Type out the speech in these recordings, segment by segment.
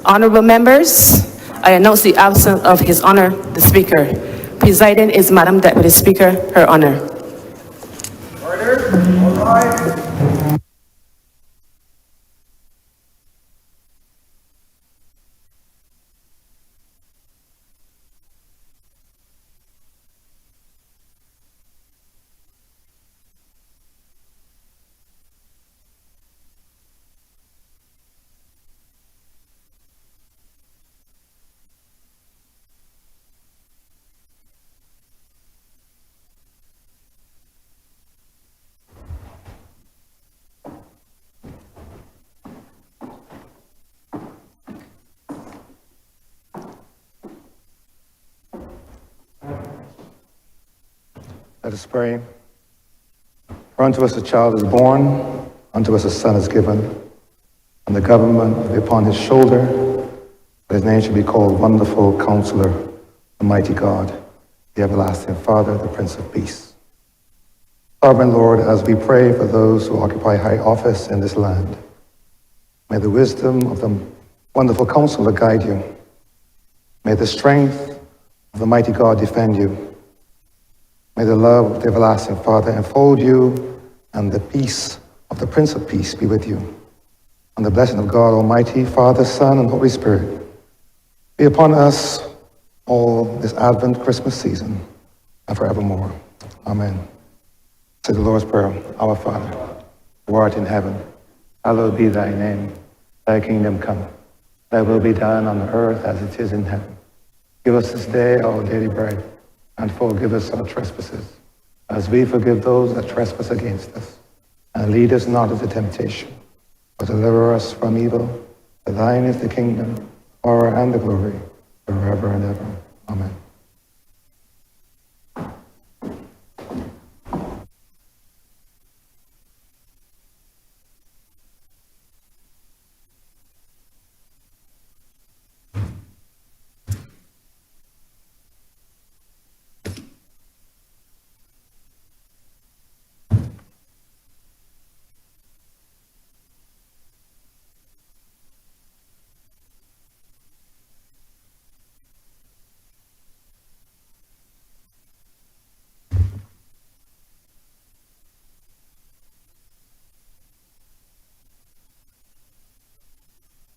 Honourable members, I announce the absence of His Honour, the Speaker. Presiding is Madam Deputy Speaker, Her Honour. Order. All right. Let us pray. For unto us a child is born, unto us a son is given, and the government will be upon his shoulder. His name shall be called Wonderful Counselor, the Mighty God, the Everlasting Father, the Prince of Peace. Sovereign Lord, as we pray for those who occupy high office in this land, may the wisdom of the Wonderful Counselor guide you. May the strength of the Mighty God defend you. May the love of the Everlasting Father enfold you, and the peace of the Prince of Peace be with you. And the blessing of God Almighty, Father, Son, and Holy Spirit be upon us all this Advent Christmas season and forevermore. Amen. Say the Lord's Prayer. Our Father, who art in heaven, hallowed be thy name. Thy kingdom come. Thy will be done on earth as it is in heaven. Give us this day our daily bread, and forgive us our trespasses, as we forgive those that trespass against us. And lead us not into temptation, but deliver us from evil. For thine is the kingdom, power, and the glory, forever and ever. Amen.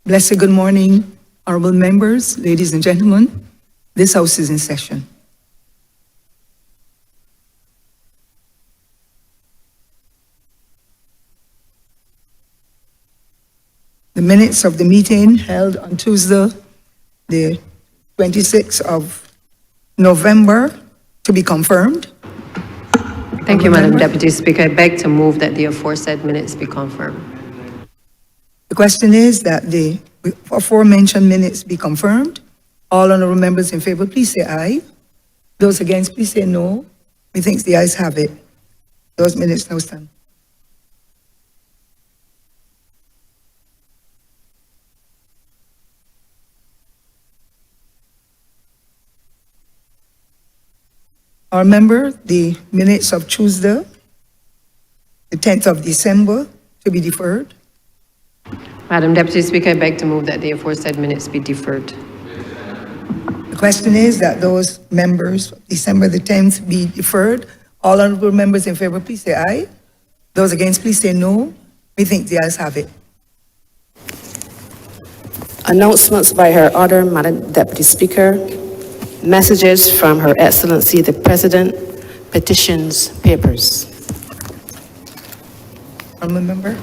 Blessed good morning, honorable members, ladies and gentlemen. This House is in session. The minutes of the meeting held on Tuesday, the 26th of November, to be confirmed. Thank you, Madam Deputy Speaker. I beg to move that the aforesaid minutes be confirmed. The question is that the aforementioned minutes be confirmed. All honorable members in favor, please say aye. Those against, please say no. Methinks the ayes have it. Those minutes now stand. Our member, the minutes of Tuesday, the 10th of December, to be deferred. Madam Deputy Speaker, I beg to move that the aforesaid minutes be deferred. The question is that those members, December the 10th, be deferred. All honorable members in favor, please say aye. Those against, please say no. We think the ayes have it. Announcements by Her Honor, Madam Deputy Speaker. Messages from Her Excellency the President. Petitions, papers. Honorable member,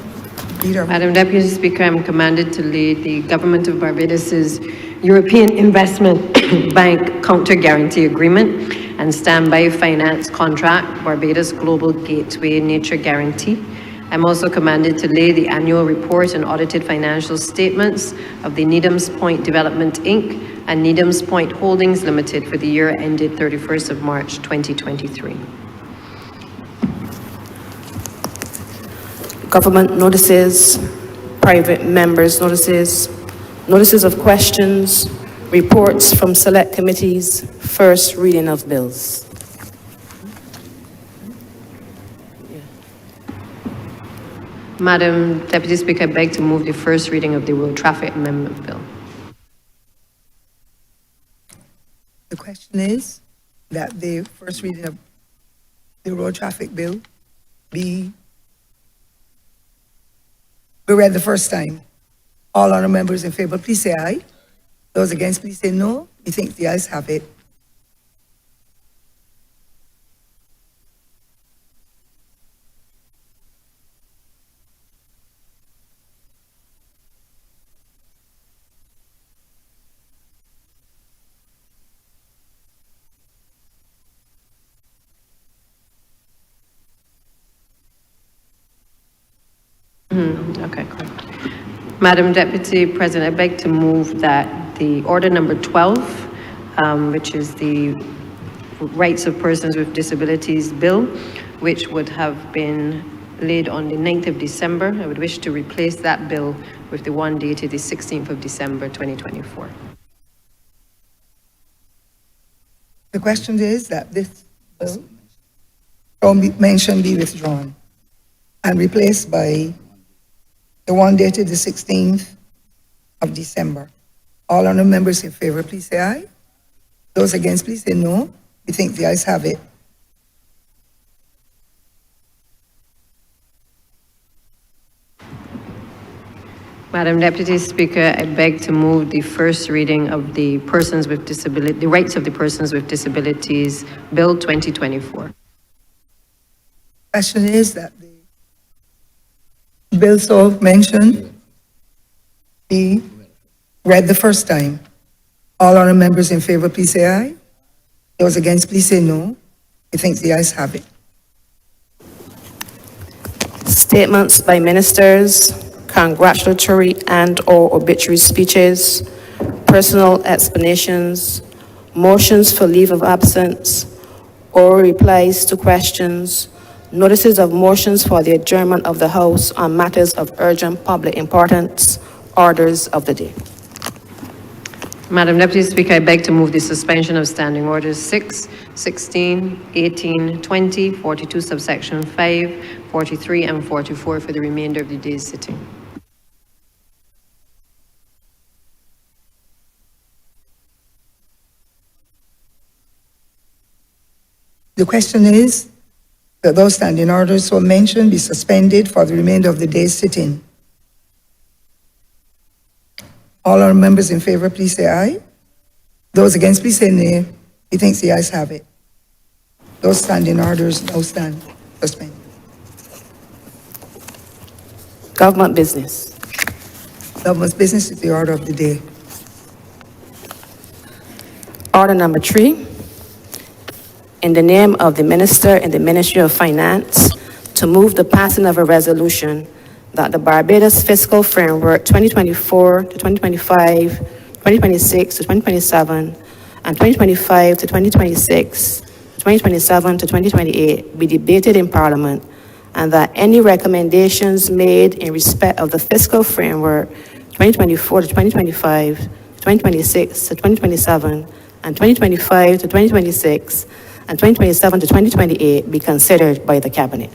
leader. Madam Deputy Speaker, I'm commanded to lead the Government of Barbados's European Investment Bank Counter Guarantee Agreement and Standby Finance Contract, Barbados Global Gateway Nature Guarantee. I'm also commanded to lay the annual report and audited financial statements of the Needham's Point Development Inc. and Needham's Point Holdings Limited for the year ended 31st of March 2023. Government notices, private members' notices, notices of questions, reports from select committees, first reading of bills. Madam Deputy Speaker, I beg to move the first reading of the Road Traffic Amendment Bill. The question is that the first reading of the road traffic bill be read the first time. All honourable members in favour, please say aye. Those against, please say no. Methinks the ayes have it. Okay, correct. Madam Deputy President, I beg to move that the order number 12, which is the Rights of Persons with Disabilities Bill, which would have been laid on the 9th of December, I would wish to replace that bill with the one dated the 16th of December, 2024. The question is that this bill from mention be withdrawn and replaced by the one dated the 16th of December. All honourable members in favour, please say aye. Those against, please say no. We think the ayes have it. Madam Deputy Speaker, I beg to move the first reading of the Persons with Disability, the Rights of the Persons with Disabilities Bill 2024. Question is that the bill so mentioned be read the first time. All honourable members in favour, please say aye. Those against, please say no. We think the ayes have it. Statements by ministers, congratulatory and/or obituary speeches, personal explanations, motions for leave of absence, oral replies to questions, notices of motions for the adjournment of the House on matters of urgent public importance, orders of the day. Madam Deputy Speaker, I beg to move the suspension of Standing Orders 6, 16, 18, 20, 42 subsection 5, 43 and 44 for the remainder of the day's sitting. The question is that those standing orders so mentioned be suspended for the remainder of the day's sitting. All our members in favour, please say aye. Those against, please say nay. He thinks the ayes have it. Those standing orders now stand suspended. Government business. Government's business is the order of the day. Order number 3. In the name of the Minister in the Ministry of Finance, to move the passing of a resolution that the Barbados Fiscal Framework 2024 to 2025, 2026 to 2027, and 2025 to 2026, 2027 to 2028 be debated in Parliament, and that any recommendations made in respect of the fiscal framework 2024 to 2025, 2026 to 2027, and 2025 to 2026, and 2027 to 2028 be considered by the Cabinet.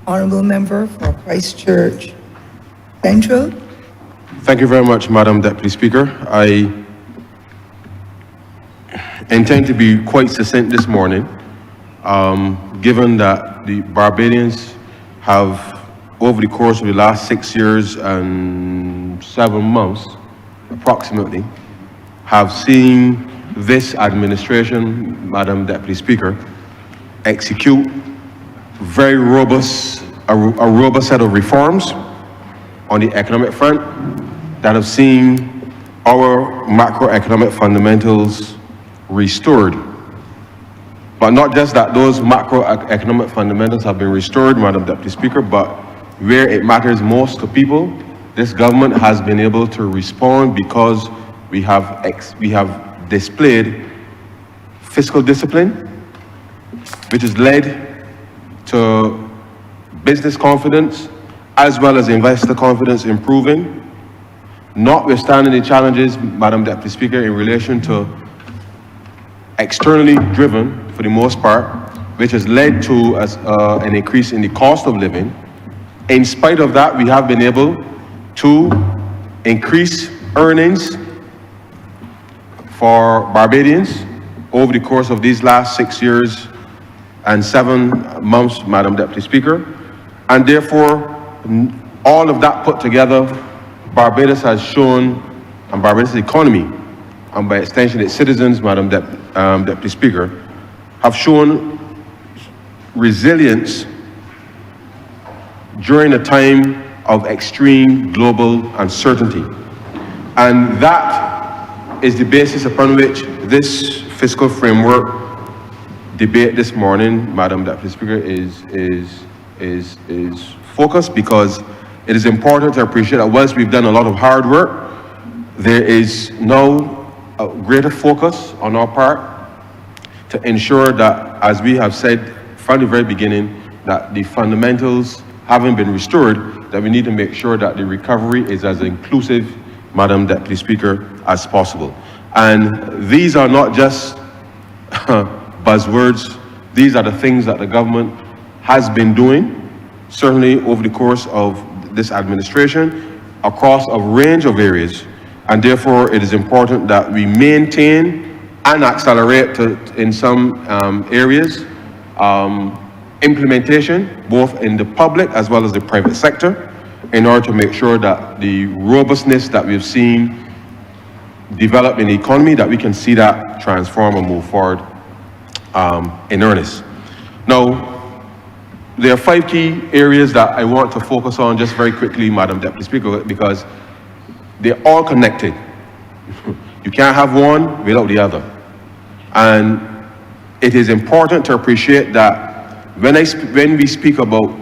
Honourable Member for Christchurch Central. Thank you very much, Madam Deputy Speaker. I intend to be quite succinct this morning, given that the Barbadians have, over the course of the last 6 years and 7 months, approximately, have seen this administration, Madam Deputy Speaker, execute very robust, a robust set of reforms on the economic front that have seen our macroeconomic fundamentals restored. But not just that those macroeconomic fundamentals have been restored, Madam Deputy Speaker, but where it matters most to people, this government has been able to respond because we have displayed fiscal discipline, which has led to business confidence as well as investor confidence improving, notwithstanding the challenges, Madam Deputy Speaker, in relation to externally driven, for the most part, which has led to an increase in the cost of living, In spite of that, we have been able to increase earnings for Barbadians over the course of these last 6 years and 7 months, Madam Deputy Speaker. And therefore, all of that put together, Barbados has shown, and Barbados' economy, and by extension its citizens, Madam Deputy Speaker, have shown resilience during a time of extreme global uncertainty. And that is the basis upon which this fiscal framework debate this morning, Madam Deputy Speaker, is focused, because it is important to appreciate that whilst we've done a lot of hard work, there is now a greater focus on our part to ensure that, as we have said from the very beginning, that the fundamentals haven't been restored, that we need to make sure that the recovery is as inclusive, Madam Deputy Speaker, as possible. And these are not just buzzwords. These are the things that the government has been doing, certainly over the course of this administration, across a range of areas. And therefore, it is important that we maintain and accelerate in some areas, implementation, both in the public as well as the private sector, in order to make sure that the robustness that we've seen develop in the economy, that we can see that transform and move forward in earnest. Now, there are 5 key areas that I want to focus on just very quickly, Madam Deputy Speaker, because they're all connected. You can't have one without the other. And it is important to appreciate that when we speak about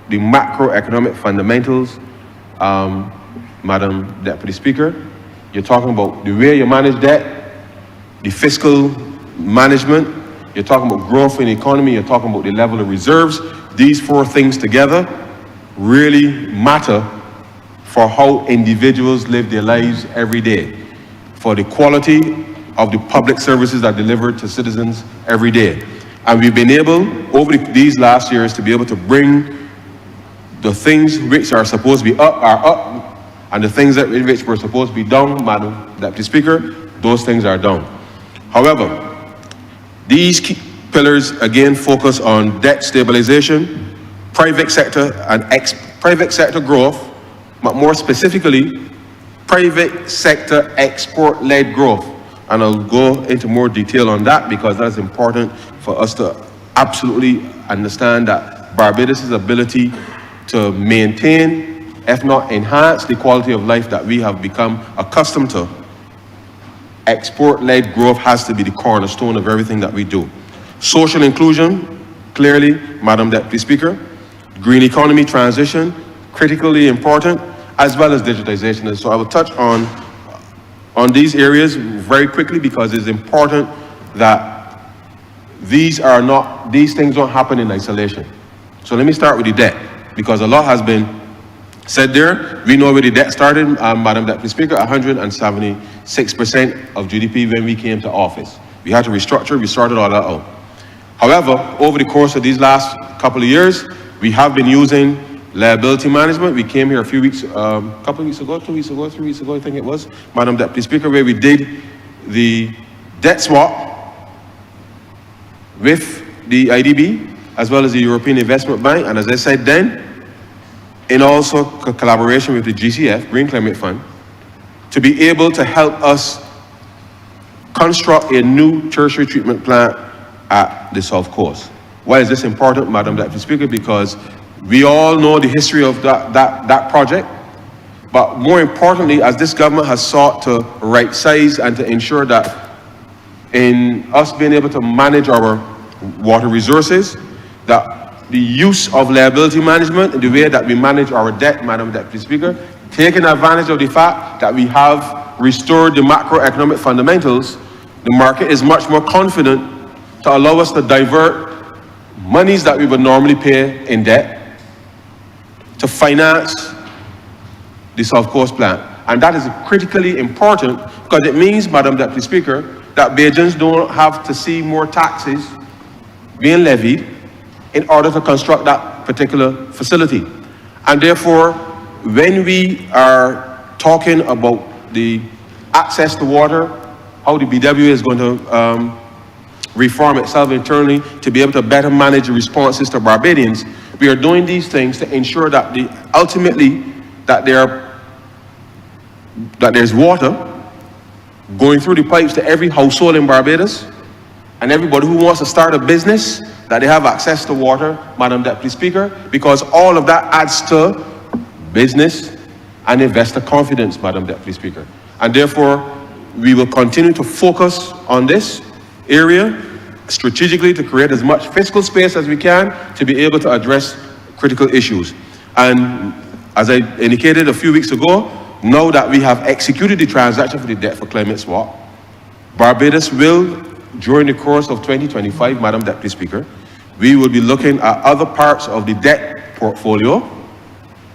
the macroeconomic fundamentals, Madam Deputy Speaker, you're talking about the way you manage debt, the fiscal management, you're talking about growth in the economy, you're talking about the level of reserves. These 4 things together really matter for how individuals live their lives every day, for the quality of the public services that are delivered to citizens every day. And we've been able, over these last years, to be able to bring the things which are supposed to be up are up, and the things that which were supposed to be down, Madam Deputy Speaker, those things are down. However, these key pillars again focus on debt stabilization, private sector and private sector growth, but more specifically, private sector export-led growth. And I'll go into more detail on that, because that's important for us to absolutely understand that Barbados' ability to maintain, if not enhance, the quality of life that we have become accustomed to. Export-led growth has to be the cornerstone of everything that we do. Social inclusion, clearly, Madam Deputy Speaker. Green economy transition, critically important, as well as digitization. And so I will touch on these areas very quickly, because it's important that these things don't happen in isolation. So let me start with the debt, because a lot has been said there. We know where the debt started, Madam Deputy Speaker, 176% of GDP when we came to office. We had to restructure, we sorted all that out. However, over the course of these last couple of years, we have been using liability management. We came here a few weeks, couple of weeks ago, 2 weeks ago, 3 weeks ago, I think it was, Madam Deputy Speaker, where we did the debt swap with the IDB, as well as the European Investment Bank, and as I said then, in also collaboration with the GCF, Green Climate Fund, to be able to help us construct a new tertiary treatment plant at the South Coast. Why is this important, Madam Deputy Speaker? Because we all know the history of that project, but more importantly, as this government has sought to right size and to ensure that in us being able to manage our water resources, that the use of liability management and the way that we manage our debt, Madam Deputy Speaker, taking advantage of the fact that we have restored the macroeconomic fundamentals, the market is much more confident to allow us to divert monies that we would normally pay in debt to finance the South Coast plant. And that is critically important, because it means, Madam Deputy Speaker, that Bajans don't have to see more taxes being levied in order to construct that particular facility. And therefore, when we are talking about the access to water, how the BWA is going to reform itself internally to be able to better manage the responses to Barbadians, we are doing these things to ensure that ultimately that there's water going through the pipes to every household in Barbados, and everybody who wants to start a business, that they have access to water, Madam Deputy Speaker, because all of that adds to business and investor confidence, Madam Deputy Speaker. And therefore, we will continue to focus on this area strategically to create as much fiscal space as we can to be able to address critical issues. And as I indicated a few weeks ago, now that we have executed the transaction for the debt for climate swap, Barbados will, during the course of 2025, Madam Deputy Speaker, we will be looking at other parts of the debt portfolio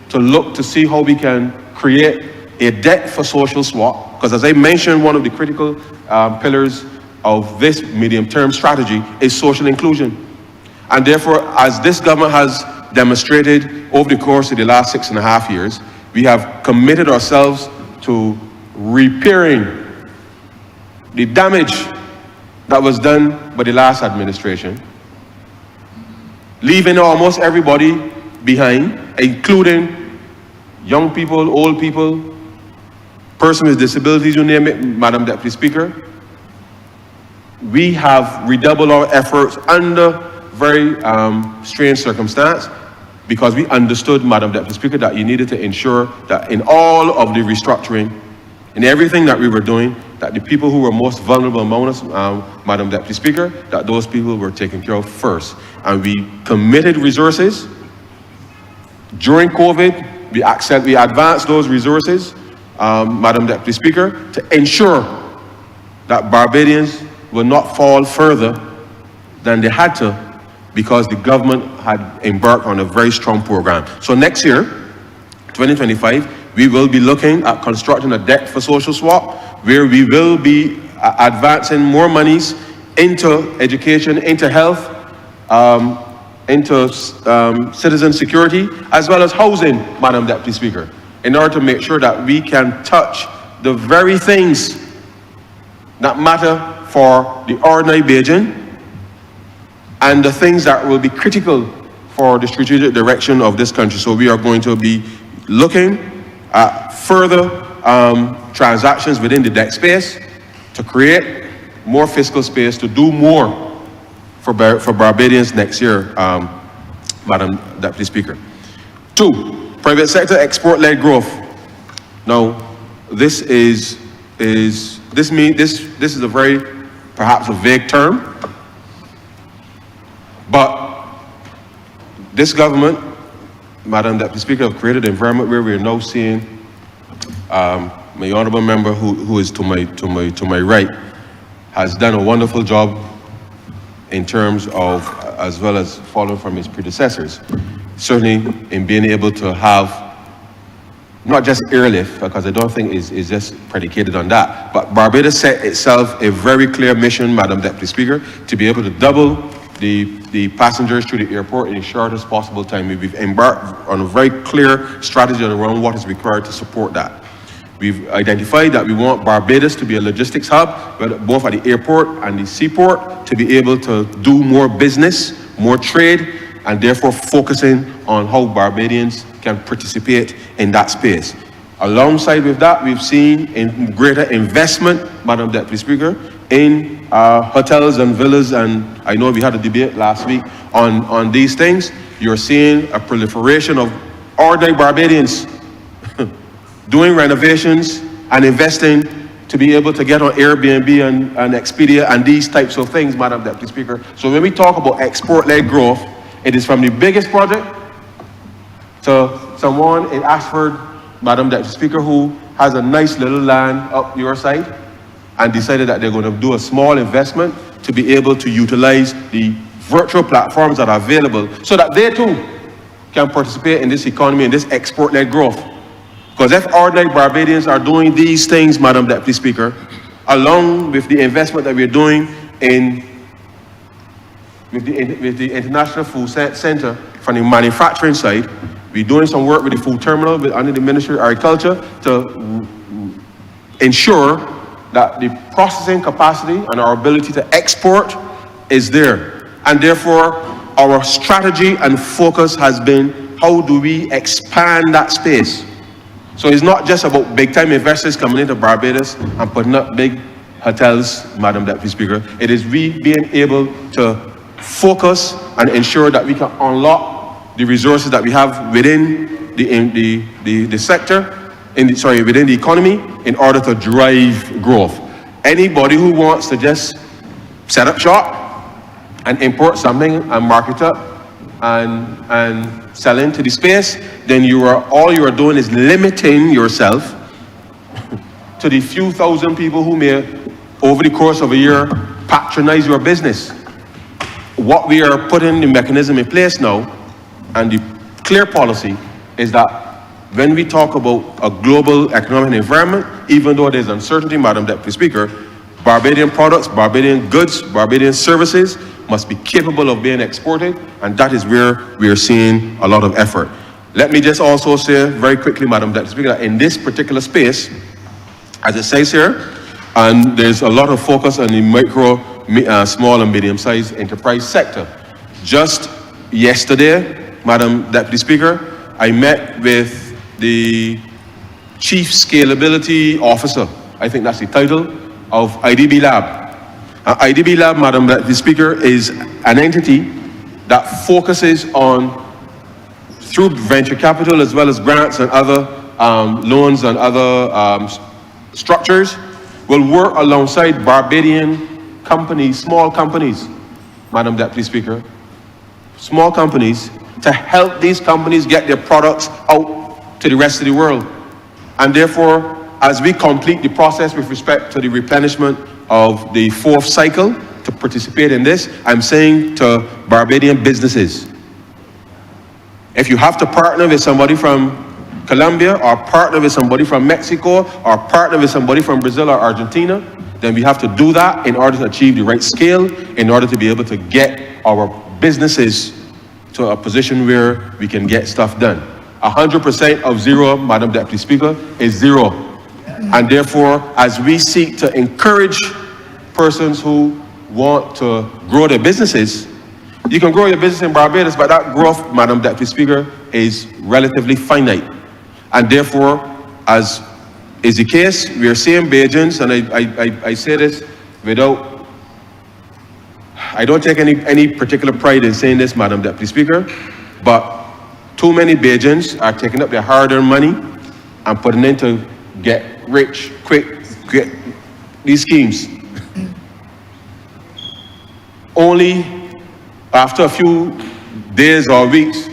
to look to see how we can create a debt for social swap. Because as I mentioned, one of the critical pillars of this medium-term strategy is social inclusion. And therefore, as this government has demonstrated over the course of the last 6.5 years, we have committed ourselves to repairing the damage that was done by the last administration, leaving almost everybody behind, including young people, old people, persons with disabilities, you name it, Madam Deputy Speaker. We have redoubled our efforts under very strange circumstance, because we understood, Madam Deputy Speaker, that you needed to ensure that in all of the restructuring, in everything that we were doing, that the people who were most vulnerable among us, Madam Deputy Speaker, that those people were taken care of first. And we committed resources. During COVID, we advanced those resources, Madam Deputy Speaker, to ensure that Barbadians will not fall further than they had to, because the government had embarked on a very strong program. So next year, 2025, we will be looking at constructing a debt for social swap, where we will be advancing more monies into education, into health, into citizen security, as well as housing, Madam Deputy Speaker, in order to make sure that we can touch the very things that matter for the ordinary Bajan, and the things that will be critical for the strategic direction of this country. So we are going to be looking at further transactions within the debt space to create more fiscal space to do more for Barbadians next year, Madam Deputy Speaker. 2, private sector export-led growth. Now, this is a very, perhaps a vague term, but this government, Madam Deputy Speaker, have created an environment where we are now seeing my honourable member, who is to my right, has done a wonderful job in terms of, as well as following from his predecessors, certainly in being able to have not just airlift, because I don't think is just predicated on that, but Barbados set itself a very clear mission, Madam Deputy Speaker, to be able to double the passengers through the airport in the shortest possible time. We've embarked on a very clear strategy around what is required to support that. We've identified that we want Barbados to be a logistics hub, both at the airport and the seaport, to be able to do more business, more trade, and therefore focusing on how Barbadians can participate in that space. Alongside with that, we've seen in greater investment, Madam Deputy Speaker, in hotels and villas, and I know we had a debate last week on these things. You're seeing a proliferation of ordinary Barbadians doing renovations and investing to be able to get on Airbnb and Expedia and these types of things, Madam Deputy Speaker. So when we talk about export-led growth, it is from the biggest project to someone in Ashford, Madam Deputy Speaker, who has a nice little land up your side and decided that they're going to do a small investment to be able to utilize the virtual platforms that are available so that they too can participate in this economy and this export-led growth. Because if ordinary Barbadians are doing these things, Madam Deputy Speaker, along with the investment that we're doing with the International Food Center from the manufacturing side, We're doing some work with the food terminal under the Ministry of Agriculture to ensure that the processing capacity and our ability to export is there. And therefore, our strategy and focus has been, how do we expand that space? So it's not just about big-time investors coming into Barbados and putting up big hotels, Madam Deputy Speaker. It is we being able to focus and ensure that we can unlock the resources that we have within the sector, within the economy, in order to drive growth. Anybody who wants to just set up shop and import something and market up and sell into the space, then all you are doing is limiting yourself to the few thousand people who may, over the course of a year, patronize your business. What we are putting the mechanism in place now, and the clear policy, is that when we talk about a global economic environment, even though there's uncertainty, Madam Deputy Speaker, Barbadian products, Barbadian goods, Barbadian services must be capable of being exported, and that is where we are seeing a lot of effort. Let me just also say very quickly, Madam Deputy Speaker, that in this particular space, as it says here, and there's a lot of focus on the micro, small and medium-sized enterprise sector. Just yesterday, Madam Deputy Speaker, I met with the Chief Scalability Officer, I think that's the title, of IDB Lab. IDB Lab, Madam Deputy Speaker, is an entity that focuses on, through venture capital as well as grants and other loans and other structures, will work alongside Barbadian companies, small companies, Madam Deputy Speaker, small companies, to help these companies get their products out to the rest of the world. And therefore, as we complete the process with respect to the replenishment of the fourth cycle to participate in this, I'm saying to Barbadian businesses, if you have to partner with somebody from Colombia, or partner with somebody from Mexico, or partner with somebody from Brazil or Argentina, then we have to do that in order to achieve the right scale, in order to be able to get our businesses to a position where we can get stuff done. 100% of zero, Madam Deputy Speaker, is zero. And therefore, as we seek to encourage persons who want to grow their businesses, you can grow your business in Barbados, but that growth, Madam Deputy Speaker, is relatively finite. And therefore, as is the case, we are seeing Bajans, and I say this without, I don't take any particular pride in saying this, Madam Deputy Speaker, but too many Bajans are taking up their hard-earned money and putting in to get rich quick, these schemes. Only after a few days or weeks,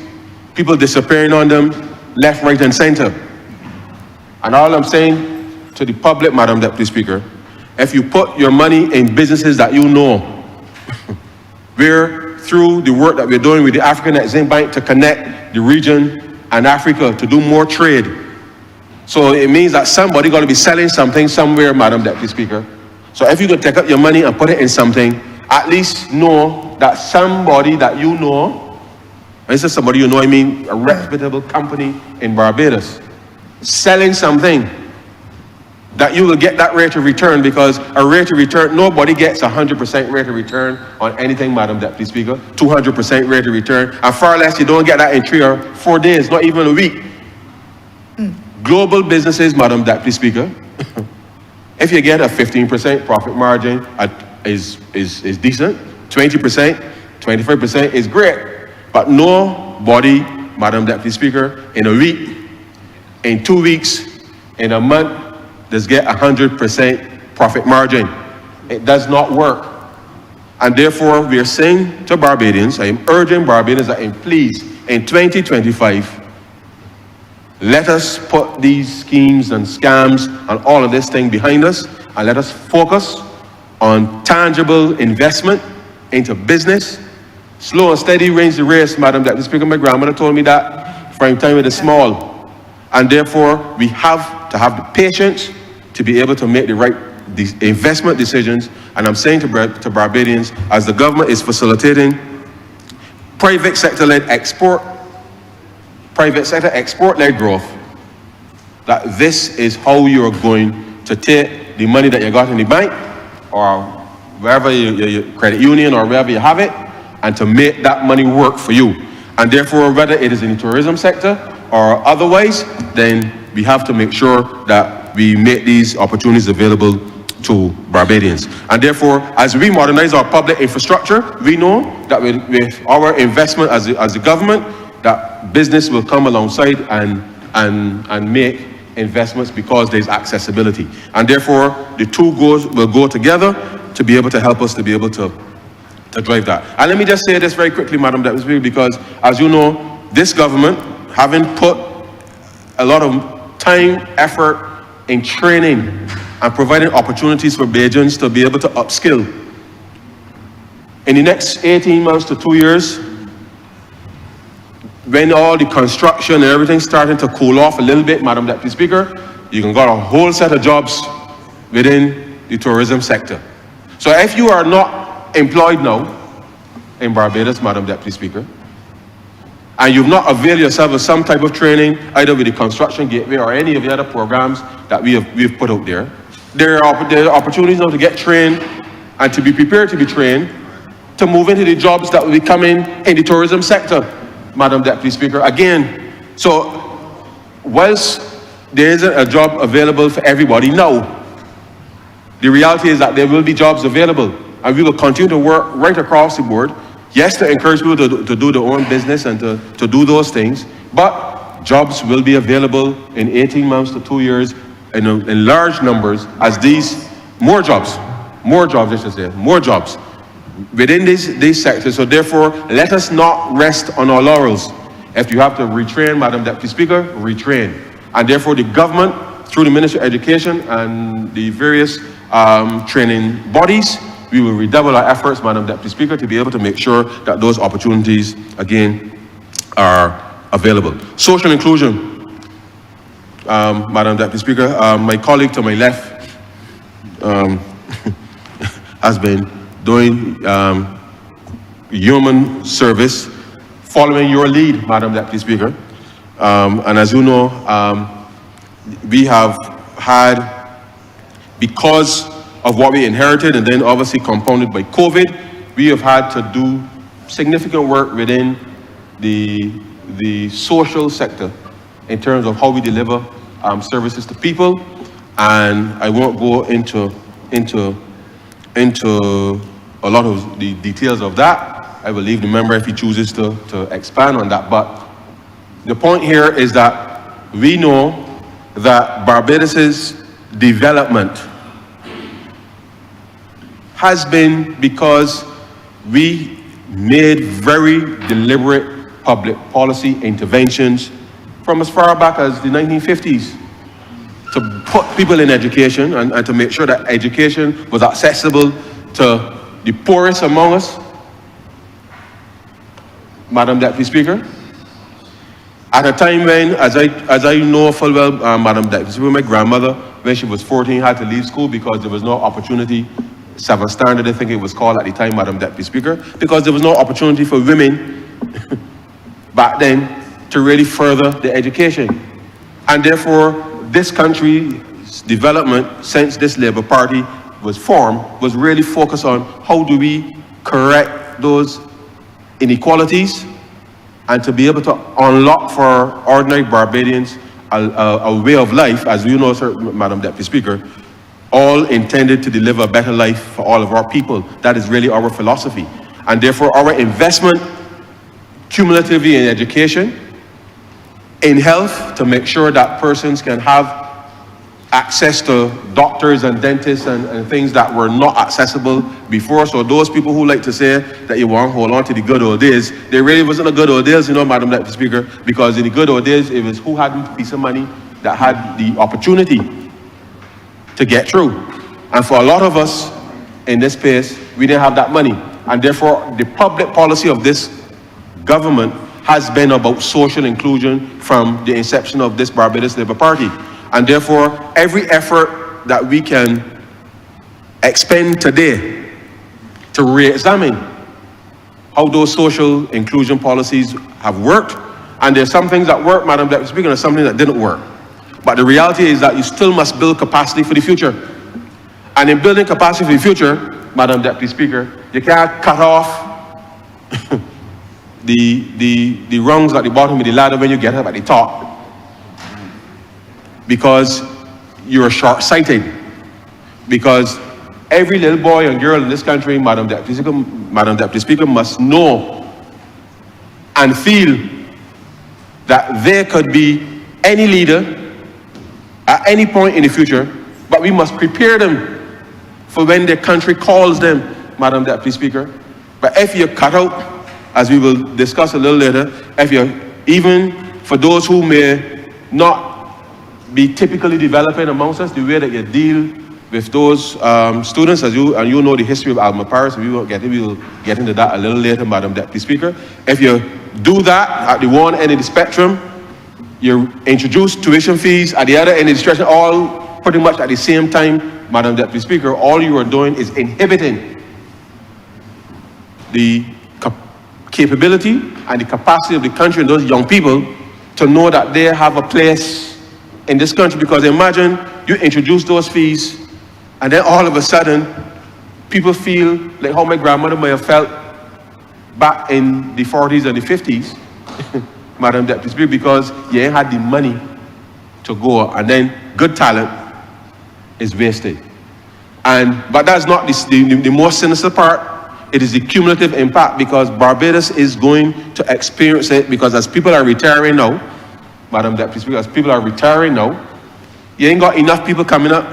people disappearing on them, left, right, and center. And all I'm saying to the public, Madam Deputy Speaker, if you put your money in businesses that you know, we're through the work that we're doing with the African Exim Bank to connect the region and Africa to do more trade. So it means that somebody got to be selling something somewhere, Madam Deputy Speaker. So if you could take up your money and put it in something, at least know that somebody that you know, when I say somebody you know, I mean a reputable company in Barbados, selling something, that you will get that rate of return, because a rate of return, nobody gets 100% rate of return on anything, Madam Deputy Speaker, 200% rate of return, and far less you don't get that in 3 or 4 days, not even a week. Global businesses, Madam Deputy Speaker, if you get a 15% profit margin is decent, 20%, 25% is great, but nobody, Madam Deputy Speaker, in a week, in 2 weeks, in a month, does get 100% profit margin. It does not work. And therefore, we are saying to Barbadians, I am urging Barbadians that please, in 2025, let us put these schemes and scams and all of this thing behind us, and let us focus on tangible investment into business. Slow and steady wins the race, Madam Deputy Speaker. My grandmother told me that from time with the small. And therefore, we have to have the patience to be able to make the right investment decisions. And I'm saying to Barbadians, as the government is facilitating private sector-led export, private sector export-led growth, that this is how you're going to take the money that you got in the bank or wherever your credit union or wherever you have it, and to make that money work for you. And therefore, whether it is in the tourism sector or otherwise, then we have to make sure that we make these opportunities available to Barbadians. And therefore, as we modernize our public infrastructure, we know that with our investment as a government, that business will come alongside and make investments because there's accessibility. And therefore, the two will go together to be able to help us to be able to drive that. And let me just say this very quickly, Madam Deputy Speaker, because as you know, this government, having put a lot of time, effort in training and providing opportunities for Bajans to be able to upskill. In the next 18 months to 2 years, when all the construction and everything starting to cool off a little bit, Madam Deputy Speaker, you can get a whole set of jobs within the tourism sector. So if you are not employed now in Barbados, Madam Deputy Speaker, and you've not availed yourself of some type of training, either with the Construction Gateway or any of the other programs that we've put out there, there are opportunities now to get trained and to be prepared to be trained to move into the jobs that will be coming in the tourism sector, Madam Deputy Speaker. Again, so whilst there isn't a job available for everybody now, the reality is that there will be jobs available, and we will continue to work right across the board. Yes, to encourage people to do their own business and to do those things, but jobs will be available in 18 months to 2 years in large numbers as more jobs within these sectors. So therefore, let us not rest on our laurels. If you have to retrain, Madam Deputy Speaker, retrain. And therefore, the government, through the Ministry of Education and the various training bodies, we will redouble our efforts, Madam Deputy Speaker, to be able to make sure that those opportunities, again, are available. Social inclusion, Madam Deputy Speaker, my colleague to my left has been doing human service following your lead, Madam Deputy Speaker. And as you know, we have had, because of what we inherited and then obviously compounded by COVID, we have had to do significant work within the social sector in terms of how we deliver services to people. And I won't go into a lot of the details of that. I will leave the member if he chooses to expand on that. But the point here is that we know that Barbados's development has been because we made very deliberate public policy interventions from as far back as the 1950s to put people in education and to make sure that education was accessible to the poorest among us, Madam Deputy Speaker. At a time when, as I know full well, Madam Deputy Speaker, my grandmother, when she was 14, had to leave school because there was no opportunity, 7th standard, I think it was called at the time, Madam Deputy Speaker, because there was no opportunity for women back then to really further their education. And therefore, this country's development since this Labour Party was formed was really focused on how do we correct those inequalities and to be able to unlock for ordinary Barbadians a way of life, as you know, sir, Madam Deputy Speaker, all intended to deliver a better life for all of our people. That is really our philosophy. And therefore, our investment cumulatively in education, in health, to make sure that persons can have access to doctors and dentists and things that were not accessible before. So those people who like to say that you want to hold on to the good old days, there really wasn't a good old days, you know, Madam Deputy Speaker, because in the good old days, it was who had a piece of money that had the opportunity to get through. And for a lot of us in this space, we didn't have that money. And therefore, the public policy of this government has been about social inclusion from the inception of this Barbados Labour Party. And therefore, every effort that we can expend today to re-examine how those social inclusion policies have worked And there's some things that work, Madam Deputy Speaker, and there's something that didn't work. But the reality is that you still must build capacity for the future. And in building capacity for the future, Madam Deputy Speaker, you can't cut off the rungs at the bottom of the ladder when you get up at the top, because you're short-sighted. Because every little boy and girl in this country, Madam Deputy Speaker, must know and feel that there could be any leader at any point in the future, but we must prepare them for when their country calls them, Madam Deputy Speaker. But if you cut out, as we will discuss a little later, if you, even for those who may not be typically developing amongst us, the way that you deal with those students, and you know the history of Alma Paris, we will get into that a little later, Madam Deputy Speaker. If you do that at the one end of the spectrum, you introduce tuition fees at the other end of the spectrum, all pretty much at the same time, Madam Deputy Speaker, all you are doing is inhibiting the capability and the capacity of the country and those young people to know that they have a place in this country. Because imagine you introduce those fees and then all of a sudden people feel like how my grandmother may have felt back in the 40s and the 50s, Madam Deputy Speaker, because you ain't had the money to go, and then good talent is wasted. But that's not the most sinister part. It is the cumulative impact, because Barbados is going to experience it, because as people are retiring now, Madam Deputy Speaker, as people are retiring now, you ain't got enough people coming up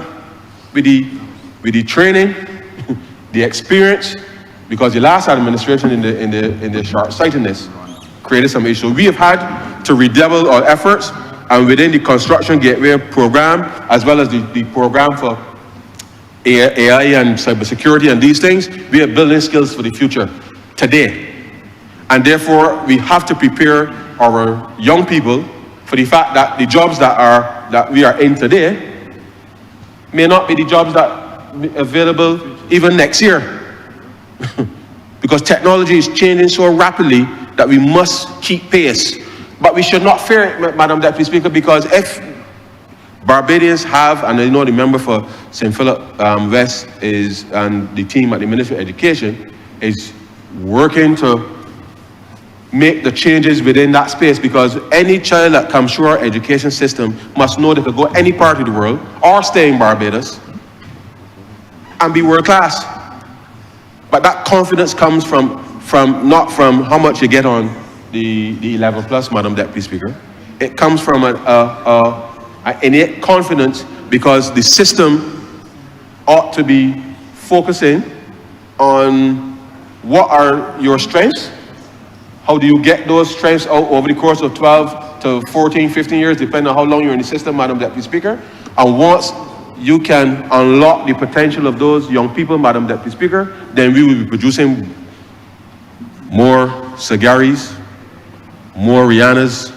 with the training, the experience, because the last administration in the short-sightedness created some issues. We have had to redouble our efforts, and within the construction gateway program, as well as the program for AI and cybersecurity and these things, we are building skills for the future today. And therefore, we have to prepare our young people for the fact that the jobs that we are in today may not be the jobs that are available even next year. Because technology is changing so rapidly that we must keep pace. But we should not fear it, Madam Deputy Speaker, because if Barbadians have, and I know the member for St. Philip West is, and the team at the Ministry of Education is working to make the changes within that space, because any child that comes through our education system must know they could go any part of the world or stay in Barbados and be world class. But that confidence comes from not from how much you get on the 11 plus, Madam Deputy Speaker. It comes from an innate confidence, because the system ought to be focusing on what are your strengths, how do you get those strengths out over the course of 12 to 14, 15 years, depending on how long you're in the system, Madam Deputy Speaker. And once you can unlock the potential of those young people, Madam Deputy Speaker, then we will be producing more Sagaris, more Rihannas,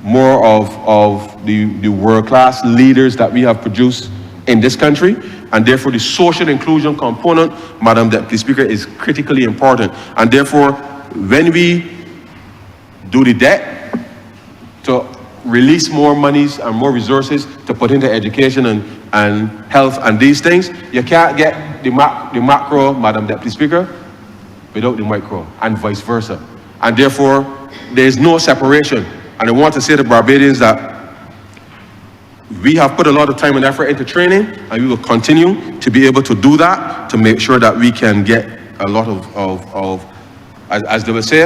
more of the world-class leaders that we have produced in this country. And therefore, the social inclusion component, Madam Deputy Speaker, is critically important. And therefore, when we do the debt to release more monies and more resources to put into education and health and these things, you can't get the macro, Madam Deputy Speaker, without the micro, and vice versa. And therefore, there's no separation. And I want to say to Barbadians that we have put a lot of time and effort into training, and we will continue to be able to do that, to make sure that we can get a lot of as they would say,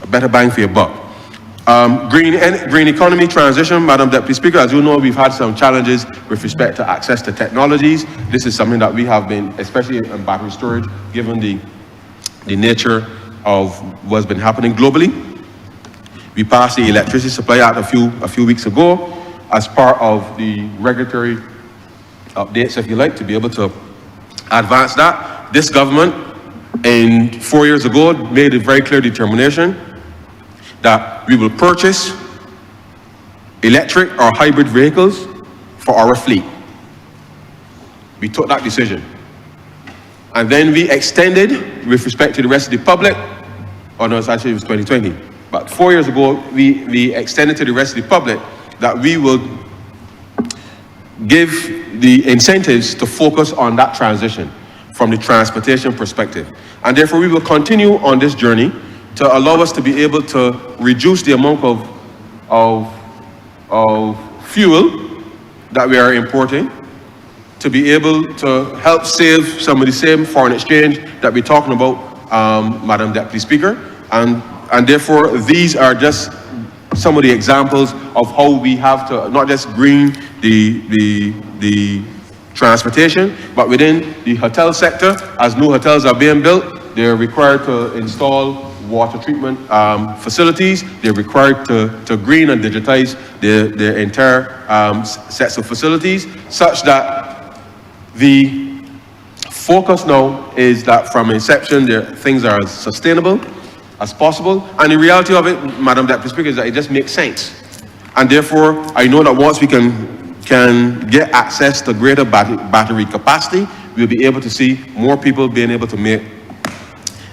a better bang for your buck. Green economy transition, Madam Deputy Speaker, as you know, we've had some challenges with respect to access to technologies. This is something that we have been, especially in battery storage, given the nature of what's been happening globally. We passed the Electricity Supply Act a few weeks ago as part of the regulatory updates, if you like, to be able to advance that. This government, 4 years ago, made a very clear determination that we will purchase electric or hybrid vehicles for our fleet. We took that decision. And then we extended with respect to the rest of the public, or no, actually it was 2020, but 4 years ago, we extended to the rest of the public that we will give the incentives to focus on that transition from the transportation perspective. And therefore, we will continue on this journey to allow us to be able to reduce the amount of fuel that we are importing, to be able to help save some of the same foreign exchange that we're talking about, Madam Deputy Speaker. And therefore, these are just some of the examples of how we have to not just green the transportation, but within the hotel sector, as new hotels are being built, they're required to install water treatment facilities. They're required to green and digitize their entire sets of facilities, such that the focus now is that from inception, things are as sustainable as possible. And the reality of it, Madam Deputy Speaker, is that it just makes sense. And therefore, I know that once we can get access to greater battery capacity, we'll be able to see more people being able to make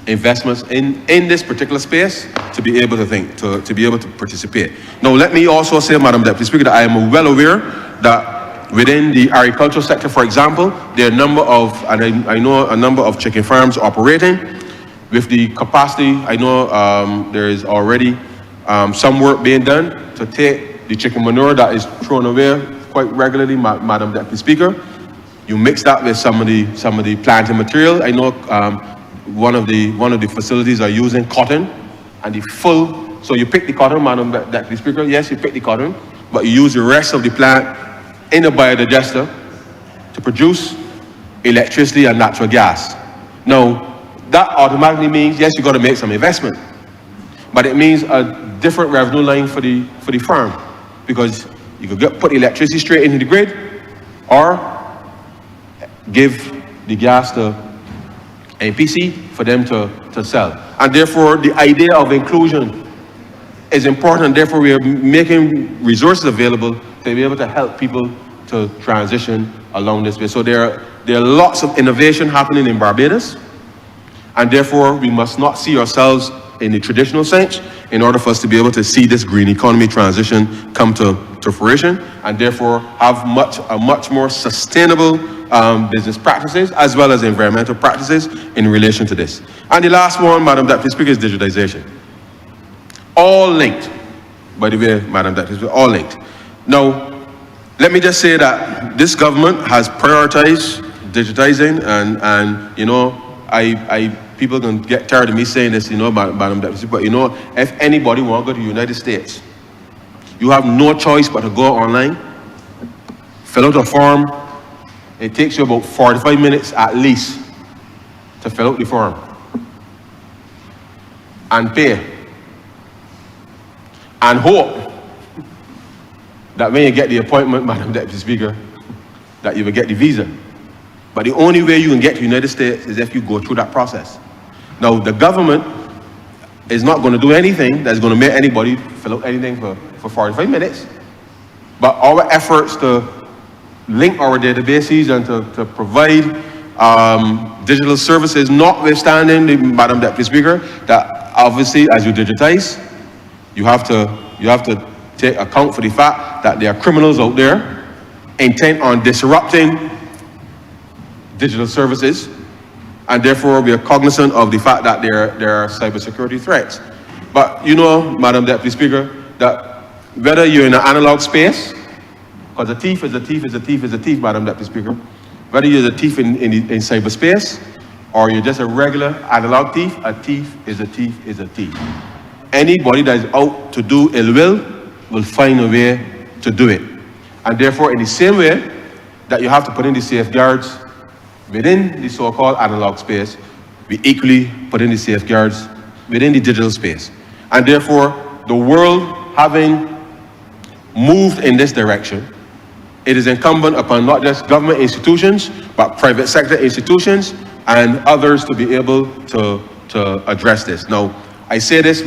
investments in this particular space to be able to think, to be able to participate. Now, let me also say, Madam Deputy Speaker, that I am well aware that within the agricultural sector, for example, there are a number of, and I know a number of chicken farms operating. With the capacity, I know there is already some work being done to take the chicken manure that is thrown away quite regularly, Madam Deputy Speaker. You mix that with some of the planting material. I know one of the facilities are using cotton, and the full. So you pick the cotton, Madam Deputy Speaker. Yes, you pick the cotton, but you use the rest of the plant in a biodigester to produce electricity and natural gas. Now, that automatically means, yes, you got to make some investment, but it means a different revenue line for the farm, because you could put electricity straight into the grid, or give the gas to NPC for them to sell. And therefore, the idea of inclusion is important. Therefore, we are making resources available to be able to help people to transition along this way. So there are lots of innovation happening in Barbados. And therefore, we must not see ourselves in the traditional sense in order for us to be able to see this green economy transition come to fruition, and therefore have a much more sustainable business practices as well as environmental practices in relation to this. And the last one, Madam Deputy Speaker, is digitization. All linked, by the way, Madam Deputy Speaker, all linked. Now, let me just say that this government has prioritized digitizing, and you know, people can get tired of me saying this, you know, Madam Deputy, but you know, if anybody want to go to the United States, you have no choice but to go online, fill out a form. It takes you about 45 minutes at least to fill out the form and pay, and hope that when you get the appointment, Madam Deputy Speaker, that you will get the visa. But the only way you can get to the United States is if you go through that process. Now, the government is not going to do anything that's going to make anybody fill out anything for 45 minutes. But our efforts to link our databases and to provide digital services, notwithstanding, Madam Deputy Speaker, that obviously as you digitize, you have to take account for the fact that there are criminals out there intent on disrupting digital services, and therefore we are cognizant of the fact that there are cybersecurity threats. But you know, Madam Deputy Speaker, that whether you're in an analog space, because a thief is a thief is a thief is a thief, Madam Deputy Speaker, whether you're a thief in cyberspace, or you're just a regular analog thief, a thief is a thief is a thief. Anybody that is out to do ill will find a way to do it. And therefore, in the same way that you have to put in the safeguards within the so-called analog space, we equally put in the safeguards within the digital space. And therefore, the world having moved in this direction, it is incumbent upon not just government institutions, but private sector institutions and others to be able to address this. Now, I say this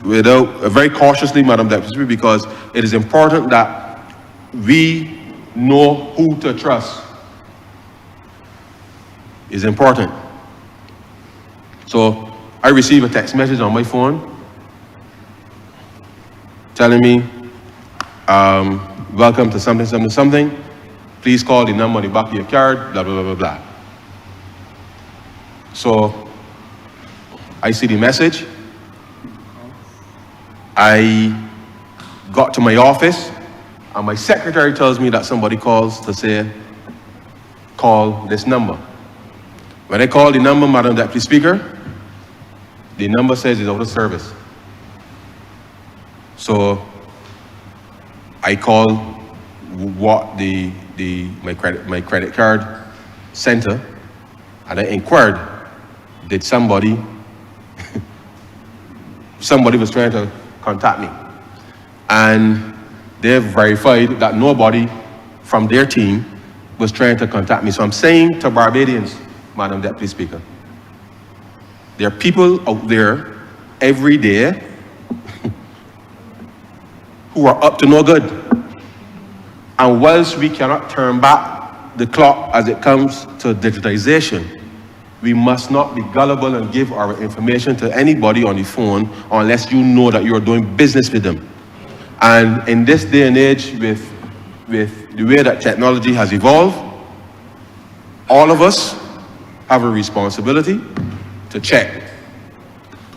very cautiously, Madam Deputy Speaker, because it is important that we know who to trust. Is important. So I received a text message on my phone telling me, welcome to something, something, something. Please call the number on the back of your card, blah, blah, blah, blah, blah. So I see the message. I got to my office, and my secretary tells me that somebody calls to say, call this number. When I call the number, Madam Deputy Speaker, the number says it's out of service. So I called what my credit card center, and I inquired, did somebody was trying to contact me. And they've verified that nobody from their team was trying to contact me. So I'm saying to Barbadians, Madam Deputy Speaker, there are people out there every day who are up to no good. And whilst we cannot turn back the clock as it comes to digitization, we must not be gullible and give our information to anybody on the phone unless you know that you are doing business with them. And in this day and age, with the way that technology has evolved, all of us have a responsibility to check.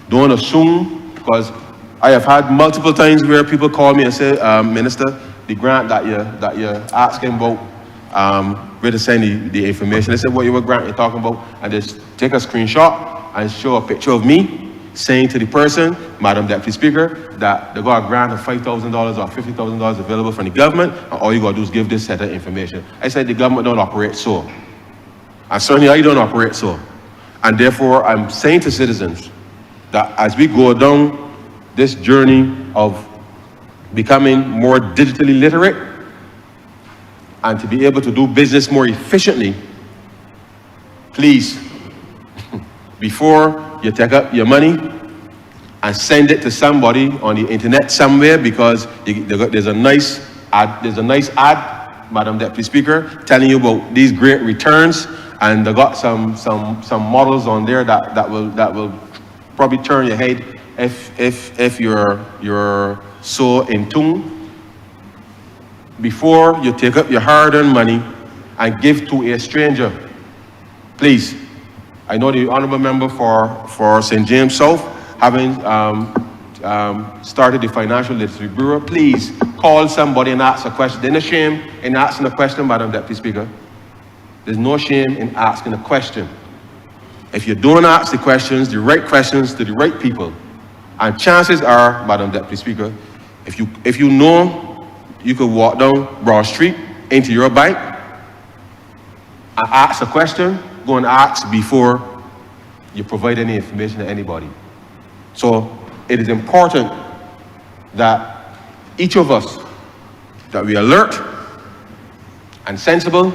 Don't assume, because I have had multiple times where people call me and say, Minister, the grant that you're asking about, where to send the information. I said, what grant you're talking about? And just take a screenshot and show a picture of me saying to the person, Madam Deputy Speaker, that they got a grant of $5,000 or $50,000 available from the government, and all you got to do is give this set of information. I said, the government don't operate so. And certainly I don't operate so. And therefore, I'm saying to citizens that as we go down this journey of becoming more digitally literate and to be able to do business more efficiently, please, before you take up your money and send it to somebody on the internet somewhere, because there's a nice ad, Madam Deputy Speaker, telling you about these great returns, and they got some models on there that will probably turn your head if you're so in tune. Before you take up your hard-earned money and give to a stranger, please. I know the honourable member for St. James South, having started the Financial Literacy Bureau, please call somebody and ask a question. There's no shame in asking a question, Madam Deputy Speaker. There's no shame in asking a question. If you don't ask the questions to the right people, and chances are, Madam Deputy Speaker, if you know you could walk down Broad Street into your bike and ask a question, go and ask before you provide any information to anybody. So it is important that each of us, that we alert and sensible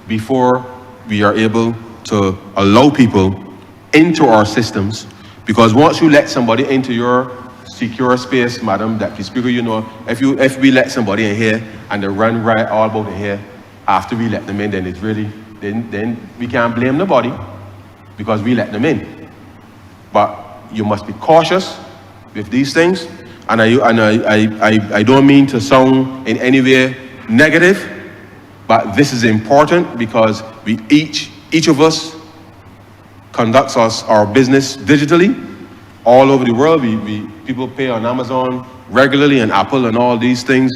before we are able to allow people into our systems. Because once you let somebody into your secure space, Madam Deputy Speaker, you know, if we let somebody in here and they run right all about in here, after we let them in, then it's really, then we can't blame nobody because we let them in. But you must be cautious with these things, and I don't mean to sound in any way negative, but this is important because we each of us conducts our business digitally all over the world. People pay on Amazon regularly and Apple and all these things,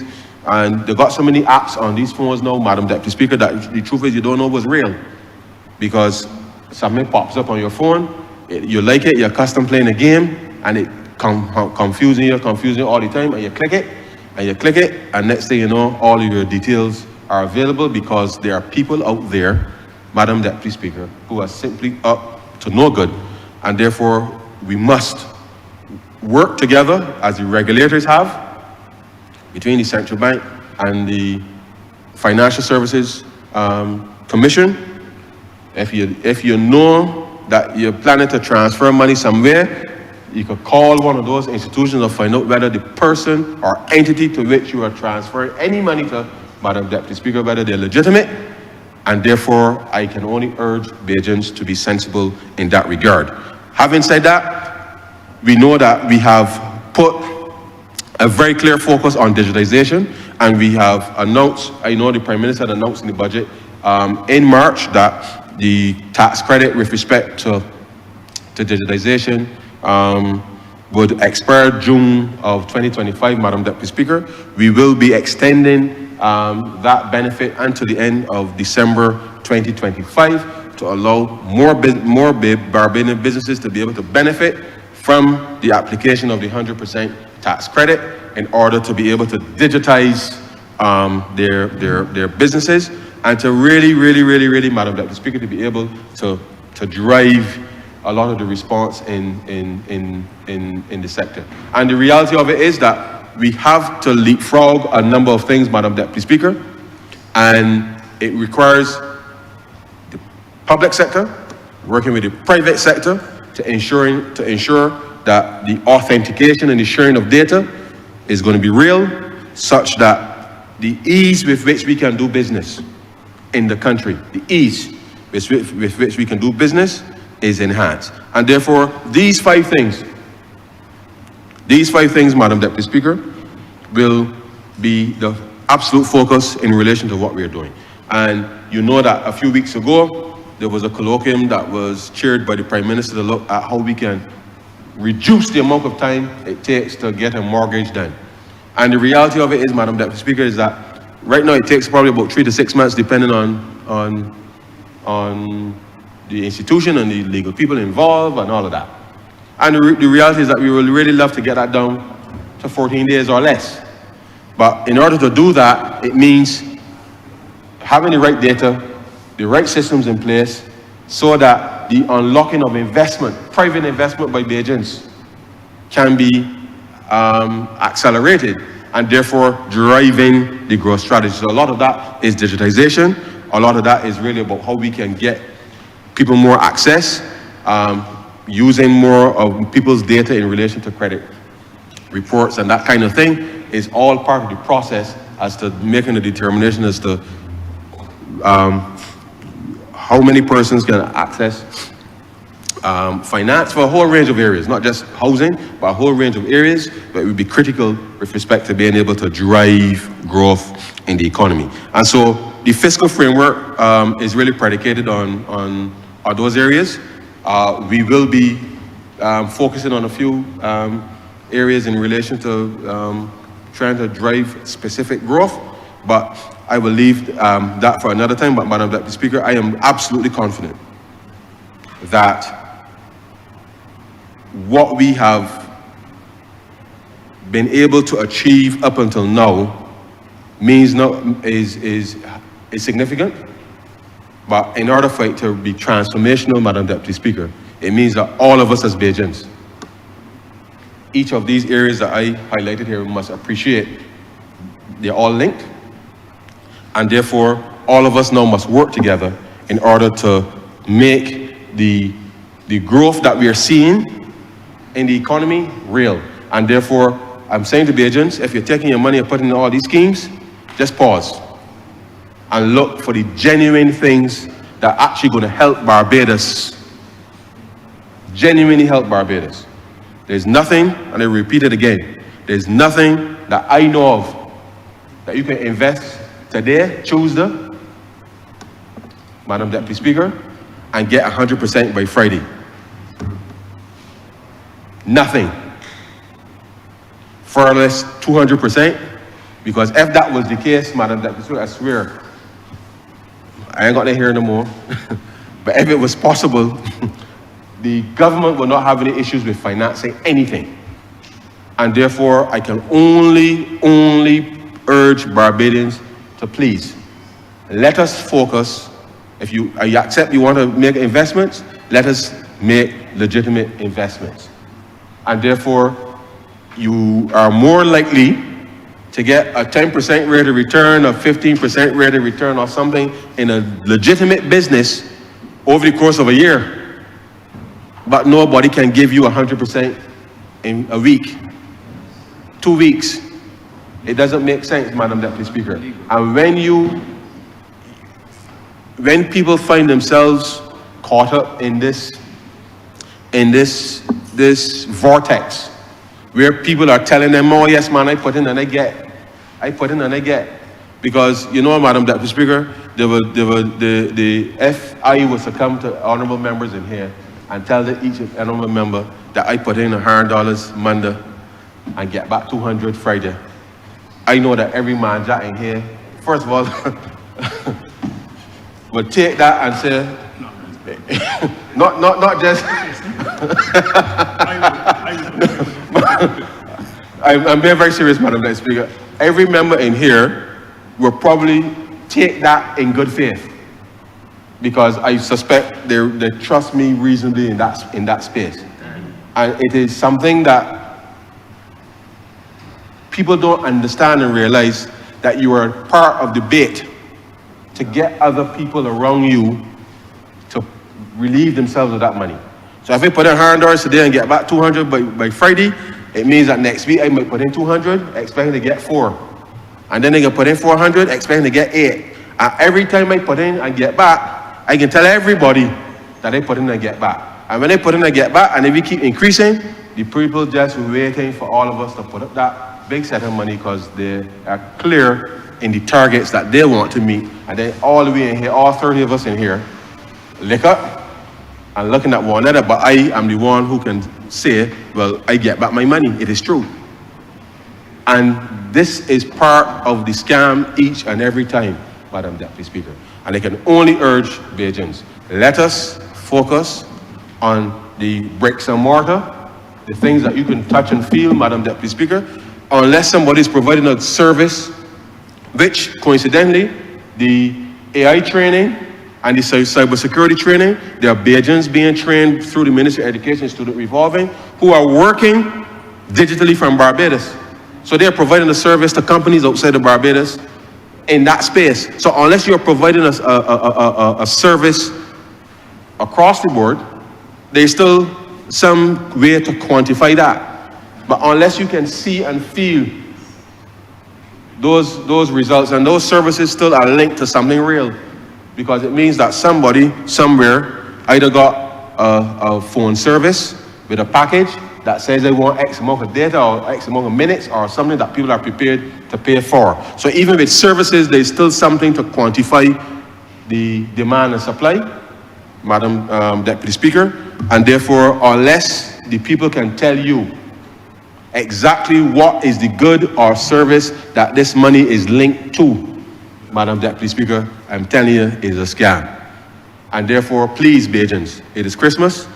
and they got so many apps on these phones now, Madam Deputy Speaker, that the truth is you don't know what's real, because something pops up on your phone, you like it, you're accustomed playing a game, and it confusing you all the time, and you click it, and next thing you know, all of your details are available, because there are people out there, Madam Deputy Speaker, who are simply up to no good, and therefore we must work together as the regulators have between the Central Bank and the Financial Services Commission. If you know that you're planning to transfer money somewhere, you could call one of those institutions and find out whether the person or entity to which you are transferring any money to, Madam Deputy Speaker, whether they're legitimate, and therefore I can only urge Bajans to be sensible in that regard. Having said that, we know that we have put a very clear focus on digitization, and we have announced, I know the Prime Minister had announced in the budget in March that the tax credit with respect to digitization would expire June of 2025, Madam Deputy Speaker. We will be extending that benefit until the end of December 2025 to allow more Barbadian businesses to be able to benefit from the application of the 100% tax credit in order to be able to digitize their businesses, and to really, Madam Deputy Speaker, to be able to drive a lot of the response in the sector. And the reality of it is that we have to leapfrog a number of things, Madam Deputy Speaker, and it requires the public sector working with the private sector to ensure that the authentication and the sharing of data is going to be real, such that the ease with which we can do business in the country, the ease with which we can do business is enhanced. And therefore, these five things, Madam Deputy Speaker, will be the absolute focus in relation to what we are doing. And you know that a few weeks ago, there was a colloquium that was chaired by the Prime Minister to look at how we can reduce the amount of time it takes to get a mortgage done. And the reality of it is, Madam Deputy Speaker, is that right now it takes probably about 3 to 6 months, depending on the institution and the legal people involved and all of that. And the reality is that we would really love to get that down to 14 days or less. But in order to do that, it means having the right data, the right systems in place, so that the unlocking of investment, private investment by Bajans, can be accelerated, and therefore driving the growth strategy. So a lot of that is digitization. A lot of that is really about how we can get people more access, using more of people's data in relation to credit reports, and that kind of thing is all part of the process as to making a determination as to how many persons can access finance for a whole range of areas, not just housing, but a whole range of areas that would be critical with respect to being able to drive growth in the economy. And so the fiscal framework is really predicated on those areas. We will be focusing on a few areas in relation to trying to drive specific growth, but I will leave that for another time. But Madam Deputy Speaker, I am absolutely confident that what we have been able to achieve up until now is significant. But in order for it to be transformational, Madam Deputy Speaker, it means that all of us as Bajans, each of these areas that I highlighted here, must appreciate they're all linked. And therefore, all of us now must work together in order to make the growth that we are seeing in the economy real. And therefore, I'm saying to Bajans, if you're taking your money and putting in all these schemes, just pause and look for the genuine things that are actually going to help Barbados, genuinely help Barbados. There's nothing, and I repeat it again, there's nothing that I know of that you can invest today, Tuesday, Madam Deputy Speaker, and get 100% by Friday. Nothing. Far less 200%, because if that was the case, Madam Deputy Speaker, I swear, I ain't got to hear no more. But if it was possible, the government will not have any issues with financing anything. And therefore, I can only urge Barbadians to please, let us focus. If you accept you want to make investments, let us make legitimate investments. And therefore, you are more likely to get a 10% rate of return, a 15% rate of return or something in a legitimate business over the course of a year. But nobody can give you 100% in a week, 2 weeks. It doesn't make sense, Madam Deputy Speaker. And when people find themselves caught up in this in this vortex where people are telling them, oh yes man, I put in and I get. I put in and I get. Because, you know, Madam Deputy Speaker, the FI was to come to honourable members in here and tell each honourable member that I put in $100 Monday and get back 200 Friday. I know that every man jack in here, first of all, will take that and say, not just, I'm being very serious, Madam Deputy Speaker. Every member in here will probably take that in good faith, because I suspect they trust me reasonably in that space. And it is something that people don't understand and realize, that you are part of the bait to get other people around you to relieve themselves of that money. So if I put in $100 today and get back 200 by Friday, it means that next week I might put in 200, expecting to get 4. And then I can put in 400, expecting to get 8. And every time I put in and get back, I can tell everybody that I put in and get back. And when I put in and get back, and if we keep increasing, the people just waiting for all of us to put up that big set of money, because they are clear in the targets that they want to meet. And then all the way in here, all 30 of us in here, lick up and looking at one another, but I am the one who can say, well, I get back my money. It is true. And this is part of the scam each and every time, Madam Deputy Speaker. And I can only urge Bajans, let us focus on the bricks and mortar, the things that you can touch and feel, Madam Deputy Speaker, unless somebody is providing a service, which coincidentally, the AI training and the cybersecurity training, there are Bajans being trained through the Ministry of Education Student Revolving, who are working digitally from Barbados. So they're providing a service to companies outside of Barbados in that space. So unless you're providing a service across the board, there's still some way to quantify that. But unless you can see and feel those results, and those services still are linked to something real, because it means that somebody somewhere either got a phone service with a package that says they want X amount of data or X amount of minutes, or something that people are prepared to pay for. So even with services, there's still something to quantify the demand and supply, Madam Deputy Speaker. And therefore, unless the people can tell you exactly what is the good or service that this money is linked to, Madam Deputy Speaker, I'm telling you, it is a scam. And therefore, please, Bajans, it is Christmas,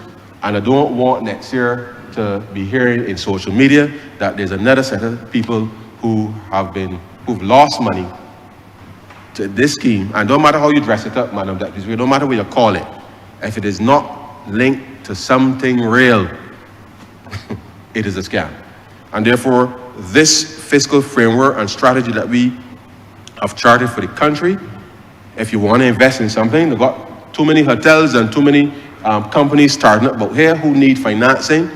and I don't want next year to be hearing in social media that there's another set of people who've lost money to this scheme. And no matter how you dress it up, Madam Deputy Speaker, no matter what you call it, if it is not linked to something real, it is a scam. And therefore, this fiscal framework and strategy that we have charted for the country, if you want to invest in something, they've got too many hotels and too many companies starting up out here who need financing,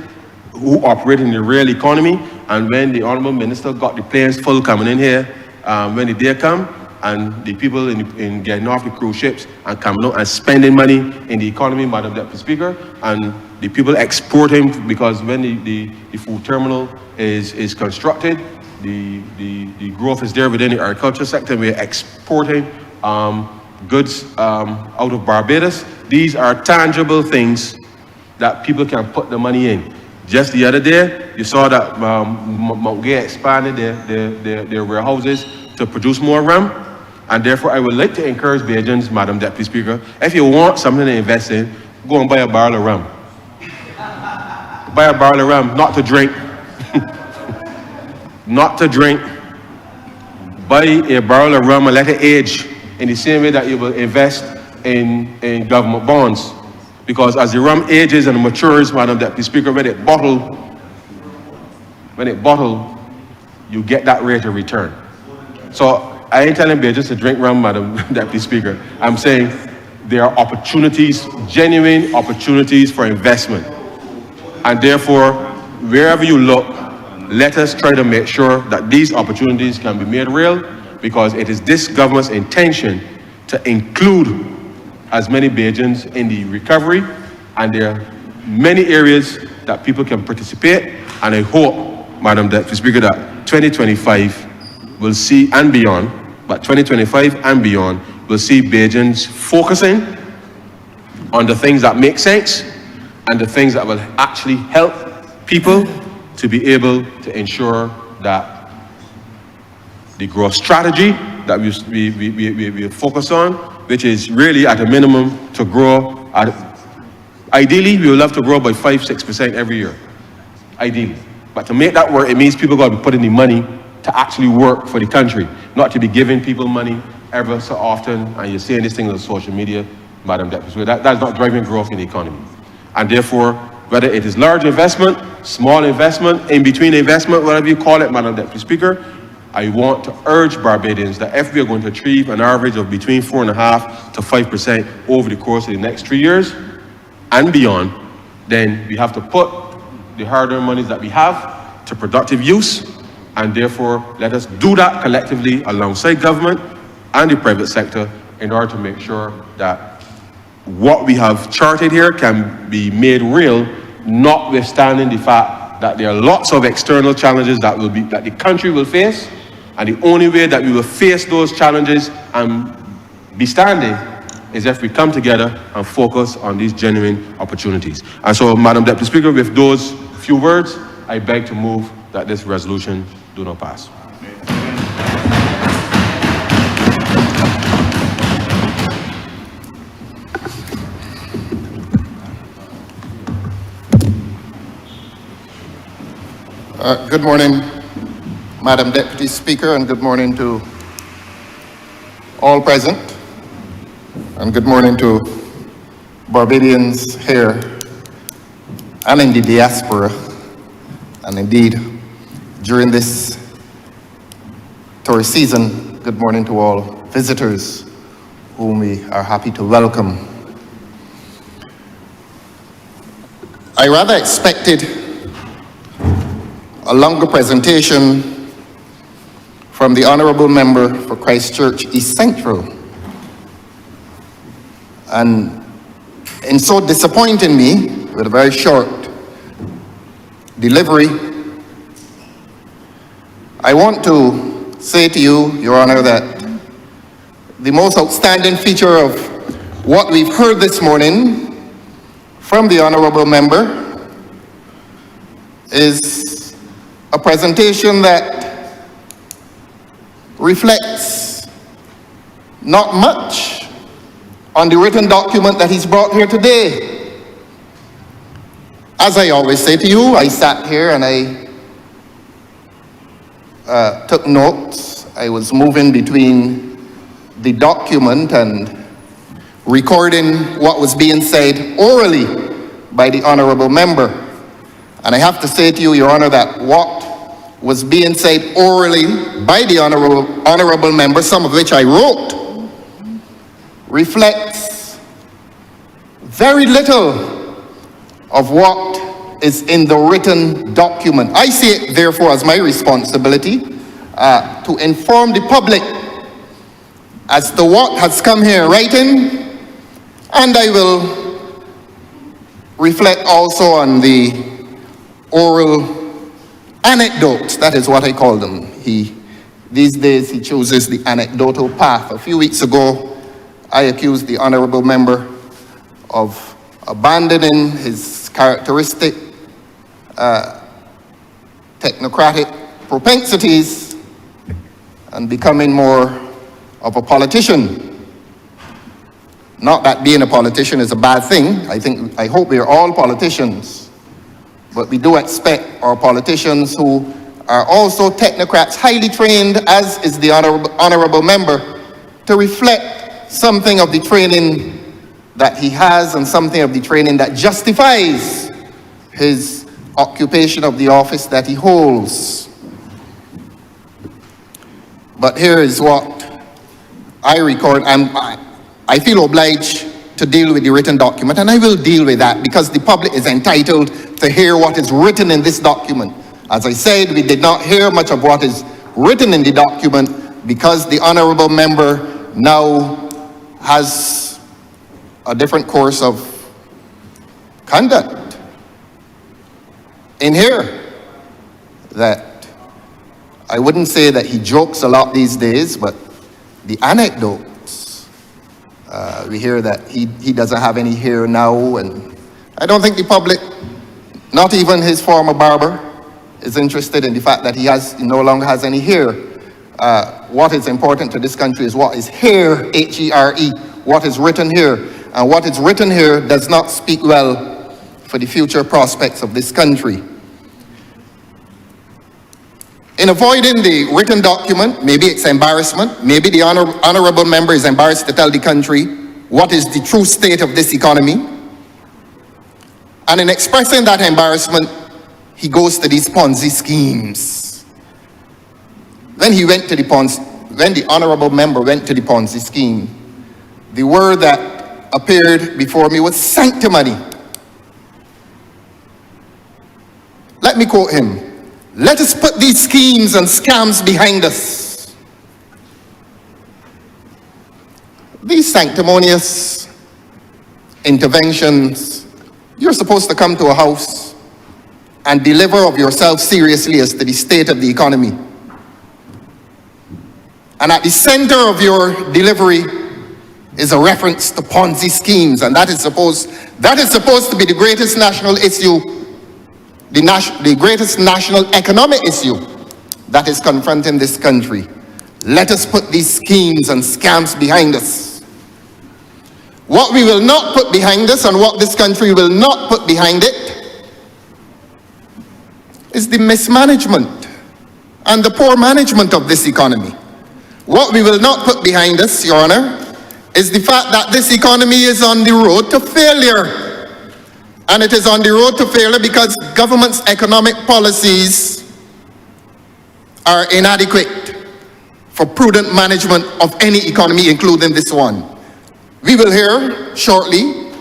who operate in the real economy. And when the Honourable Minister got the planes full coming in here, when the day come, and the people in getting off the cruise ships and coming out and spending money in the economy, Madam Deputy Speaker, and the people exporting, because when the food terminal is constructed, the growth is there within the agriculture sector. We're exporting goods out of Barbados. These are tangible things that people can put the money in. Just the other day, you saw that Mount Gay expanded their warehouses to produce more rum. And therefore, I would like to encourage Bajans, Madam Deputy Speaker, if you want something to invest in, go and buy a barrel of rum. Buy a barrel of rum, not to drink. Not to drink. Buy a barrel of rum and let it age in the same way that you will invest in government bonds. Because as the rum ages and matures, Madam Deputy Speaker, when it bottle, you get that rate of return. So I ain't telling Bajans to drink rum, Madam Deputy Speaker. I'm saying there are opportunities, genuine opportunities for investment. And therefore, wherever you look, let us try to make sure that these opportunities can be made real, because it is this government's intention to include as many Bajans in the recovery, and their many areas that people can participate, and I hope, Madam Deputy Speaker, that 2025 will see, and beyond, but 2025 and beyond, will see Bajans focusing on the things that make sense and the things that will actually help people to be able to ensure that the growth strategy that we focus on, which is really at a minimum to grow at, ideally we would love to grow by 5-6% every year, ideally. But to make that work, it means people got to be putting the money to actually work for the country, not to be giving people money ever so often, and you're seeing these things on social media, Madam Deputy Speaker. That's not driving growth in the economy. And therefore, whether it is large investment, small investment, in-between investment, whatever you call it, Madam Deputy Speaker, I want to urge Barbadians that if we are going to achieve an average of between 4.5% to 5% over the course of the next 3 years and beyond, then we have to put the hard-earned monies that we have to productive use, and therefore let us do that collectively alongside government and the private sector in order to make sure that what we have charted here can be made real, notwithstanding the fact that there are lots of external challenges that the country will face, and the only way that we will face those challenges and be standing is if we come together and focus on these genuine opportunities. And so, Madam Deputy Speaker, with those few words, I beg to move that this resolution do not pass. Good morning, Madam Deputy Speaker, and good morning to all present, and good morning to Barbadians here and in the diaspora, and indeed during this tourist season, good morning to all visitors whom we are happy to welcome. I rather expected a longer presentation from the Honourable Member for Christchurch East Central. And in so disappointing me with a very short delivery, I want to say to you, Your Honour, that the most outstanding feature of what we've heard this morning from the Honourable Member is a presentation that reflects not much on the written document that he's brought here today. As I always say to you, I sat here and I took notes. I was moving between the document and recording what was being said orally by the Honourable Member. And I have to say to you, Your Honour, that what was being said orally by the Honourable Member, some of which I wrote, reflects very little of what is in the written document. I see it, therefore, as my responsibility to inform the public as to what has come here in writing, and I will reflect also on the oral anecdotes, that is what I call them. These days he chooses the anecdotal path. A few weeks ago, I accused the Honourable Member of abandoning his characteristic technocratic propensities and becoming more of a politician. Not that being a politician is a bad thing. I hope we are all politicians. But we do expect our politicians who are also technocrats, highly trained, as is the Honourable Member, to reflect something of the training that he has and something of the training that justifies his occupation of the office that he holds. But here is what I record. I feel obliged to deal with the written document, and I will deal with that because the public is entitled to hear what is written in this document. As I said, we did not hear much of what is written in the document because the Honourable Member now has a different course of conduct. in here that I wouldn't say that he jokes a lot these days, but the anecdotes, we hear that he doesn't have any hair now, and I don't think the public, not even his former barber, is interested in the fact that he no longer has any hair. What is important to this country is what is here, H-E-R-E, what is written here. And what is written here does not speak well for the future prospects of this country. In avoiding the written document, maybe it's embarrassment, maybe the honorable member is embarrassed to tell the country what is the true state of this economy. And in expressing that embarrassment, he goes to these Ponzi schemes. When the honorable member went to the Ponzi scheme, the word that appeared before me was sanctimony. Let me quote him. Let us put these schemes and scams behind us. These sanctimonious interventions, you're supposed to come to a house and deliver of yourself seriously as to the state of the economy. And at the center of your delivery is a reference to Ponzi schemes, and that is supposed to be the greatest national issue, the greatest national economic issue that is confronting this country. Let us put these schemes and scams behind us. What we will not put behind us and what this country will not put behind it is the mismanagement and the poor management of this economy. What we will not put behind us, Your Honor, is the fact that this economy is on the road to failure. And it is on the road to failure because government's economic policies are inadequate for prudent management of any economy, including this one. We will hear shortly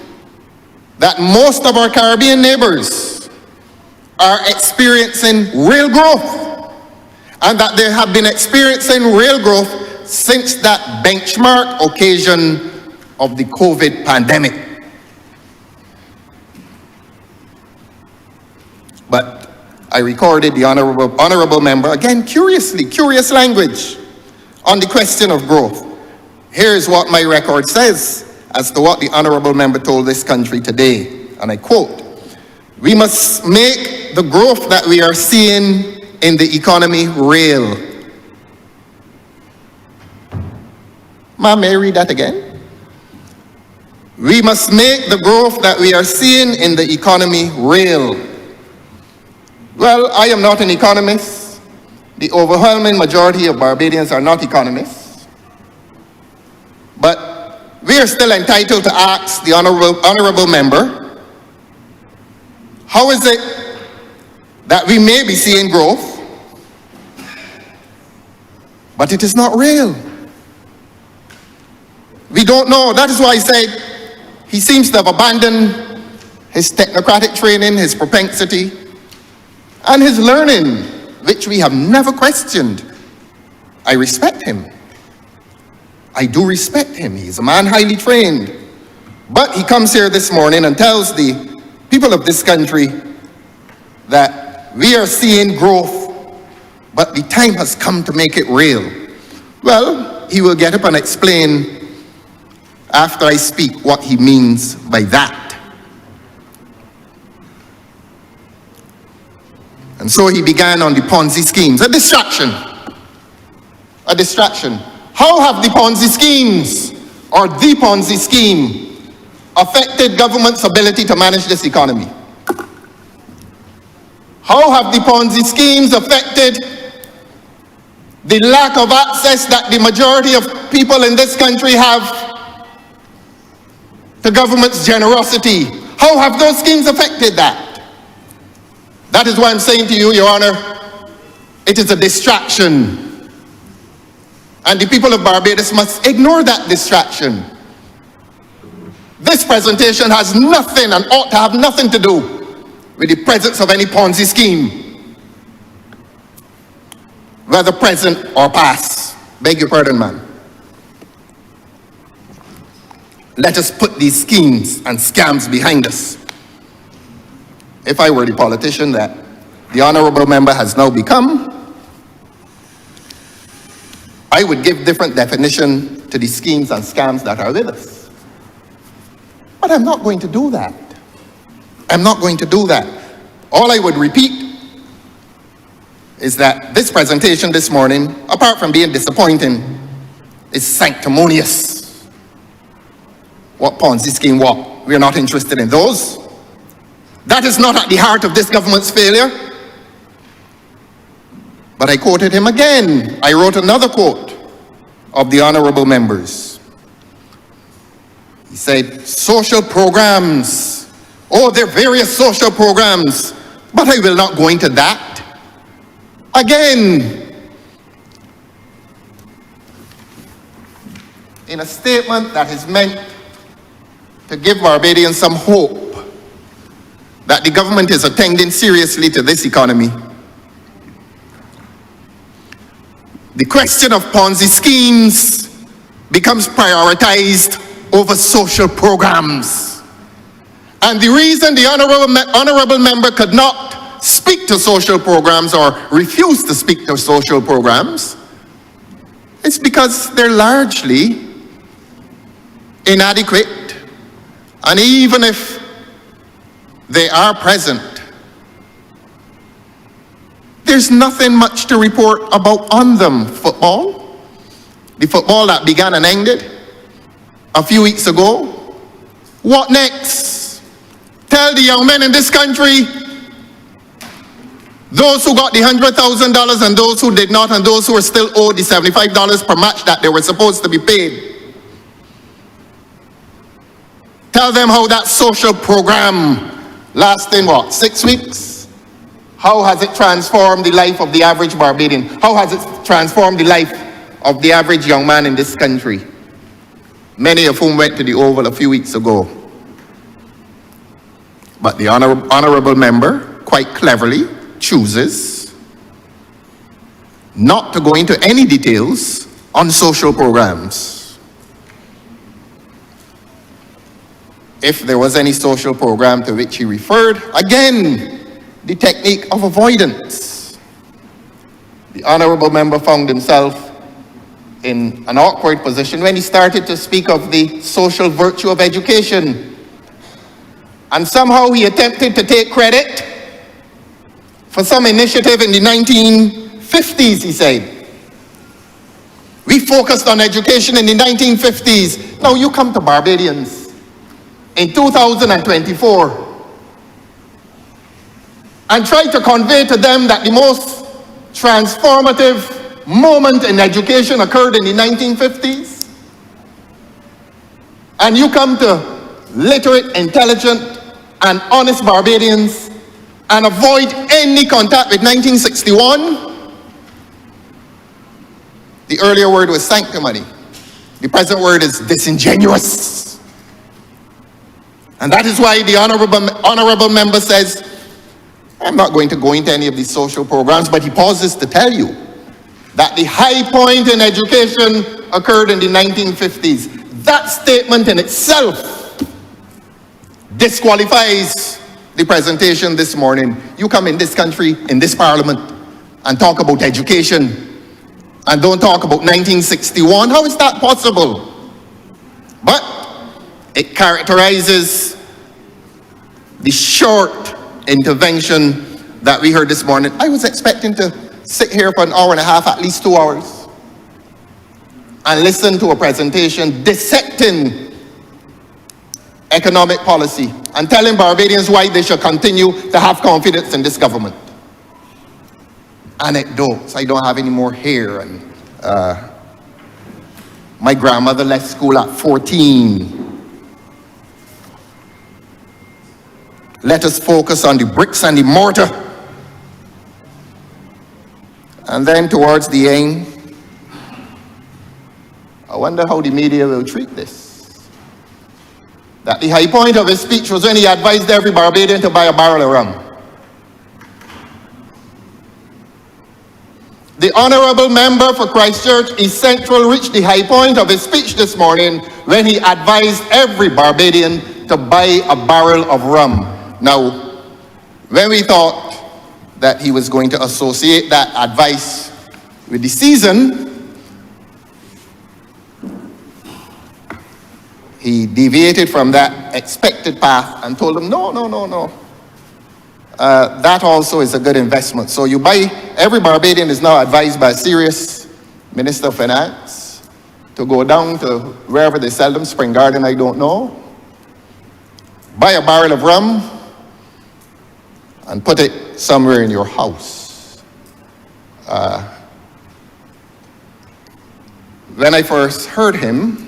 that most of our Caribbean neighbors are experiencing real growth, and that they have been experiencing real growth since that benchmark occasion of the COVID pandemic. But I recorded the honorable member, again, curious language on the question of growth. Here's what my record says as to what the honorable member told this country today, and I quote, "We must make the growth that we are seeing in the economy real." Ma'am, may I read that again? We must make the growth that we are seeing in the economy real. Well, I am not an economist. The overwhelming majority of Barbadians are not economists. But we are still entitled to ask the honorable member, how is it that we may be seeing growth, but it is not real? We don't know. That is why I said he seems to have abandoned his technocratic training, his propensity, and his learning, which we have never questioned. I respect him. I do respect him. He's a man highly trained. But he comes here this morning and tells the people of this country that we are seeing growth, but the time has come to make it real. Well, he will get up and explain after I speak what he means by that. And so he began on the Ponzi schemes, a distraction. A distraction. How have the Ponzi schemes, or the Ponzi scheme, affected government's ability to manage this economy? How have the Ponzi schemes affected the lack of access that the majority of people in this country have to government's generosity? How have those schemes affected that? That is why I'm saying to you, Your Honor, it is a distraction. And the people of Barbados must ignore that distraction. This presentation has nothing and ought to have nothing to do with the presence of any Ponzi scheme, whether present or past. Beg your pardon, ma'am. Let us put these schemes and scams behind us. If I were the politician that the honourable member has now become, I would give different definition to the schemes and scams that are with us. But I'm not going to do that. I'm not going to do that. All I would repeat is that this presentation this morning, apart from being disappointing, is sanctimonious. What Ponzi scheme, what? We are not interested in those. That is not at the heart of this government's failure. But I quoted him again. I wrote another quote of the honourable members. He said, social programs. Oh, there are various social programs, but I will not go into that. Again, in a statement that is meant to give Barbadians some hope that the government is attending seriously to this economy, the question of Ponzi schemes becomes prioritized over social programs. And the reason the honourable member could not speak to social programs or refuse to speak to social programs is because they're largely inadequate. And even if they are present, there's nothing much to report about on them. Football, the football that began and ended a few weeks ago. What next? Tell the young men in this country, those who got the $100,000 and those who did not, and those who are still owed the $75 per match that they were supposed to be paid. Tell them how that social program lasting, 6 weeks? How has it transformed the life of the average Barbadian? How has it transformed the life of the average young man in this country? Many of whom went to the Oval a few weeks ago. But the honourable member, quite cleverly, chooses not to go into any details on social programs. If there was any social program to which he referred, again, the technique of avoidance. The honourable member found himself in an awkward position when he started to speak of the social virtue of education. And somehow he attempted to take credit for some initiative in the 1950s, he said. We focused on education in the 1950s. Now you come to Barbadians in 2024 and try to convey to them that the most transformative moment in education occurred in the 1950s. And you come to literate, intelligent, and honest Barbadians and avoid any contact with 1961. The earlier word was sanctimony. The present word is disingenuous. And that is why the honourable member says, I'm not going to go into any of these social programs, but he pauses to tell you that the high point in education occurred in the 1950s. That statement in itself disqualifies the presentation this morning. You come in this country, in this parliament, and talk about education, and don't talk about 1961. How is that possible? But it characterizes the short intervention that we heard this morning. I was expecting to sit here for an hour and a half, at least 2 hours, and listen to a presentation dissecting economic policy and telling Barbadians why they should continue to have confidence in this government. Anecdotes. I don't have any more hair, and my grandmother left school at 14. Let us focus on the bricks and the mortar. And then towards the end, I wonder how the media will treat this. That the high point of his speech was when he advised every Barbadian to buy a barrel of rum. The honourable member for Christchurch East Central reached the high point of his speech this morning when he advised every Barbadian to buy a barrel of rum. Now, when we thought that he was going to associate that advice with the season, he deviated from that expected path and told them, no. That also is a good investment. So you buy, every Barbadian is now advised by a serious Minister of Finance to go down to wherever they sell them, Spring Garden, I don't know, buy a barrel of rum and put it somewhere in your house. When I first heard him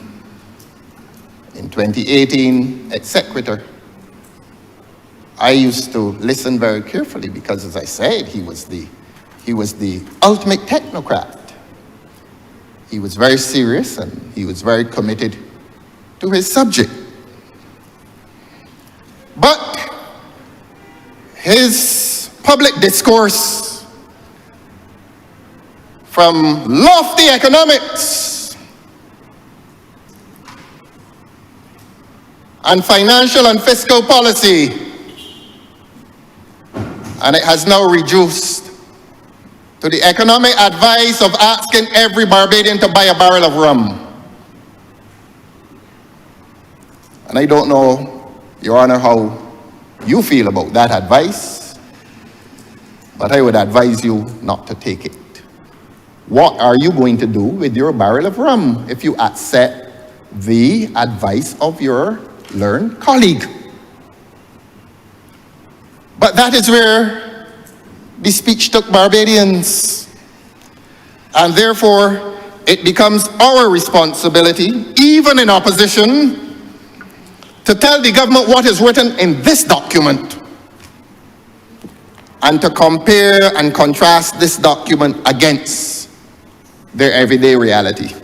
in 2018 at Secretary, I used to listen very carefully because, as I said, he was the ultimate technocrat. He was very serious and he was very committed to his subject. But his public discourse, from lofty economics and financial and fiscal policy, and it has now reduced to the economic advice of asking every Barbadian to buy a barrel of rum. And I don't know, Your Honor, how you feel about that advice, but I would advise you not to take it. What are you going to do with your barrel of rum if you accept the advice of your learned colleague? But that is where the speech took Barbadians. And therefore, it becomes our responsibility, even in opposition, to tell the government what is written in this document and to compare and contrast this document against their everyday reality.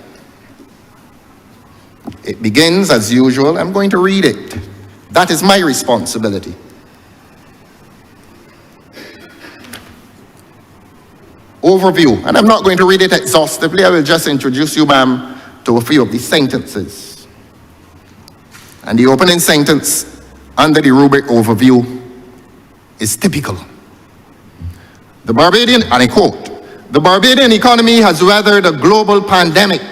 It begins as usual. I'm going to read it. That is my responsibility. Overview, and I'm not going to read it exhaustively. I will just introduce you, ma'am, to a few of these sentences. And the opening sentence under the rubric overview is typical. The Barbadian, and I quote, "The Barbadian economy has weathered a global pandemic,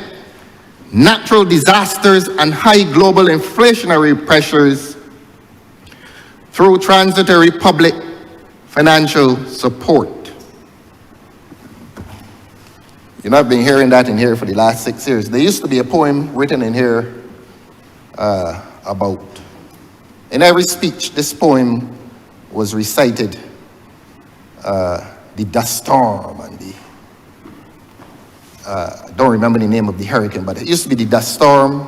natural disasters, and high global inflationary pressures through transitory public financial support." You know, I've been hearing that in here for the last 6 years. There used to be a poem written in here about, in every speech, this poem was recited, the dust storm and the, I don't remember the name of the hurricane, but it used to be the dust storm,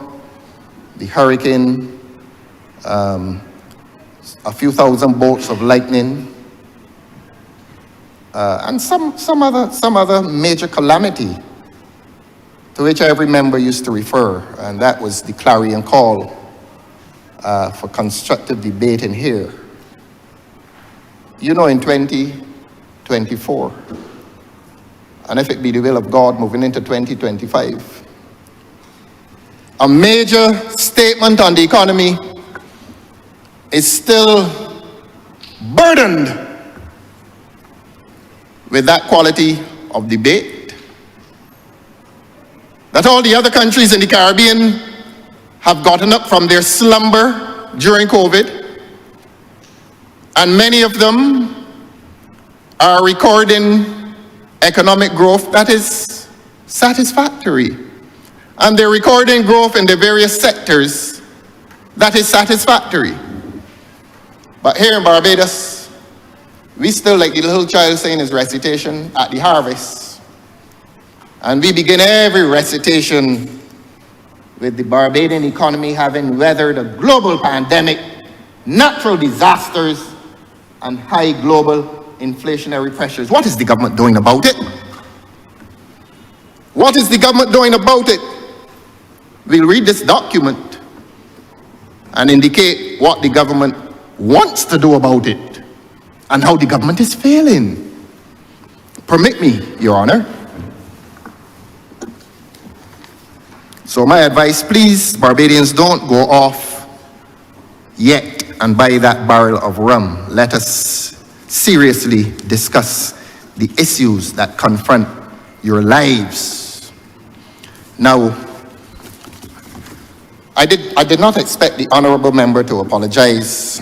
the hurricane, a few thousand bolts of lightning, and some other major calamity to which every member used to refer, and that was the clarion call for constructive debate in here. You know, in 2024, and if it be the will of God, moving into 2025, a major statement on the economy is still burdened with that quality of debate that all the other countries in the Caribbean have gotten up from their slumber during COVID, and many of them are recording economic growth that is satisfactory, and they're recording growth in the various sectors that is satisfactory. But here in Barbados, we still, like the little child saying his recitation at the harvest. And we begin every recitation with the Barbadian economy having weathered a global pandemic, natural disasters, and high global inflationary pressures. What is the government doing about it? What is the government doing about it? We'll read this document and indicate what the government wants to do about it and how the government is failing. Permit me, Your Honor. So my advice, please, Barbadians, don't go off yet and buy that barrel of rum. Let us seriously discuss the issues that confront your lives. Now, I did not expect the honourable member to apologize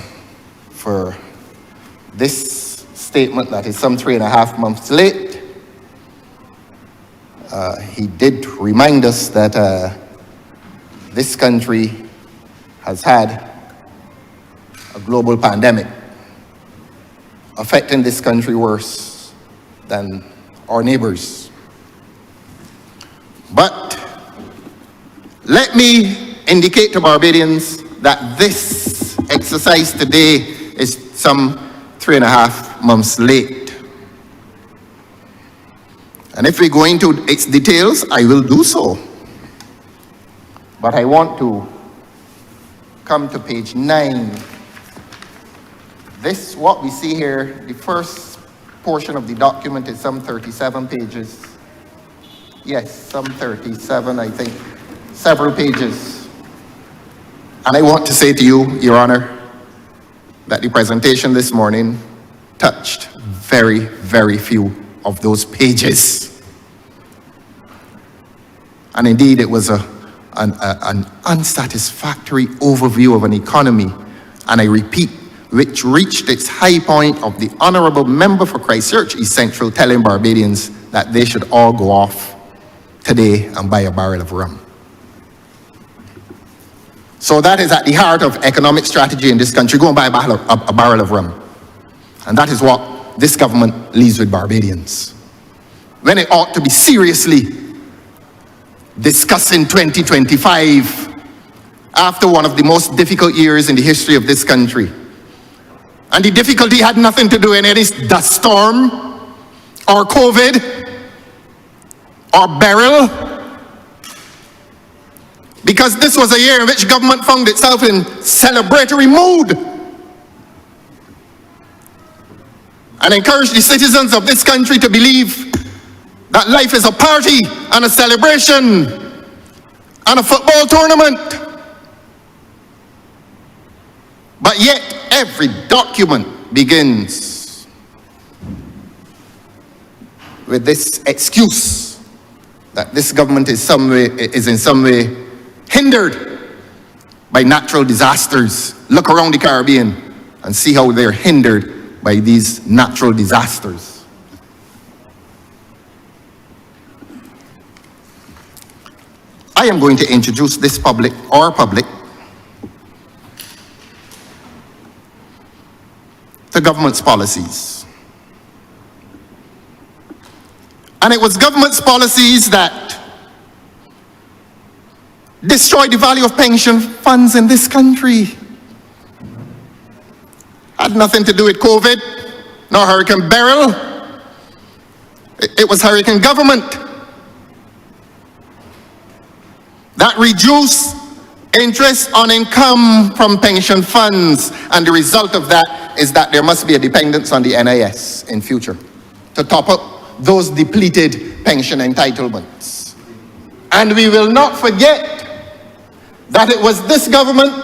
for this statement that is some 3.5 months late. He did remind us that this country has had a global pandemic affecting this country worse than our neighbors. But let me indicate to Barbadians that this exercise today is some 3.5 months late. And if we go into its details, I will do so. But I want to come to page 9. This, what we see here, the first portion of the document is some 37 pages. Yes, some 37, I think, several pages. And I want to say to you, Your Honor, that the presentation this morning touched very, very few of those pages. And indeed, it was an unsatisfactory overview of an economy, and I repeat, which reached its high point of the honourable member for Christchurch East Central telling Barbadians that they should all go off today and buy a barrel of rum. So that is at the heart of economic strategy in this country. Go and buy a barrel of rum. And that is what this government leaves with Barbadians, when it ought to be seriously discussing 2025 after one of the most difficult years in the history of this country. And the difficulty had nothing to do with any dust storm or COVID or beryl, because this was a year in which government found itself in celebratory mood and encouraged the citizens of this country to believe that life is a party and a celebration and a football tournament. But yet, every document begins with this excuse that this government is in some way hindered by natural disasters. Look around the Caribbean and see how they're hindered by these natural disasters. I am going to introduce this public, to government's policies. And it was government's policies that destroyed the value of pension funds in this country. Had nothing to do with COVID, nor Hurricane Beryl. It was Hurricane government that reduced interest on income from pension funds, and the result of that is that there must be a dependence on the NIS in future to top up those depleted pension entitlements. And we will not forget that it was this government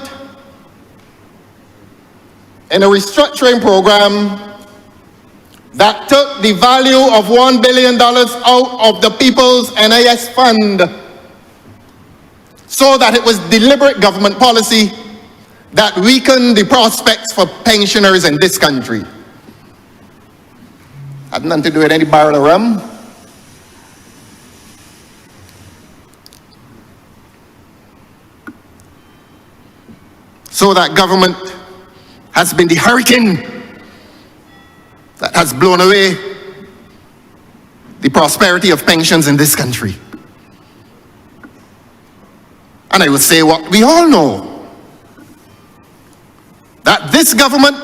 in a restructuring program that took the value of $1 billion out of the People's NIS Fund, so that it was deliberate government policy that weakened the prospects for pensioners in this country. Had nothing to do with any barrel of rum. So that government has been the hurricane that has blown away the prosperity of pensions in this country. And I will say what we all know, that this government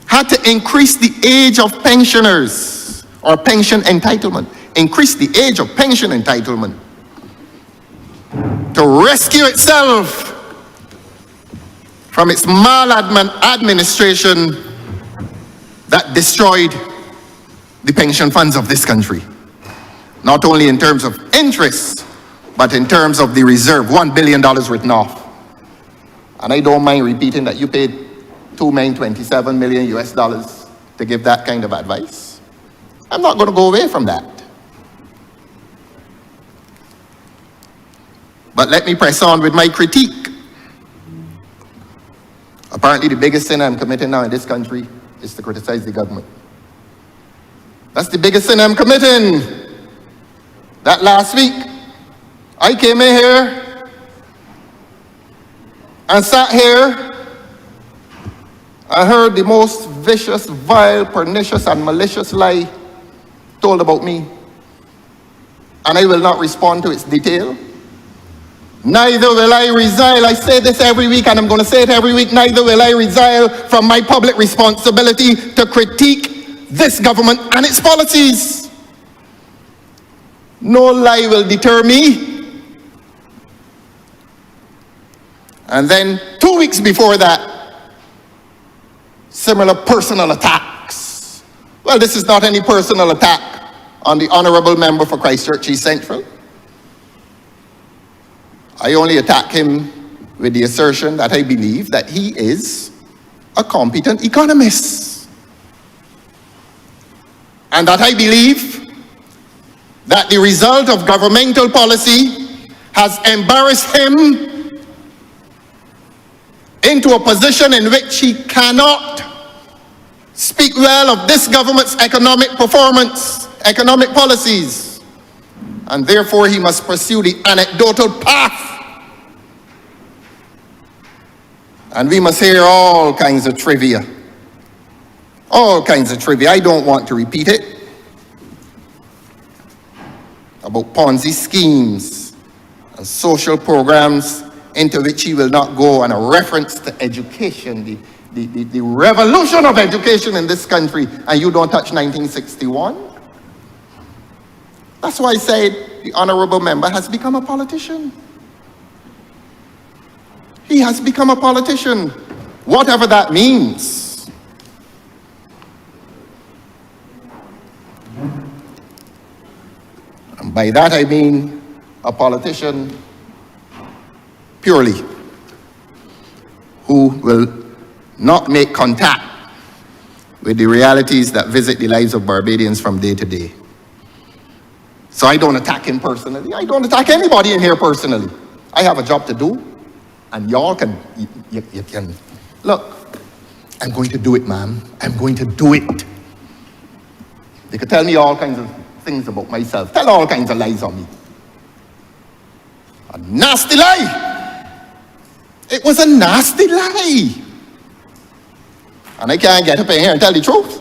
had to increase the age of pensioners, or pension entitlement, increase the age of pension entitlement to rescue itself from its maladministration that destroyed the pension funds of this country, not only in terms of interest, but in terms of the reserve, $1 billion written off. And I don't mind repeating that you paid $2,027 million US to give that kind of advice. I'm not going to go away from that. But let me press on with my critique. Apparently the biggest sin I'm committing now in this country is to criticize the government. That's the biggest sin I'm committing. That last week, I came in here and sat here and heard the most vicious, vile, pernicious, and malicious lie told about me. And I will not respond to its detail. Neither will I resile. I say this every week and I'm going to say it every week. Neither will I resile from my public responsibility to critique this government and its policies. No lie will deter me. And then 2 weeks before that, similar personal attacks. Well, this is not any personal attack on the Honourable Member for Christchurch East Central. I only attack him with the assertion that I believe that he is a competent economist. And that I believe that the result of governmental policy has embarrassed him into a position in which he cannot speak well of this government's economic performance, economic policies, and therefore he must pursue the anecdotal path. And we must hear all kinds of trivia. All kinds of trivia. I don't want to repeat it. About Ponzi schemes and social programs into which he will not go, and a reference to education, the revolution of education in this country, and you don't touch 1961. That's why I said the Honourable Member has become a politician. He has become a politician, whatever that means. And by that I mean a politician purely who will not make contact with the realities that visit the lives of Barbadians from day to day. So I don't attack him personally. I don't attack anybody in here personally. I have a job to do. And y'all can, you can, look, I'm going to do it, ma'am. I'm going to do it. They could tell me all kinds of things about myself. Tell all kinds of lies on me. A nasty lie. It was a nasty lie. And I can't get up in here and tell the truth.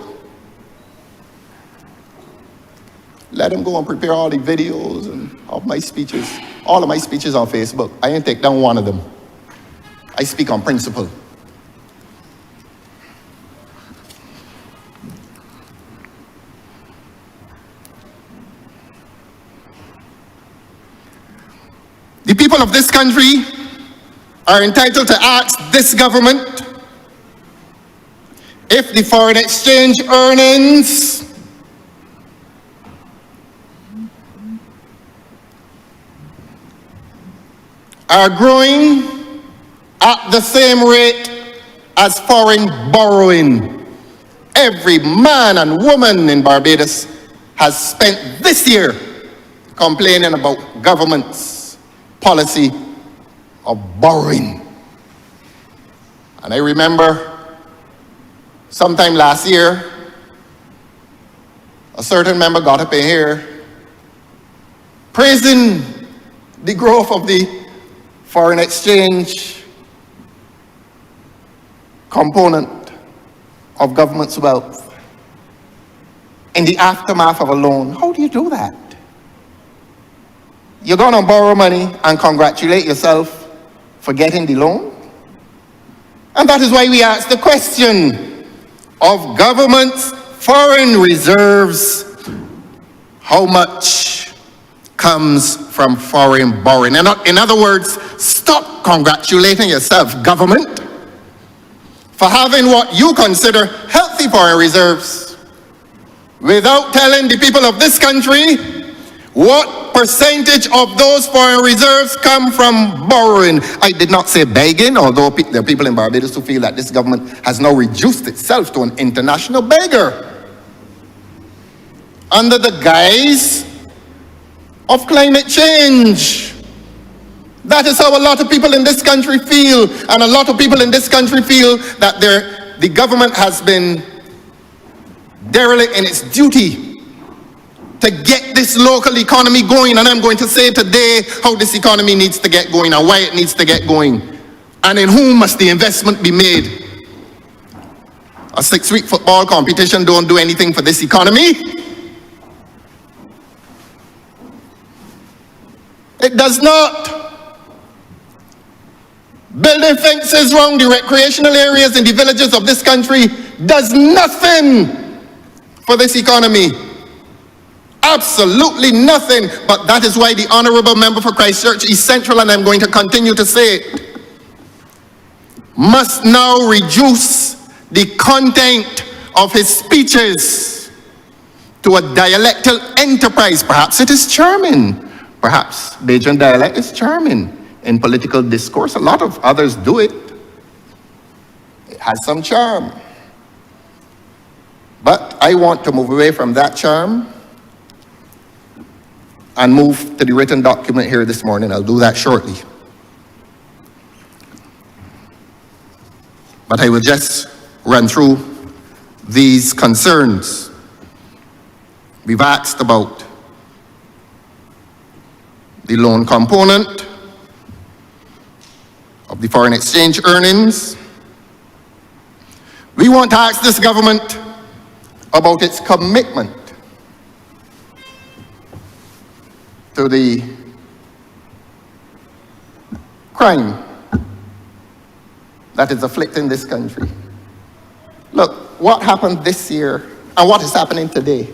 Let them go and prepare all the videos and of my speeches. All of my speeches on Facebook. I ain't take down one of them. I speak on principle. The people of this country are entitled to ask this government if the foreign exchange earnings are growing at the same rate as foreign borrowing. Every man and woman in Barbados has spent this year complaining about government's policy of borrowing. And I remember sometime last year, a certain member got up in here praising the growth of the foreign exchange component of government's wealth in the aftermath of a loan. How do you do that? You're going to borrow money and congratulate yourself for getting the loan? And that is why we ask the question of government's foreign reserves. How much comes from foreign borrowing? In other words, stop congratulating yourself, government, for having what you consider healthy foreign reserves without telling the people of this country What percentage of those foreign reserves come from borrowing? I did not say begging, although there are people in Barbados who feel that this government has now reduced itself to an international beggar under the guise of climate change. That is how a lot of people in this country feel, and a lot of people in this country feel that the government has been derelict in its duty to get this local economy going. And I'm going to say today how this economy needs to get going and why it needs to get going, and in whom must the investment be made. A 6-week football competition don't do anything for this economy. It does not. Building fences around the recreational areas in the villages of this country does nothing for this economy. Absolutely nothing. But that is why the Honourable Member for Christchurch East Central, and I'm going to continue to say it, must now reduce the content of his speeches to a dialectal enterprise. Perhaps it is charming. Perhaps Bajan dialect is charming in political discourse. A lot of others do it. It has some charm. But I want to move away from that charm and move to the written document here this morning. I'll do that shortly. But I will just run through these concerns. We've asked about the loan component of the foreign exchange earnings. We want to ask this government about its commitment to the crime that is afflicting this country. Look, what happened this year and what is happening today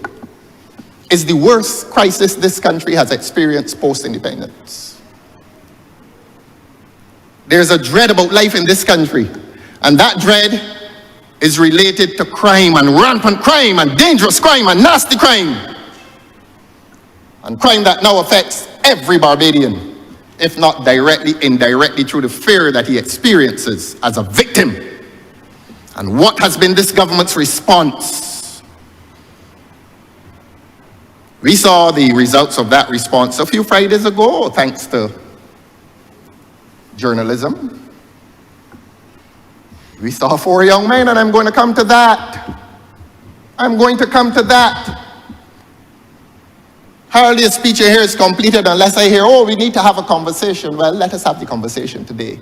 is the worst crisis this country has experienced post-independence. There's a dread about life in this country, and that dread is related to crime, and rampant crime, and dangerous crime, and nasty crime, and crime that now affects every Barbadian, if not directly, indirectly, through the fear that he experiences as a victim. And what has been this government's response? We saw the results of that response a few Fridays ago, thanks to journalism. We saw 4 young men, and I'm going to come to that. I'm going to come to that. Hardly a speech here is completed unless I hear, oh, we need to have a conversation. Well, let us have the conversation today.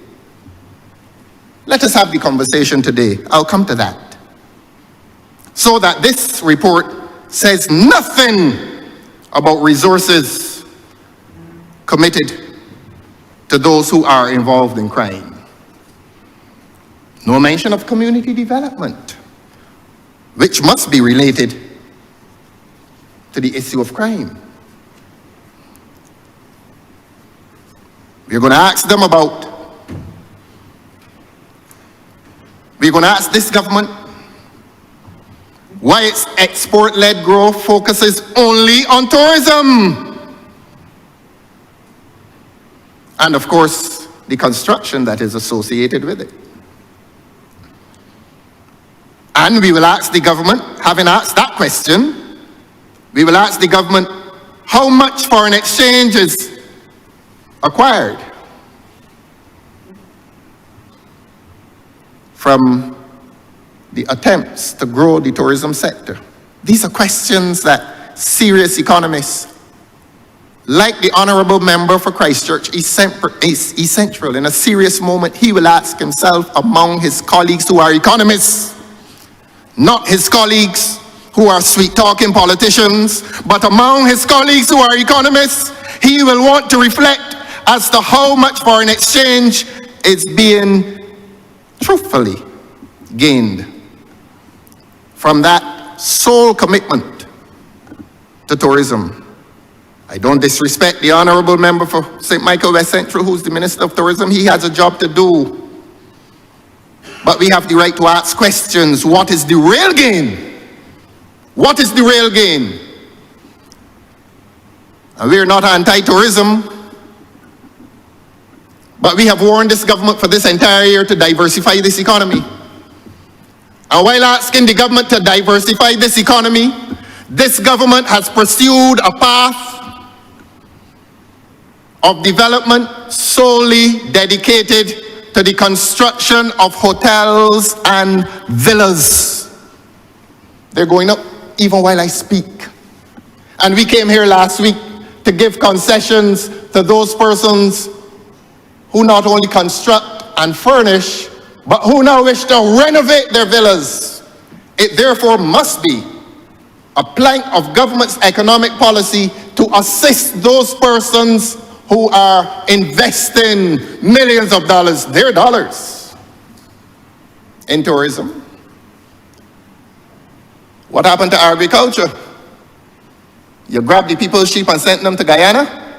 Let us have the conversation today. I'll come to that. So that this report says nothing about resources committed to those who are involved in crime. No mention of community development, which must be related to the issue of crime. We're going to ask them about, we're going to ask this government why its export-led growth focuses only on tourism. And of course, the construction that is associated with it. And we will ask the government, having asked that question, we will ask the government how much foreign exchange is acquired from the attempts to grow the tourism sector. These are questions that serious economists, like the Honourable Member for Christchurch East Central, in a serious moment, he will ask himself among his colleagues who are economists, not his colleagues who are sweet-talking politicians, but among his colleagues who are economists, he will want to reflect as to how much foreign exchange is being truthfully gained from that sole commitment to tourism. I don't disrespect the Honourable Member for St. Michael West Central, who's the Minister of Tourism. He has a job to do. But we have the right to ask questions. What is the real gain? What is the real gain? And we're not anti-tourism, but we have warned this government for this entire year to diversify this economy. And while asking the government to diversify this economy, this government has pursued a path of development solely dedicated to the construction of hotels and villas. They're going up even while I speak. And we came here last week to give concessions to those persons who not only construct and furnish, but who now wish to renovate their villas. It therefore must be a plank of government's economic policy to assist those persons who are investing millions of dollars, their dollars, in tourism. What happened to agriculture? You grabbed the people's sheep and sent them to Guyana?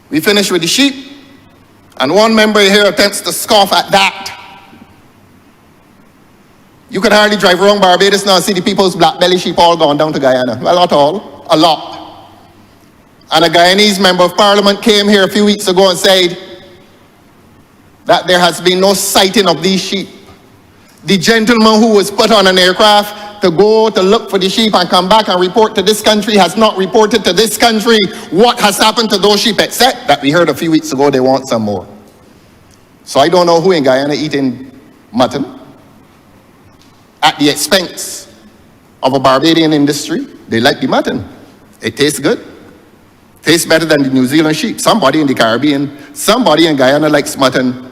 We finished with the sheep, and one member here attempts to scoff at that. You could hardly drive around Barbados now and see the people's black belly sheep all gone down to Guyana. Well, not all, a lot. And a Guyanese member of parliament came here a few weeks ago and said that there has been no sighting of these sheep. The gentleman who was put on an aircraft to go to look for the sheep and come back and report to this country has not reported to this country what has happened to those sheep, except that we heard a few weeks ago they want some more. So I don't know who in Guyana eating mutton at the expense of a Barbadian industry. They like the mutton. It tastes good. Tastes better than the New Zealand sheep. Somebody in the Caribbean, somebody in Guyana likes mutton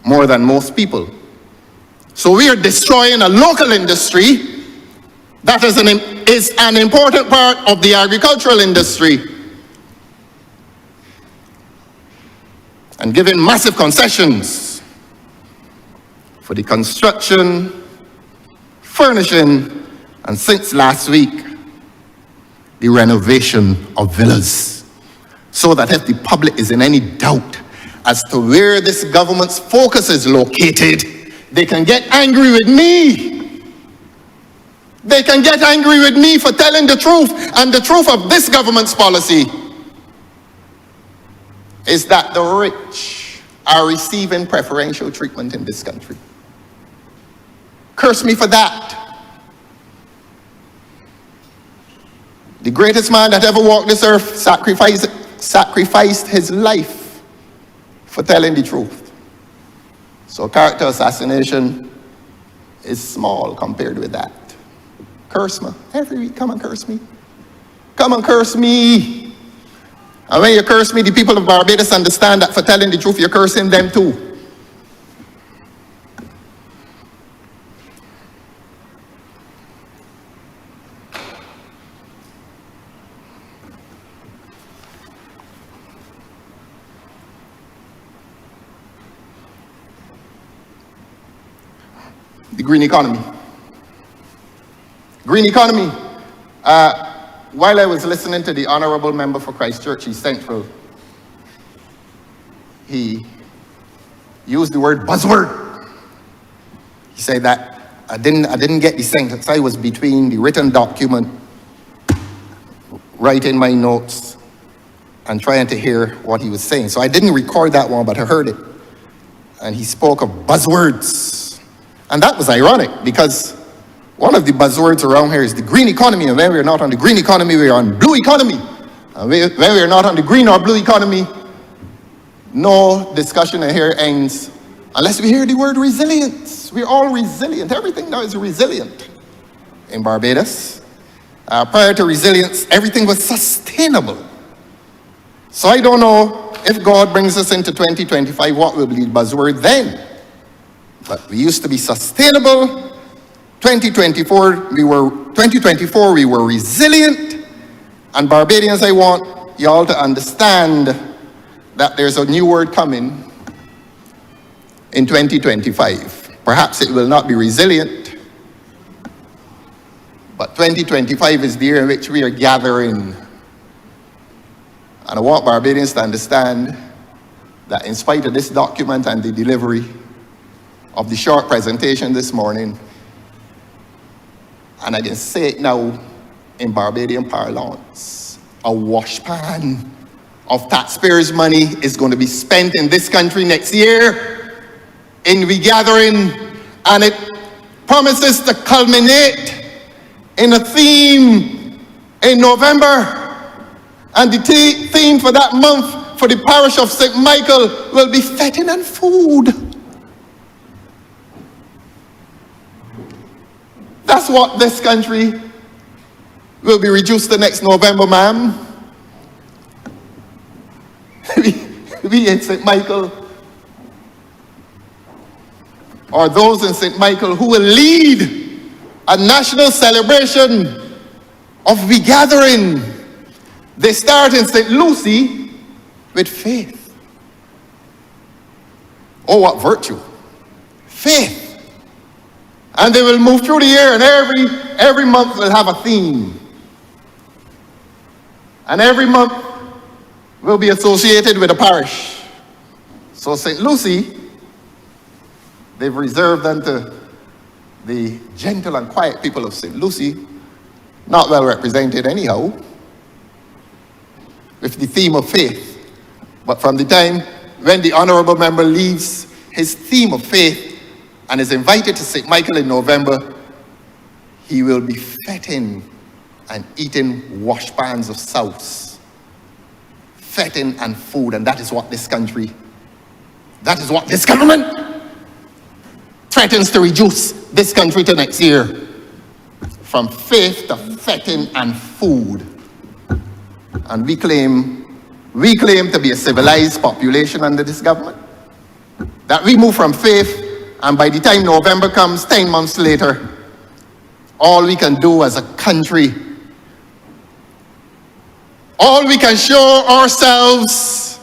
more than most people. So we are destroying a local industry that is an important part of the agricultural industry, and giving massive concessions for the construction, furnishing, and since last week, the renovation of villas. So that if the public is in any doubt as to where this government's focus is located, they can get angry with me. They can get angry with me for telling the truth. And the truth of this government's policy is that the rich are receiving preferential treatment in this country. Curse me for that. The greatest man that ever walked this earth sacrificed his life for telling the truth. So character assassination is small compared with that. Curse me. Every week, come and curse me. Come and curse me. And when you curse me, the people of Barbados understand that for telling the truth, you're cursing them too. The green economy. Green economy. While I was listening to the Honourable Member for Christchurch East Central, he used the word buzzword. He said that I didn't get the sentence. I was between the written document, writing my notes, and trying to hear what he was saying. So I didn't record that one, but I heard it. And he spoke of buzzwords. And that was ironic, because one of the buzzwords around here is the green economy, and when we're not on the green economy, we're on blue economy. And when we're not on the green or blue economy, no discussion here ends unless we hear the word resilience. We're all resilient. Everything now is resilient in Barbados. Prior to resilience, everything was sustainable. So I don't know if God brings us into 2025, what will be the buzzword then? But we used to be sustainable. 2024, we were resilient. And Barbadians, I want you all to understand that there's a new word coming in 2025. Perhaps it will not be resilient, but 2025 is the year in which we are gathering. And I want Barbadians to understand that in spite of this document and the delivery of the short presentation this morning, and I can say it now in Barbadian parlance, a washpan of taxpayers' money is going to be spent in this country next year in regathering, and it promises to culminate in a theme in November. And the theme for that month for the parish of St. Michael will be fetting and food. That's what this country will be reduced to next November, ma'am. we in St. Michael, or those in St. Michael who will lead a national celebration of regathering. They start in St. Lucy with faith. Oh, what virtue! Faith. And they will move through the year, and every month will have a theme. And every month will be associated with a parish. So St. Lucy, they've reserved unto the gentle and quiet people of St. Lucy, not well represented anyhow, with the theme of faith. But from the time when the honourable member leaves his theme of faith and is invited to St. Michael in November, he will be fetting and eating washpans of souse, fetting and food, and that is what this country, that is what this government threatens to reduce this country to next year, from faith to fetting and food. And we claim to be a civilized population under this government, that we move from faith, and by the time November comes, 10 months later, all we can do as a country, all we can show ourselves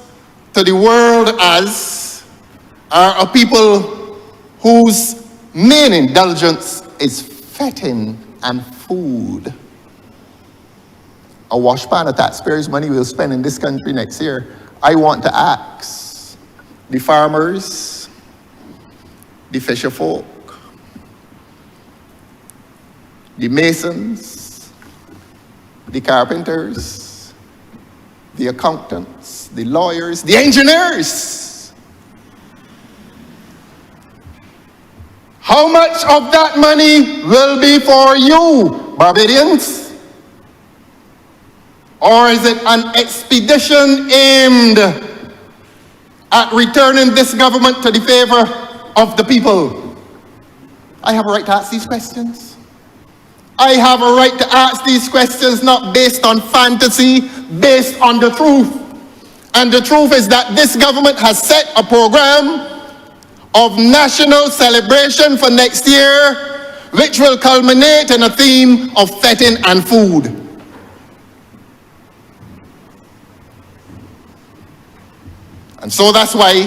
to the world as are a people whose main indulgence is fetting and food. A washpan of taxpayers' money we'll spend in this country next year. I want to ask the farmers, the fisher folk, the masons, the carpenters, the accountants, the lawyers, the engineers. How much of that money will be for you, Barbadians? Or is it an expedition aimed at returning this government to the favor of the people? I have a right to ask these questions. I have a right to ask these questions, not based on fantasy, based on the truth. And the truth is that this government has set a program of national celebration for next year, which will culminate in a theme of fetting and food. And so that's why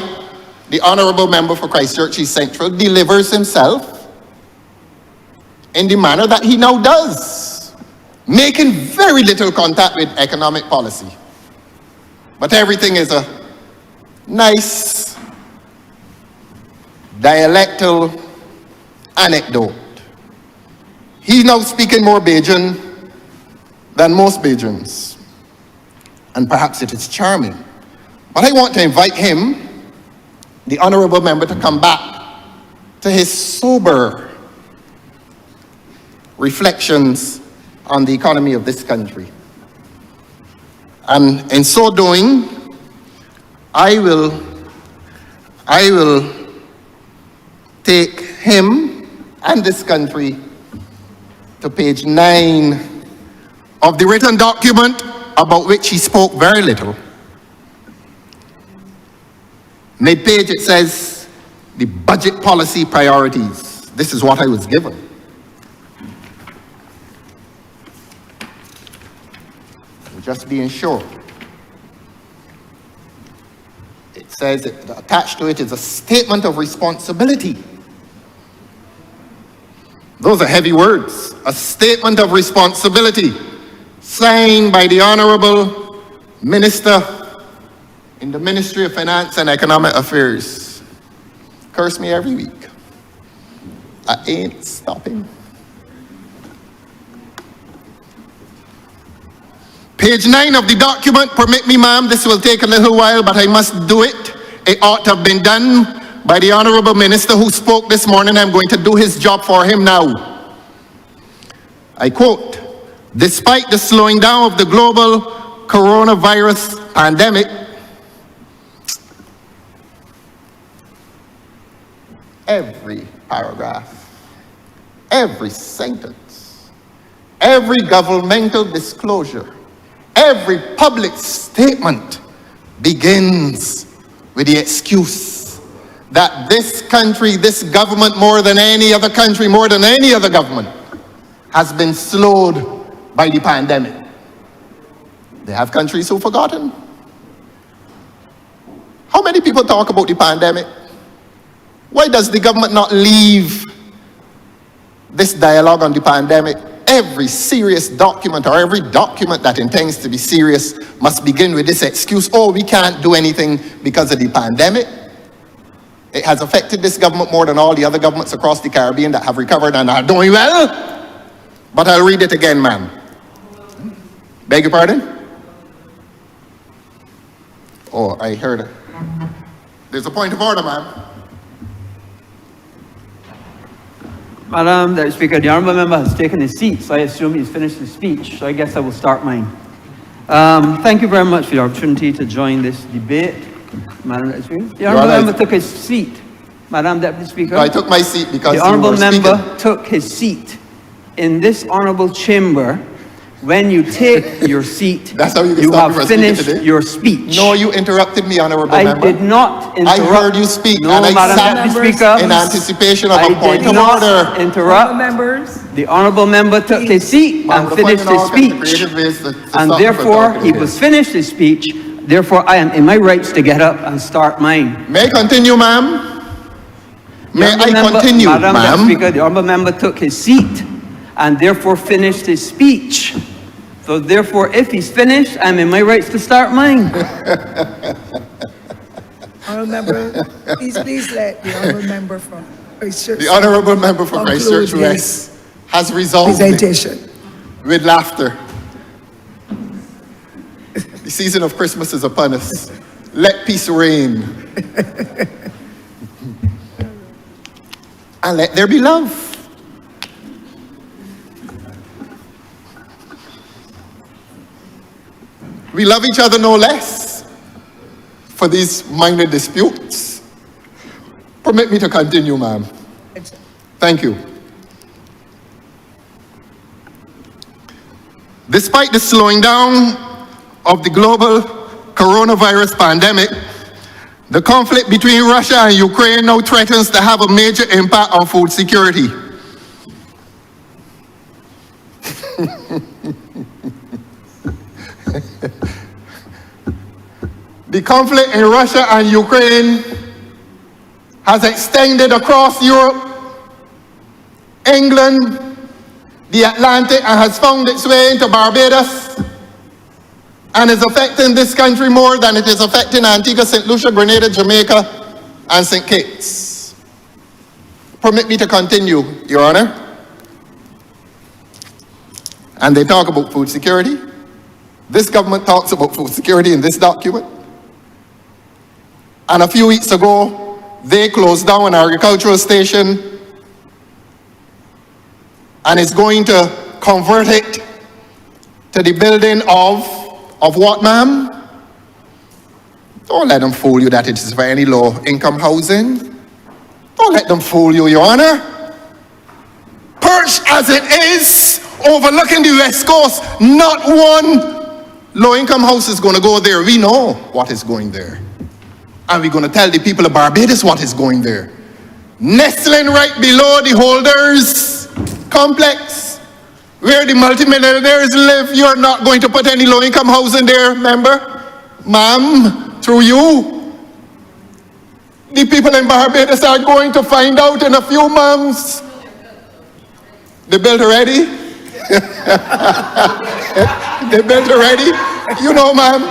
the honourable member for Christchurch East Central delivers himself in the manner that he now does, making very little contact with economic policy. But everything is a nice dialectal anecdote. He's now speaking more Bajan than most Bajans, and perhaps it is charming. But I want to invite him, the honourable member, to come back to his sober reflections on the economy of this country. And in so doing, I will take him and this country to page 9 of the written document about which he spoke very little. Mid-page it says, the budget policy priorities. This is what I was given. Just being sure. It says, attached to it is a statement of responsibility. Those are heavy words. A statement of responsibility signed by the Honourable Minister in the Ministry of Finance and Economic Affairs. Curse me every week. I ain't stopping. Page 9 of the document, permit me, ma'am, this will take a little while, but I must do it. It ought to have been done by the Honourable Minister who spoke this morning. I'm going to do his job for him now. I quote, despite the slowing down of the global coronavirus pandemic, every paragraph, every sentence, every governmental disclosure, every public statement begins with the excuse that this country, this government, more than any other country, more than any other government, has been slowed by the pandemic. They have countries who've forgotten. How many people talk about the pandemic? Why does the government not leave this dialogue on the pandemic? Every serious document, or every document that intends to be serious, must begin with this excuse, oh, we can't do anything because of the pandemic. It has affected this government more than all the other governments across the Caribbean that have recovered and are doing well. But I'll read it again, ma'am. Beg your pardon? Oh, I heard it. There's a point of order, ma'am. Madam Speaker, the Honourable Member has taken his seat, so I assume he's finished his speech, so I guess I will start mine. Thank you very much for the opportunity to join this debate. Madam Speaker, the Honourable Member took his seat. Madam Deputy Speaker. No, I took my seat because the Honourable Member took his seat. In this Honourable Chamber, when you take your seat, That's how you have finished your speech. No, you interrupted me, Honourable Member. I did not interrupt. I heard you speak, no, and I Madam sat Deputy Speaker, in anticipation of I a point did of not order. interrupt. Members, The Honourable Member took his seat and finished his speech. And therefore, he was finished his speech. Therefore, I am in my rights to get up and start mine. May I continue, ma'am? May I continue, Madam ma'am? Speaker, the Honourable Member took his seat and therefore finished his speech. So therefore, if he's finished, I'm in my rights to start mine. Honourable Member, please let the Honourable Member from Christchurch. The Honourable Member for Christchurch West has resolved presentation with laughter. The season of Christmas is upon us. Let peace reign. And let there be love. We love each other no less for these minor disputes. Permit me to continue, ma'am. Thank you. Despite the slowing down of the global coronavirus pandemic, the conflict between Russia and Ukraine now threatens to have a major impact on food security. The conflict in Russia and Ukraine has extended across Europe, England, the Atlantic, and has found its way into Barbados, and is affecting this country more than it is affecting Antigua, St. Lucia, Grenada, Jamaica, and St. Kitts. Permit me to continue, Your Honor. And they talk about food security. This government talks about food security in this document. And a few weeks ago, they closed down an agricultural station and is going to convert it to the building of what, ma'am? Don't let them fool you that it is for any low-income housing. Don't let them fool you, Your Honor. Perched as it is, overlooking the West Coast, not one low-income house is going to go there. We know what is going there. And we're going to tell the people of Barbados what is going there. Nestling right below the Holders complex, where the multimillionaires live, you're not going to put any low-income housing there, member? Ma'am, through you. The people in Barbados are going to find out in a few months. They built already? They built already? You know, ma'am,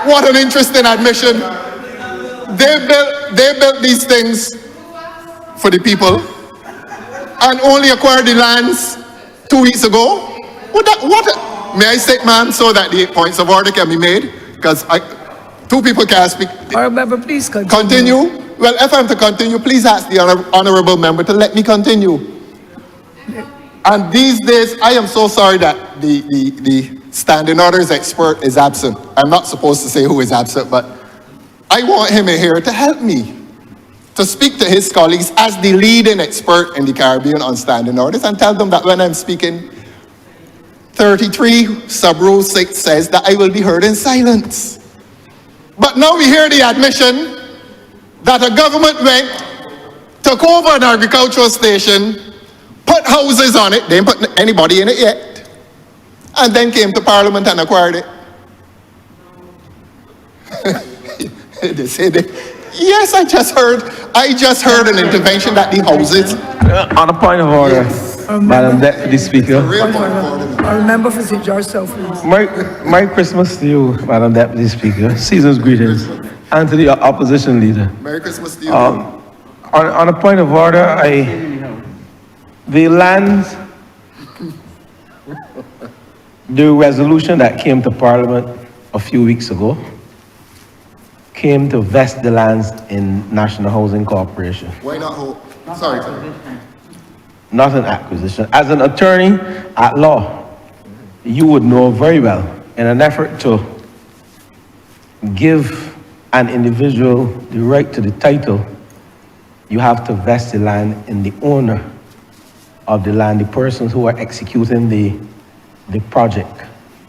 what an interesting admission. They built these things for the people and only acquired the lands 2 weeks ago. may I state, ma'am, so that the points of order can be made? Because two people can speak. Honourable member, please continue. Continue? Well, if I'm to continue, please ask the honourable member to let me continue. And these days, I am so sorry that the standing orders expert is absent. I'm not supposed to say who is absent, but I want him in here to help me, to speak to his colleagues as the leading expert in the Caribbean on standing orders, and tell them that when I'm speaking, 33 sub-rule 6 says that I will be heard in silence. But now we hear the admission that a government went, took over an agricultural station, put houses on it, they didn't put anybody in it yet, and then came to Parliament and acquired it. They say that, yes, I just heard an intervention that the houses. On a point of order, Madam Deputy Speaker. Honourable member for St. George South, please. Merry Christmas to you, Madam Deputy Speaker. Season's greetings. And to the opposition leader. Merry Christmas to you. On a point of order, the resolution that came to Parliament a few weeks ago came to vest the lands in National Housing Corporation. Why not hold? Sorry. Not an acquisition. As an attorney at law, you would know very well, in an effort to give an individual the right to the title, you have to vest the land in the owner of the land, the persons who are executing the project.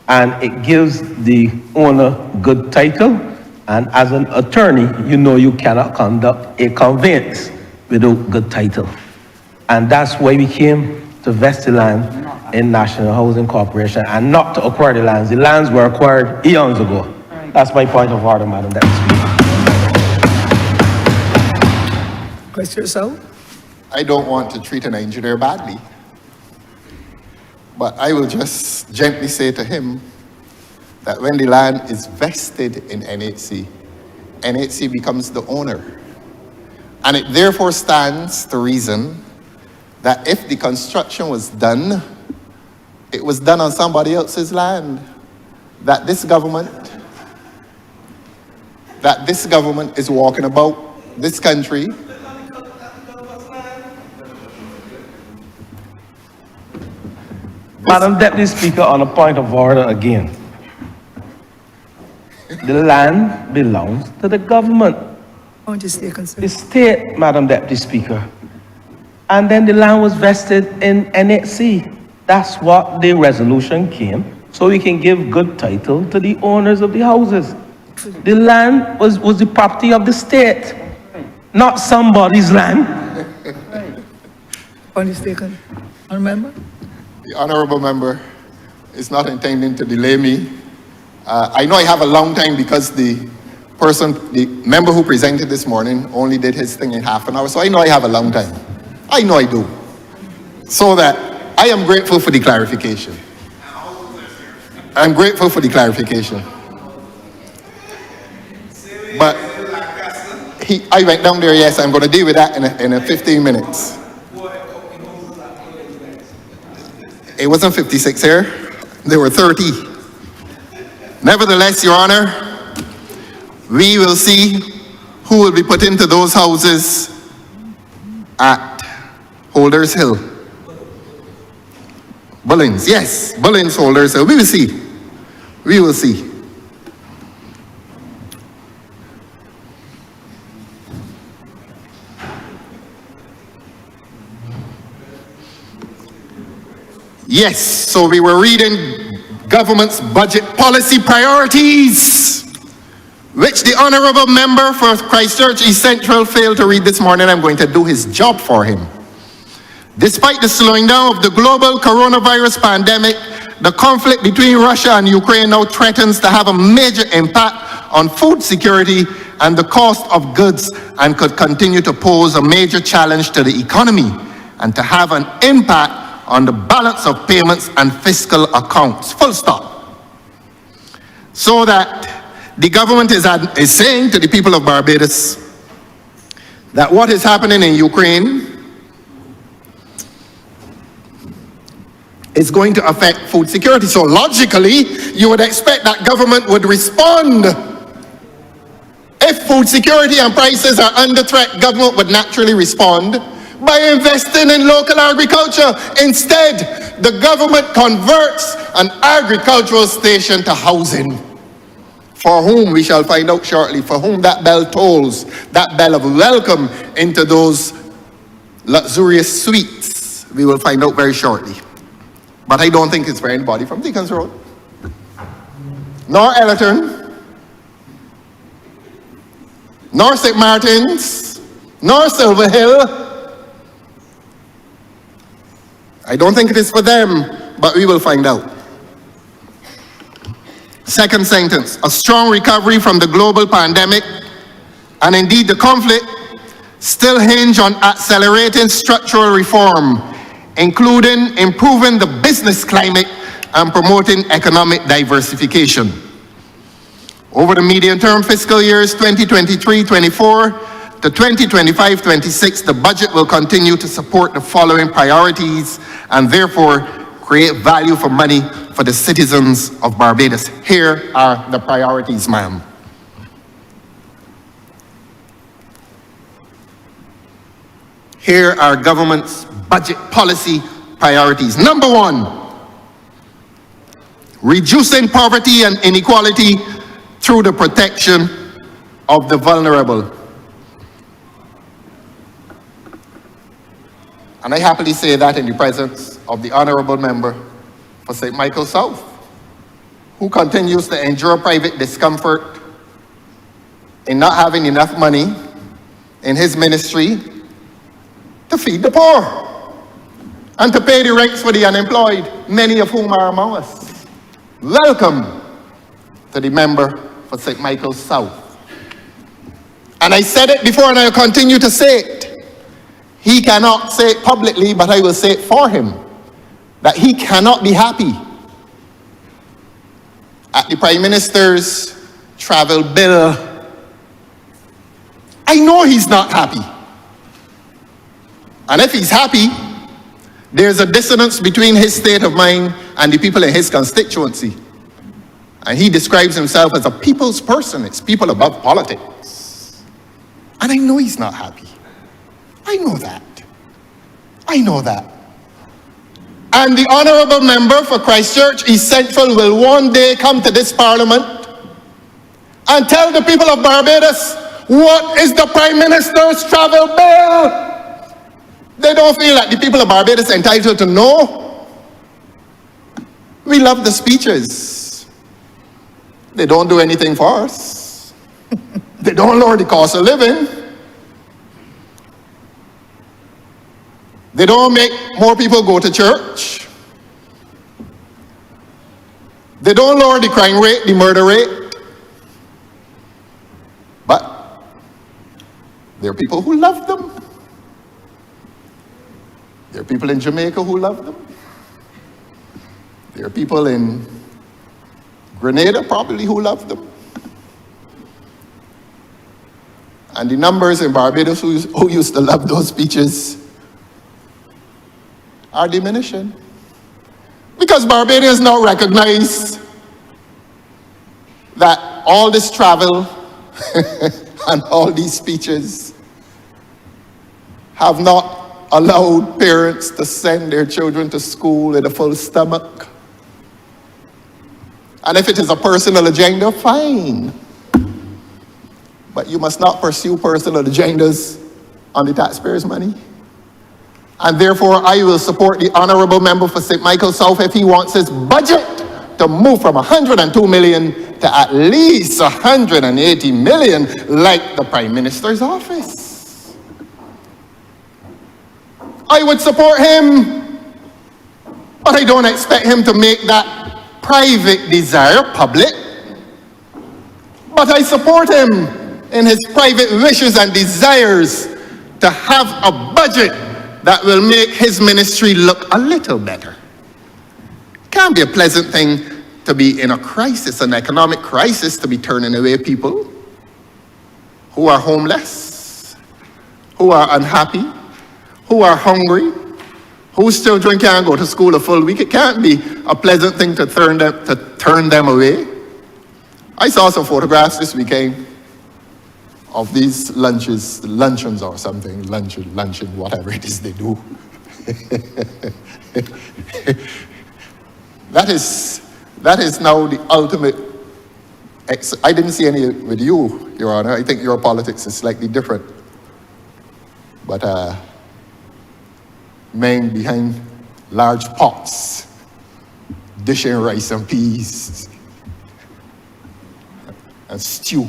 And it gives the owner good title, and as an attorney, you know you cannot conduct a conveyance without good title. And that's why we came to vest the land in National Housing Corporation and not to acquire the lands. The lands were acquired eons ago. That's my point of order, Madam Deputy Speaker. Question yourself. I don't want to treat an engineer badly, but I will just gently say to him that when the land is vested in NHC, NHC becomes the owner. And it therefore stands to reason that if the construction was done, it was done on somebody else's land, that this government is walking about this country Madam Deputy Speaker, on a point of order again. The land belongs to the government. Point is taken, sir. The state, Madam Deputy Speaker. And then the land was vested in NHC. That's what the resolution came, so we can give good title to the owners of the houses. The land was the property of the state, not somebody's land. Point is taken. Honourable member? The honourable member is not intending to delay me. I know I have a long time because the member who presented this morning only did his thing in half an hour, so I know I have a long time. I know I do. So that I am grateful for the clarification. I'm grateful for the clarification. But I went down there, yes, I'm going to deal with that in 15 minutes. It wasn't 56 here, there were 30. Nevertheless, Your Honor, we will see who will be put into those houses at Holders Hill. Bullins, yes, Bullins, Holders Hill. We will see. We will see. Yes, so we were reading government's budget policy priorities, which the honourable member for Christchurch East Central failed to read this morning. I'm going to do his job for him. Despite the slowing down of the global coronavirus pandemic, the conflict between Russia and Ukraine now threatens to have a major impact on food security and the cost of goods, and could continue to pose a major challenge to the economy and to have an impact on the balance of payments and fiscal accounts, full stop. So that the government is saying to the people of Barbados that what is happening in Ukraine is going to affect food security. So logically, you would expect that government would respond. If food security and prices are under threat, government would naturally respond by investing in local agriculture. Instead, the government converts an agricultural station to housing. For whom, we shall find out shortly, for whom that bell tolls, that bell of welcome into those luxurious suites, we will find out very shortly. But I don't think it's for anybody from Deacons Road, nor Ellerton, nor St. Martin's, nor Silver Hill. I don't think it is for them, but we will find out. Second sentence, a strong recovery from the global pandemic, and indeed the conflict, still hinge on accelerating structural reform, including improving the business climate and promoting economic diversification. Over the medium-term fiscal years 2023-24 to 2025-26, the budget will continue to support the following priorities and therefore create value for money for the citizens of Barbados. Here are the priorities, ma'am. Here are government's budget policy priorities. Number one, reducing poverty and inequality through the protection of the vulnerable. And I happily say that in the presence of the Honourable Member for St. Michael South, who continues to endure private discomfort in not having enough money in his ministry to feed the poor and to pay the rents for the unemployed, many of whom are among us. Welcome to the member for St. Michael South. And I said it before and I'll continue to say it. He cannot say it publicly, but I will say it for him, that he cannot be happy at the Prime Minister's travel bill. I know he's not happy. And if he's happy, there's a dissonance between his state of mind and the people in his constituency. And he describes himself as a people's person. It's people above politics. And I know he's not happy. I know that. I know that. And the Honourable Member for Christchurch East Central will one day come to this Parliament and tell the people of Barbados what is the Prime Minister's travel bill. They don't feel like the people of Barbados are entitled to know. We love the speeches. They don't do anything for us. They don't lower the cost of living. They don't make more people go to church. They don't lower the crime rate, the murder rate. But there are people who love them. There are people in Jamaica who love them. There are people in Grenada probably who love them. And the numbers in Barbados who used to love those speeches are diminishing. Because Barbadians now recognize that all this travel and all these speeches have not allowed parents to send their children to school with a full stomach. And if it is a personal agenda, fine. But you must not pursue personal agendas on the taxpayers' money. And therefore, I will support the Honourable Member for St. Michael South if he wants his budget to move from 102 million to at least 180 million, like the Prime Minister's office. I would support him, but I don't expect him to make that private desire public. But I support him in his private wishes and desires to have a budget that will make his ministry look a little better. Can't be a pleasant thing to be in a crisis, an economic crisis, to be turning away people who are homeless, who are unhappy, who are hungry, whose children can't go to school a full week. It can't be a pleasant thing to turn them away. I saw some photographs this weekend of these luncheons or something, luncheon, whatever it is they do. That is now the ultimate. I didn't see any with you, Your Honor. I think your politics is slightly different. But men behind large pots, dishing rice and peas and stew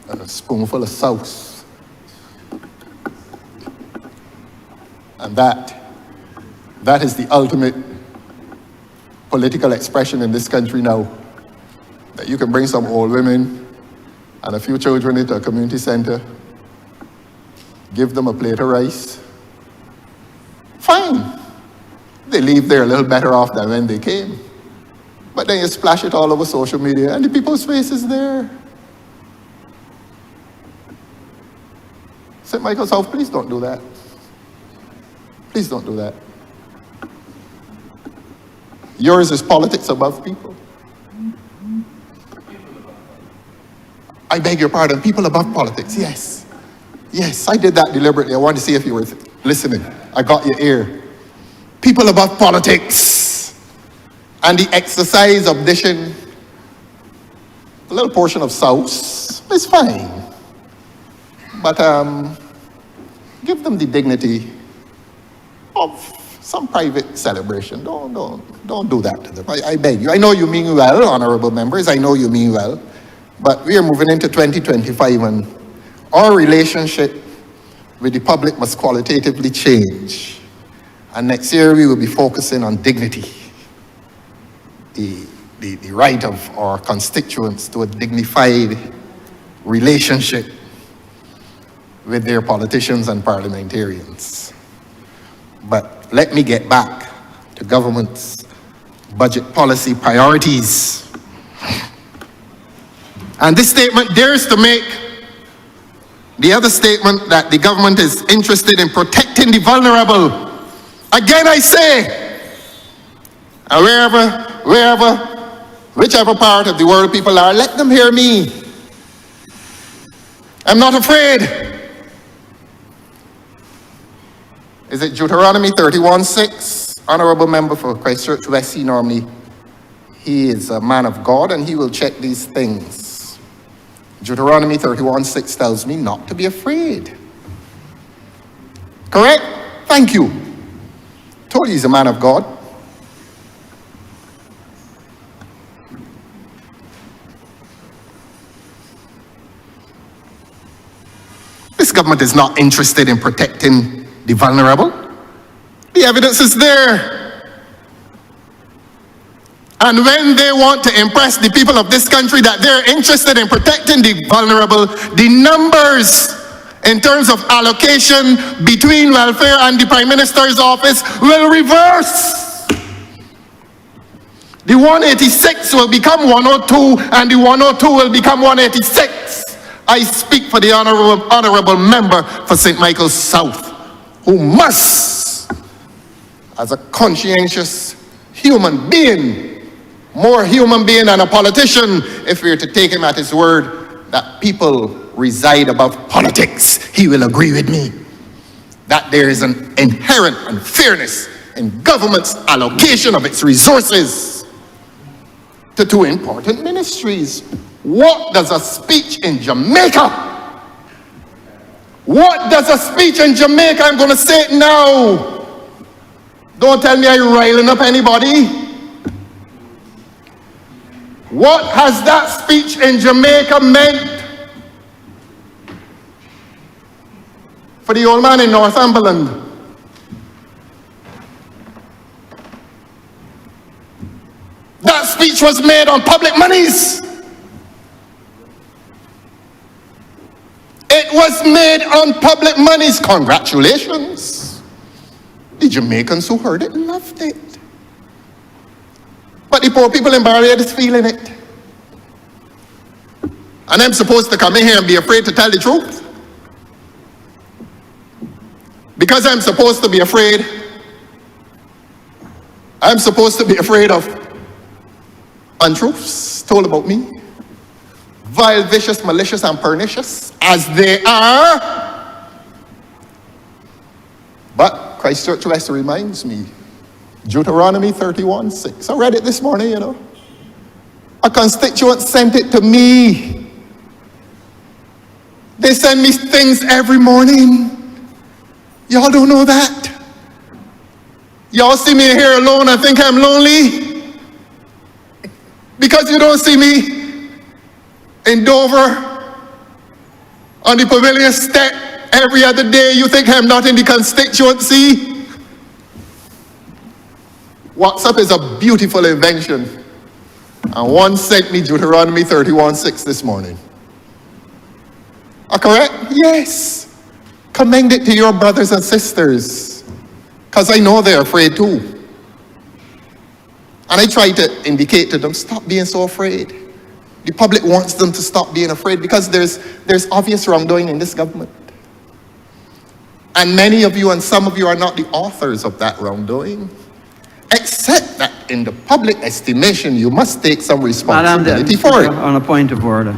and a spoonful of sauce. And that is the ultimate political expression in this country now. That you can bring some old women and a few children into a community center, give them a plate of rice. Fine. They leave there a little better off than when they came. But then you splash it all over social media and the people's faces there. St. Michael's House, please don't do that. Please don't do that. Yours is politics above people. I beg your pardon, people above politics, yes. Yes, I did that deliberately. I wanted to see if you were listening. I got your ear. People above politics. And the exercise of dishing a little portion of sauce is fine. But give them the dignity of some private celebration. Don't do that to them. I beg you. I know you mean well, honorable members. I know you mean well. But we are moving into 2025 and our relationship with the public must qualitatively change. And next year we will be focusing on dignity. The right of our constituents to a dignified relationship with their politicians and parliamentarians. But let me get back to government's budget policy priorities. And this statement dares to make the other statement that the government is interested in protecting the vulnerable. Again, I say, whichever part of the world people are, let them hear me. I'm not afraid. Is it Deuteronomy 31:6? Honorable member for Christchurch West, he is a man of God and he will check these things. Deuteronomy 31:6 tells me not to be afraid. Correct? Thank you. Told you he's a man of God. This government is not interested in protecting the vulnerable. The evidence is there. And when they want to impress the people of this country that they're interested in protecting the vulnerable, the numbers in terms of allocation between welfare and the Prime Minister's office will reverse. The 186 will become 102 and the 102 will become 186. I speak for the honorable member for St. Michael's South, who must, as a conscientious human being, more human being than a politician, if we are to take him at his word that people reside above politics, he will agree with me that there is an inherent unfairness in government's allocation of its resources to two important ministries. What does a speech in Jamaica? What does a speech in Jamaica? I'm going to say it now. Don't tell me I'm riling up anybody. What has that speech in Jamaica meant for the old man in Northumberland? That speech was made on public monies. It was made on public monies. Congratulations. The Jamaicans who heard it loved it. But the poor people in Barbados feeling it. And I'm supposed to come in here and be afraid to tell the truth? Because because I'm supposed to be afraid, I'm supposed to be afraid of untruths told about me, vile, vicious, malicious, and pernicious, as they are. But Christchurch Leicester reminds me, Deuteronomy 31:6. I read it this morning, you know. A constituent sent it to me. They send me things every morning. Y'all don't know that. Y'all see me here alone and think I'm lonely? Because you don't see me in Dover on the pavilion step every other day, you think I'm not in the constituency? WhatsApp is a beautiful invention. And one sent me Deuteronomy 31:6 this morning. Are correct? Yes. Commend it to your brothers and sisters, because I know they're afraid too. And I try to indicate to them, stop being so afraid. The public wants them to stop being afraid because there's obvious wrongdoing in this government. And many of you and some of you are not the authors of that wrongdoing, except that in the public estimation, you must take some responsibility for it. On a point of order.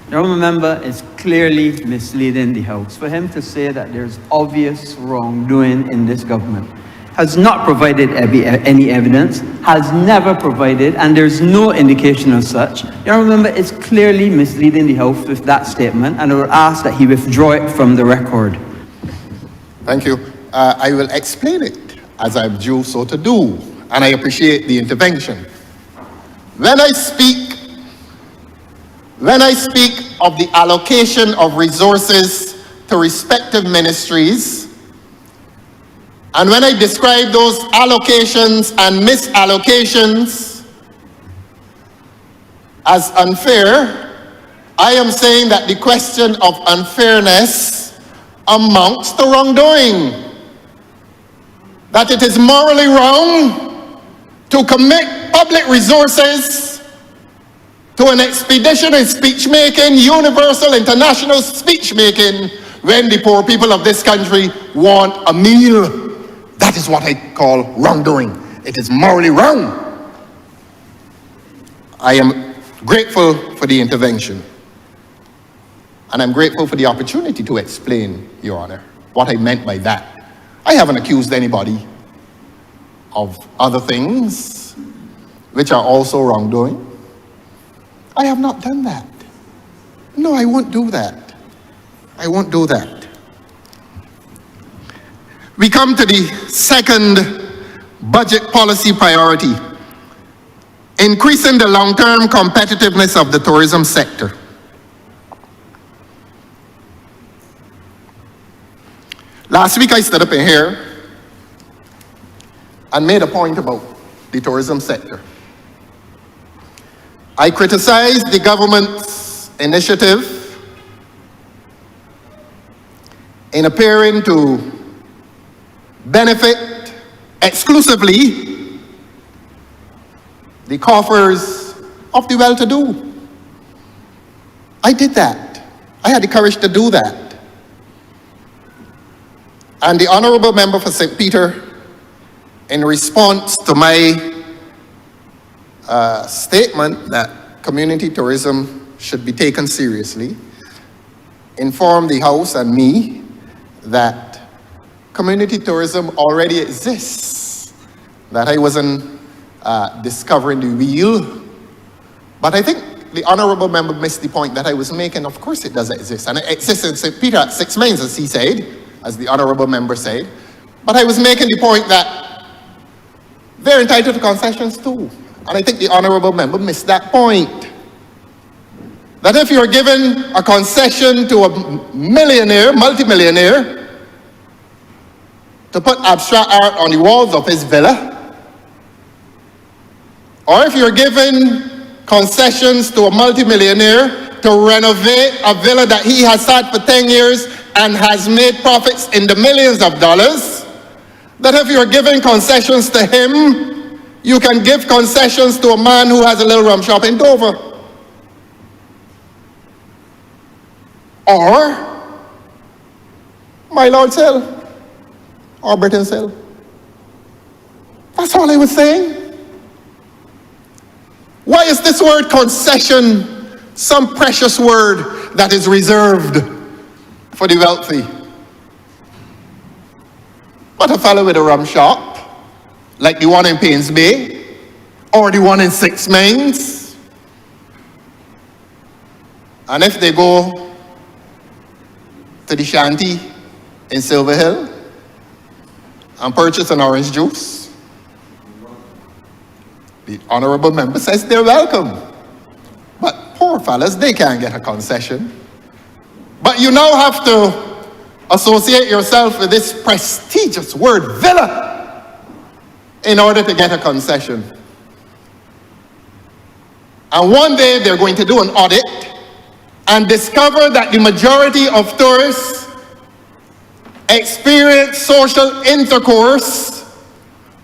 The honourable member is clearly misleading the House. For him to say that there's obvious wrongdoing in this government, has not provided any evidence, has never provided, and there's no indication of such. The honourable member is clearly misleading the House with that statement, and I would ask that he withdraw it from the record. Thank you. I will explain it as I'm due so to do, and I appreciate the intervention. When I speak of the allocation of resources to respective ministries, and when I describe those allocations and misallocations as unfair, I am saying that the question of unfairness amounts to wrongdoing. That it is morally wrong to commit public resources to an expedition in speech-making, universal, international speech-making, when the poor people of this country want a meal. That is what I call wrongdoing. It is morally wrong. I am grateful for the intervention. And I'm grateful for the opportunity to explain, Your Honor, what I meant by that. I haven't accused anybody of other things which are also wrongdoing. I have not done that. No, I won't do that. I won't do that. We come to the second budget policy priority, increasing the long-term competitiveness of the tourism sector. Last week I stood up in here and made a point about the tourism sector. I criticized the government's initiative in appearing to benefit exclusively the coffers of the well-to-do. I did that. I had the courage to do that. And the Honourable Member for St. Peter, in response to my statement that community tourism should be taken seriously, informed the House and me that community tourism already exists, that I wasn't discovering the wheel. But I think the Honourable Member missed the point that I was making. Of course it does exist, and it exists in St. Peter at 6 Mains, as he said, as the Honourable Member said. But I was making the point that they're entitled to concessions too. And I think the Honourable Member missed that point. That if you're given a concession to a millionaire, multimillionaire, to put abstract art on the walls of his villa, or if you're given concessions to a multimillionaire to renovate a villa that he has had for 10 years and has made profits in the millions of dollars, that if you're giving concessions to him, you can give concessions to a man who has a little rum shop in Dover. Or, my Lord Hill, or Britain's Hill. That's all I was saying. Why is this word concession some precious word that is reserved for the wealthy? But a fellow with a rum shop, like the one in Paynes Bay, or the one in Six Mines, and if they go to the shanty in Silver Hill and purchase an orange juice, the honourable member says they're welcome. But poor fellas, they can't get a concession. But you now have to associate yourself with this prestigious word, villa, in order to get a concession. And one day they're going to do an audit and discover that the majority of tourists experience social intercourse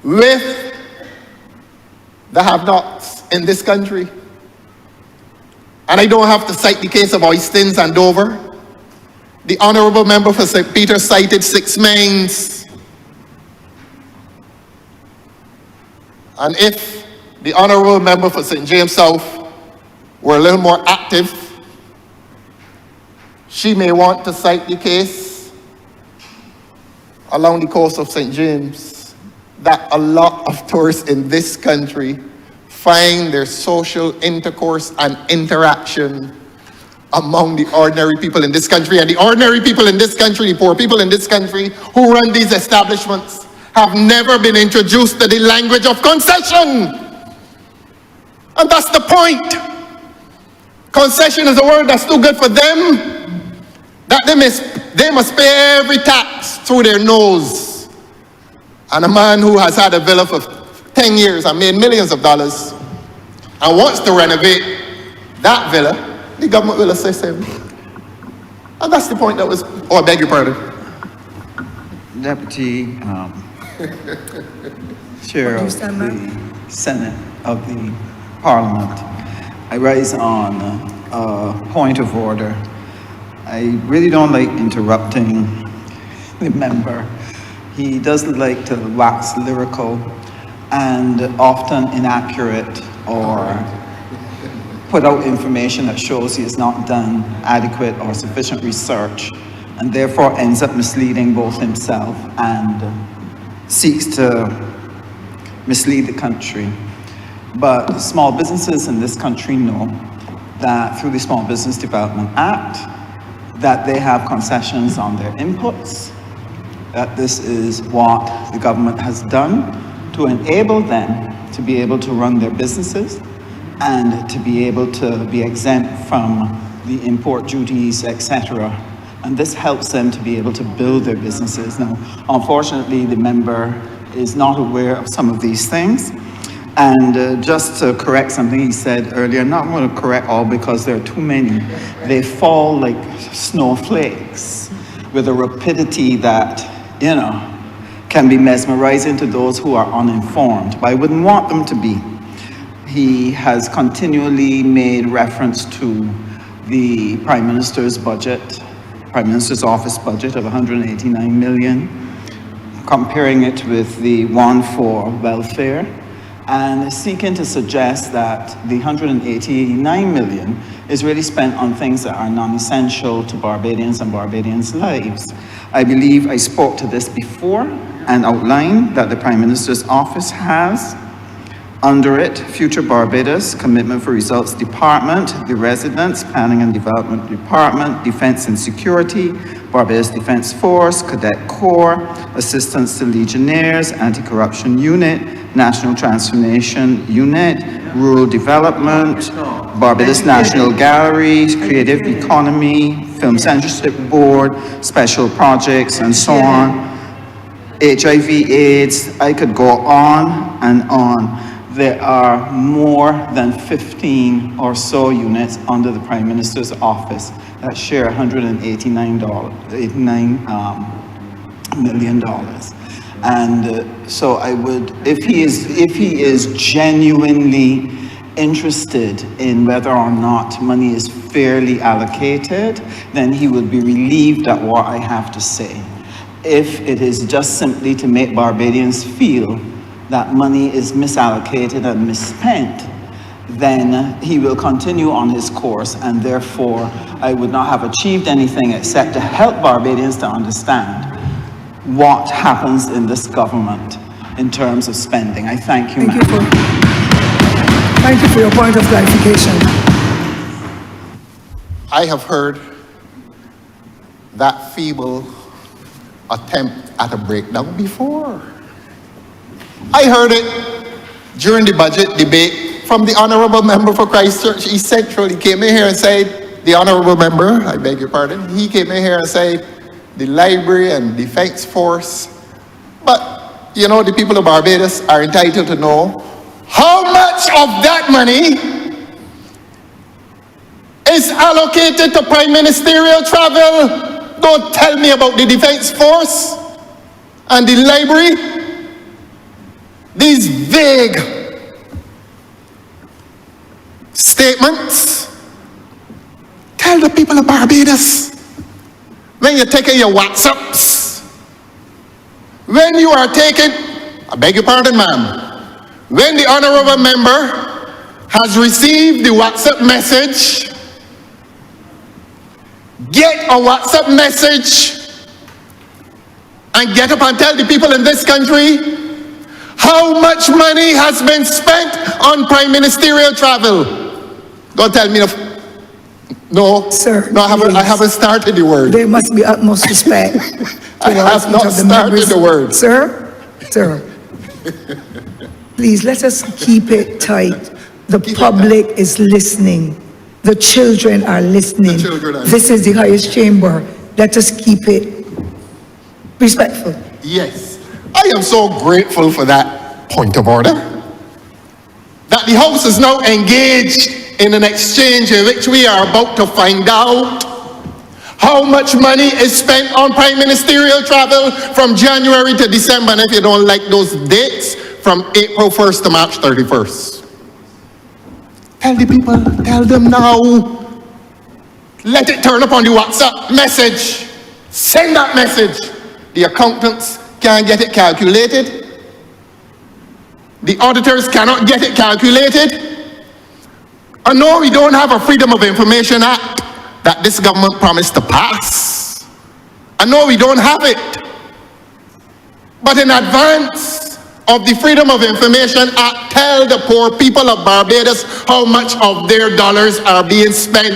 with the have-nots in this country. And I don't have to cite the case of Oistins and Dover. The honourable member for St. Peter cited Six Mines. And if the honourable member for St. James South were a little more active, she may want to cite the case along the coast of St. James that a lot of tourists in this country find their social intercourse and interaction among the ordinary people in this country. And the ordinary people in this country, the poor people in this country who run these establishments, have never been introduced to the language of concession. And that's the point. Concession is a word that's too good for them, that they must pay every tax through their nose. And a man who has had a villa for 10 years and made millions of dollars and wants to renovate that villa, the government will assist him. And that's the point that was, oh, I beg your pardon. Deputy Chair of the Senate of the Parliament, I rise on a point of order. I really don't like interrupting the member. He doesn't like to wax lyrical and often inaccurate or put out information that shows he has not done adequate or sufficient research, and therefore ends up misleading both himself and seeks to mislead the country. But small businesses in this country know that through the Small Business Development Act, that they have concessions on their inputs, that this is what the government has done to enable them to be able to run their businesses and to be able to be exempt from the import duties, etc. And this helps them to be able to build their businesses. Now, unfortunately, the member is not aware of some of these things. And just to correct something he said earlier, I'm not going to correct all because there are too many. They fall like snowflakes with a rapidity that, can be mesmerizing to those who are uninformed. But I wouldn't want them to be. He has continually made reference to the Prime Minister's budget, Prime Minister's office budget of 189 million, comparing it with the one for welfare, and seeking to suggest that the 189 million is really spent on things that are non-essential to Barbadians and Barbadians' lives. I believe I spoke to this before and outlined that the Prime Minister's office has under it Future Barbados, Commitment for Results Department, the Residence, Planning and Development Department, Defense and Security, Barbados Defense Force, Cadet Corps, Assistance to Legionnaires, Anti-Corruption Unit, National Transformation Unit, Rural Development, Barbados National Gallery, Creative Economy, Film Censorship Board, Special Projects, and so on. HIV/AIDS, I could go on and on. There are more than 15 or so units under the Prime Minister's office that share $189 million. And so I would, if he is genuinely interested in whether or not money is fairly allocated, then he would be relieved at what I have to say. if it is just simply to make Barbadians feel that money is misallocated and misspent, then he will continue on his course, and therefore I would not have achieved anything except to help Barbadians to understand what happens in this government in terms of spending. I thank you, ma'am. Thank you for your point of clarification. I have heard that feeble attempt at a breakdown before. I heard it during the budget debate from the Honourable Member for Christchurch East Central. He came in here and said, the Honourable Member, I beg your pardon, he came in here and said, the library and defense force. But, you know, the people of Barbados are entitled to know how much of that money is allocated to prime ministerial travel. Don't tell me about the defense force and the library. These vague statements. Tell the people of Barbados, when you're taking your WhatsApps, when you are taking, I beg your pardon, ma'am, when the Honourable Member has received the WhatsApp message, get a WhatsApp message and get up and tell the people in this country how much money has been spent on prime ministerial travel. Don't tell me no, Sir, no, I haven't started the word. There must be utmost respect. I have not started the word. Sir, please let us keep it tight. The public is listening. The children are listening. This is the highest chamber. Let us keep it respectful. Yes, I am so grateful for that point of order. That the House is now engaged in an exchange in which we are about to find out how much money is spent on prime ministerial travel from January to December, and if you don't like those dates, from April 1st to March 31st. Tell the people, tell them now. Let it turn up on the WhatsApp message. Send that message. The accountants can't get it calculated. The auditors cannot get it calculated. I know we don't have a Freedom of Information Act that this government promised to pass. I know we don't have it. But in advance of the Freedom of Information Act, tell the poor people of Barbados how much of their dollars are being spent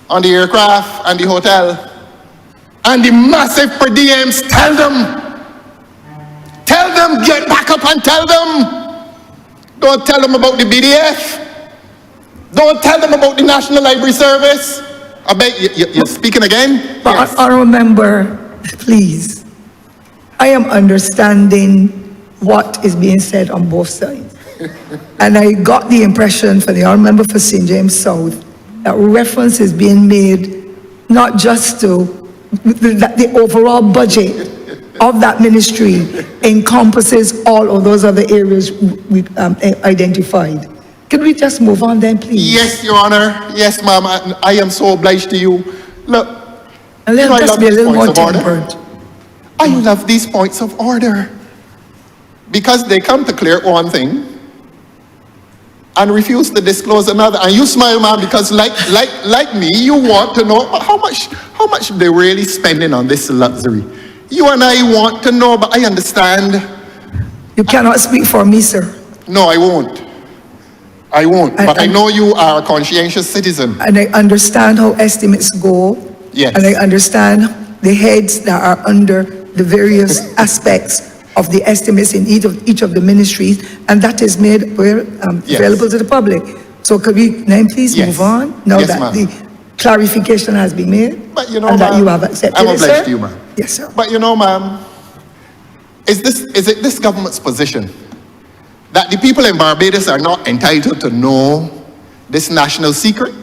on the aircraft and the hotel and the massive per diems. Tell them, get back up and tell them. Don't tell them about the BDF. Don't tell them about the National Library Service. I bet you're speaking again? But Yes. Honourable Member, please. I am understanding what is being said on both sides. And I got the impression for the Honourable Member for St. James South that reference is being made not just to the overall budget of that ministry encompasses all of those other areas we identified. Can we just move on then, please? Yes, Your Honor. Yes, ma'am. I am so obliged to you. Look, And let us be a little more tempered. I love these points of order because they come to clear one thing and refuse to disclose another. And you smile, ma'am, because like me, you want to know how much they're really spending on this luxury. You and I want to know, but I understand. You cannot speak for me, sir. No, I won't. But I know you are a conscientious citizen. And I understand how estimates go. Yes. And I understand the heads that are under the various aspects of the estimates in each of the ministries, and that is made available to the public. So could we then please move on now Yes, that ma'am. the clarification has been made? But you know, and that ma'am, you have accepted I'm it, obliged sir? to you, ma'am. Yes, sir. But you know, ma'am, is it this government's position that the people in Barbados are not entitled to know this national secret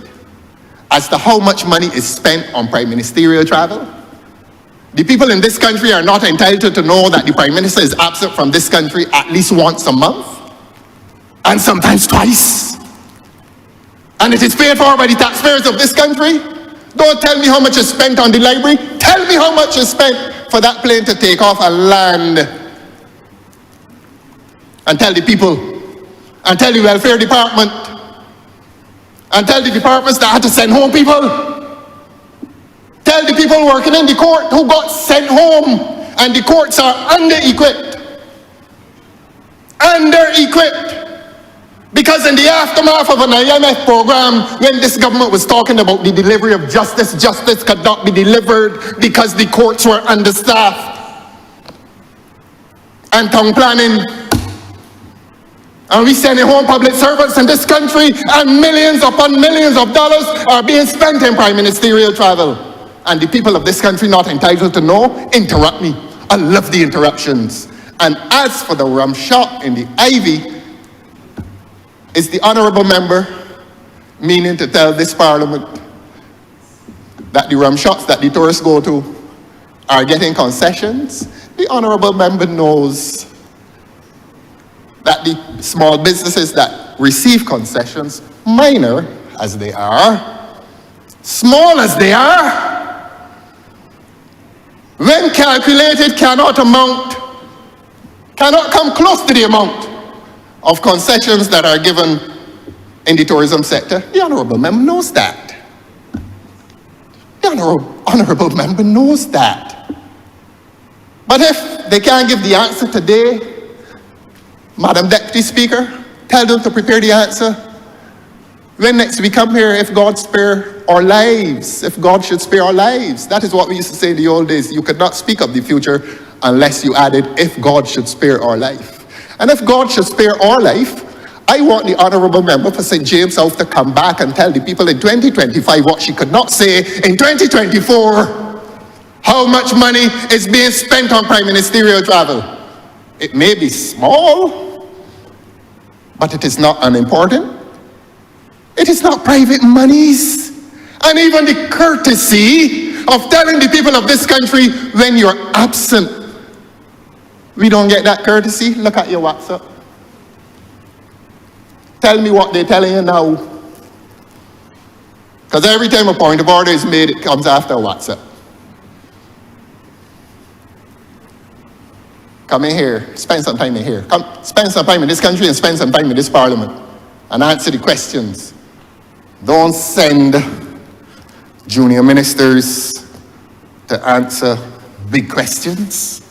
as to how much money is spent on prime ministerial travel? The people in this country are not entitled to know that the Prime Minister is absent from this country at least once a month, and sometimes twice. And it is paid for by the taxpayers of this country. Don't tell me how much is spent on the library. Tell me how much is spent for that plane to take off and land. And tell the people, and tell the welfare department, and tell the departments that had to send home people. Tell the people working in the court who got sent home, and the courts are under-equipped. Under-equipped. Because in the aftermath of an IMF program, when this government was talking about the delivery of justice, justice could not be delivered because the courts were understaffed. And tongue planning. And we sending home public servants in this country, and millions upon millions of dollars are being spent in prime ministerial travel. And the people of this country not entitled to know, interrupt me. I love the interruptions. And as for the rum shop in the Ivy, is the honourable member meaning to tell this parliament that the rum shops that the tourists go to are getting concessions? The honourable member knows that the small businesses that receive concessions, minor as they are, small as they are, when calculated cannot come close to the amount of concessions that are given in the tourism sector. The honourable member knows that. The honourable member knows that. But if they can't give the answer today, Madam Deputy Speaker, tell them to prepare the answer when next we come here, if God spare our lives, if God should spare our lives. That is what we used to say in the old days. You could not speak of the future unless you added, if God should spare our life. And if God should spare our life, I want the honourable member for St. James South to come back and tell the people in 2025 what she could not say in 2024. How much money is being spent on prime ministerial travel? It may be small, but it is not unimportant. It is not private monies. And even the courtesy of telling the people of this country when you're absent, we don't get that courtesy. Look at your WhatsApp. Tell me what they're telling you now. Because every time a point of order is made, it comes after WhatsApp. Come in here, spend some time in here. Come, spend some time in this country and spend some time in this parliament. And answer the questions. Don't send junior ministers to answer big questions.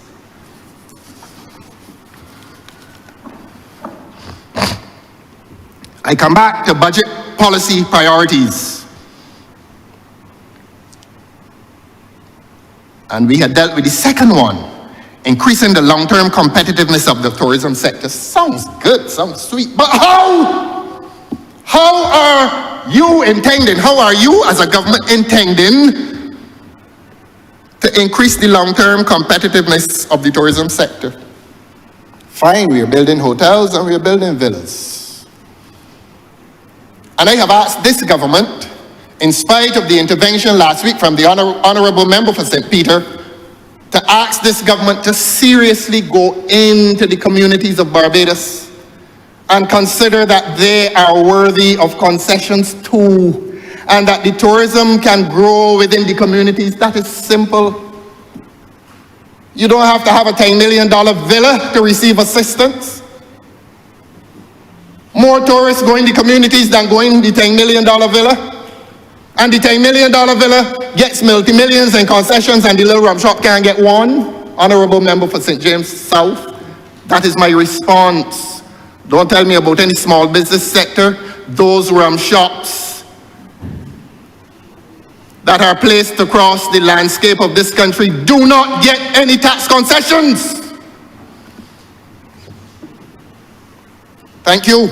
I come back to budget policy priorities. And we had dealt with the second one, increasing the long-term competitiveness of the tourism sector. Sounds good, sounds sweet, but how? How are you intending, how are you as a government intending to increase the long-term competitiveness of the tourism sector? Fine, we are building hotels and we are building villas. And I have asked this government, in spite of the intervention last week from the honourable member for St. Peter, to ask this government to seriously go into the communities of Barbados and consider that they are worthy of concessions too, and that the tourism can grow within the communities. That is simple. You don't have to have a $10 million villa to receive assistance. More tourists go in the communities than go in the $10 million villa. And the $10 million villa gets multi-millions in concessions, and the little rum shop can't get one. Honourable member for St. James South. That is my response. Don't tell me about any small business sector. Those rum shops that are placed across the landscape of this country do not get any tax concessions. Thank you.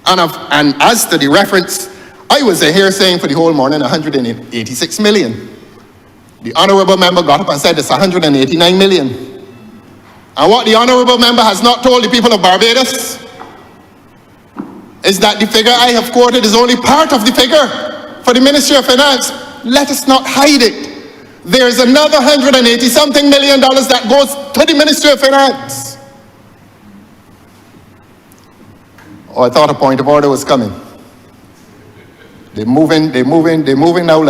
And as to the reference, I was here saying for the whole morning 186 million. The honourable member got up and said it's 189 million. And what the honourable member has not told the people of Barbados is that the figure I have quoted is only part of the figure for the Ministry of Finance. Let us not hide it. There's another 180-something million dollars that goes to the Ministry of Finance. Oh, I thought a point of order was coming. They're moving now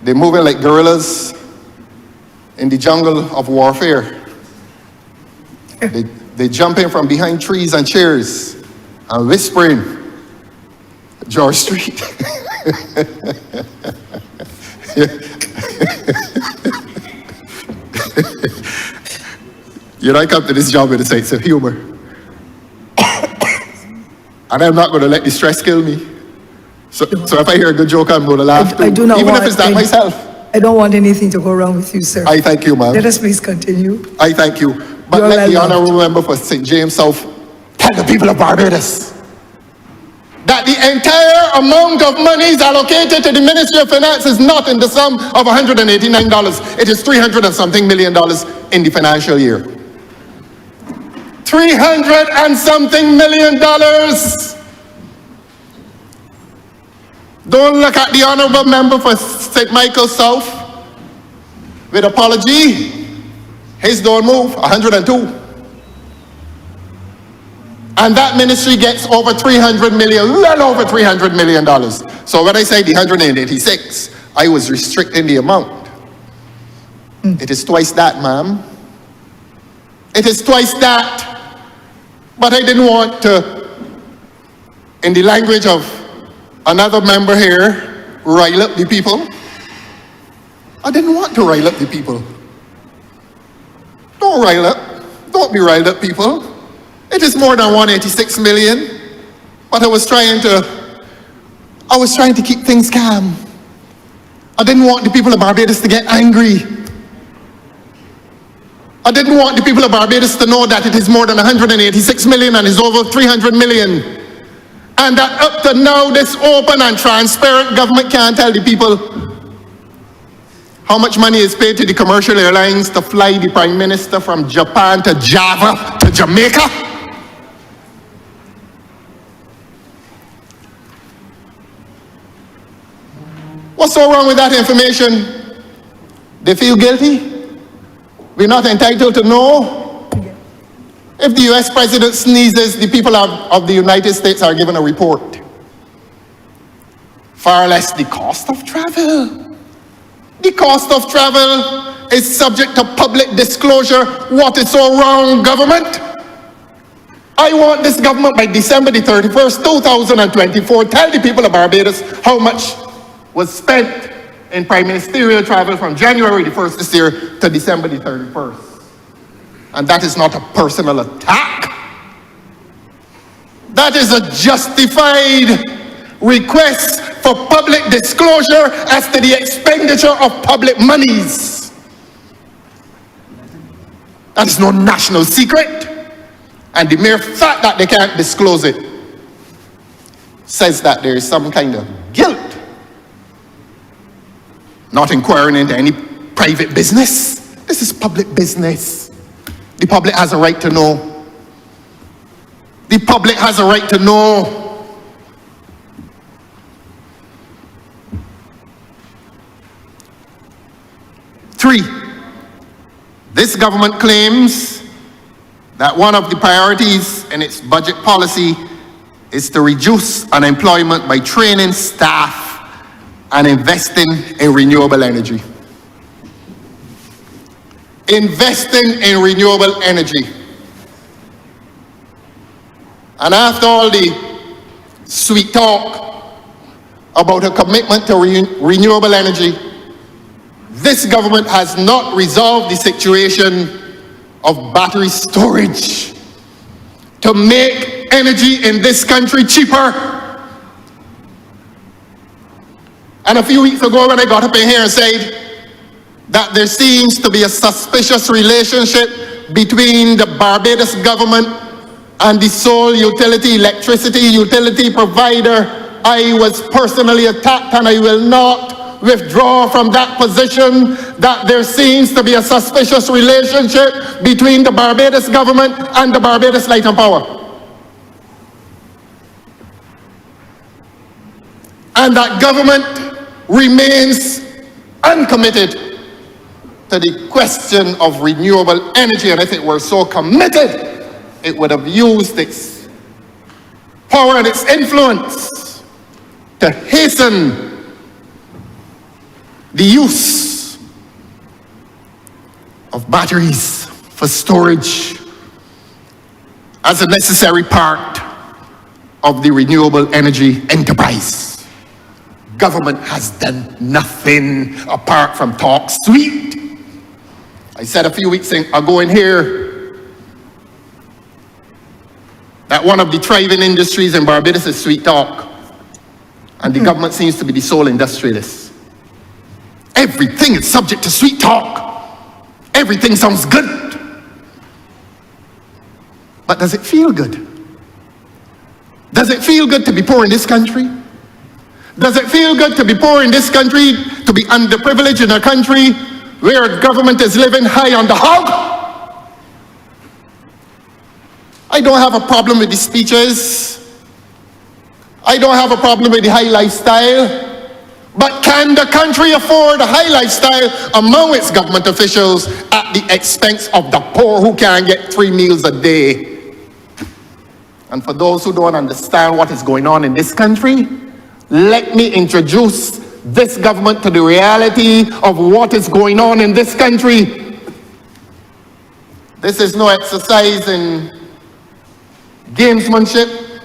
they're moving like gorillas in the jungle of warfare. They're jumping from behind trees and chairs and whispering, George Street. You know, I come to this job with a sense of humor. And I'm not going to let the stress kill me. So if I hear a good joke, I'm going to laugh too. I do not even want, if it's not myself. I don't want anything to go wrong with you, sir. I thank you, ma'am. Let us please continue. I thank you. But You're let the welcome. Honourable Member for St. James South tell the people of Barbados that the entire amount of monies allocated to the Ministry of Finance is not in the sum of $189. It is $300 and something million in the financial year. $300 and something million. Don't look at the Honourable Member for St. Michael South with apology. His don't move, 102. And that ministry gets over 300 million, well over $300 million. So when I say the 186, I was restricting the amount. It is twice that, ma'am. It is twice that. But I didn't want to, in the language of another member here, rile up the people. I didn't want to rile up the people. Don't rile up. Don't be riled up, people. It is more than 186 million. But I was trying to keep things calm. I didn't want the people of Barbados to get angry. I didn't want the people of Barbados to know that it is more than 186 million and is over 300 million. And that up to now, this open and transparent government can't tell the people how much money is paid to the commercial airlines to fly the Prime Minister from Japan to Java to Jamaica. What's so wrong with that information? They feel guilty? We're not entitled to know? If the US President sneezes, the people of the United States are given a report. Far less the cost of travel. The cost of travel is subject to public disclosure. What is so wrong, government? I want this government by December the 31st, 2024, tell the people of Barbados how much was spent in prime ministerial travel from January the 1st this year to December the 31st. And that is not a personal attack. That is a justified request for public disclosure as to the expenditure of public monies. That is no national secret. And the mere fact that they can't disclose it says that there is some kind of guilt. Not inquiring into any private business. This is public business. The public has a right to know. The public has a right to know. Three, this government claims that one of the priorities in its budget policy is to reduce unemployment by training staff and investing in renewable energy. Investing in renewable energy. And after all the sweet talk about a commitment to renewable energy, this government has not resolved the situation of battery storage to make energy in this country cheaper. And a few weeks ago when I got up in here and said that there seems to be a suspicious relationship between the Barbados government and the sole electricity utility provider, I was personally attacked, and I will not withdraw from that position, that there seems to be a suspicious relationship between the Barbados government and the Barbados Light and Power. And that government remains uncommitted to the question of renewable energy. And if it were so committed, it would have used its power and its influence to hasten the use of batteries for storage as a necessary part of the renewable energy enterprise. Government has done nothing apart from talk sweet. I said a few weeks ago in here that one of the thriving industries in Barbados is sweet talk, and the government seems to be the sole industrialist. Everything is subject to sweet talk. Everything sounds good. But does it feel good? Does it feel good to be poor in this country? Does it feel good to be poor in this country, to be underprivileged in a country where government is living high on the hog? I don't have a problem with the speeches. I don't have a problem with the high lifestyle. But can the country afford a high lifestyle among its government officials at the expense of the poor who can't get 3 meals a day? And for those who don't understand what is going on in this country, let me introduce this government to the reality of what is going on in this country. This is no exercise in gamesmanship.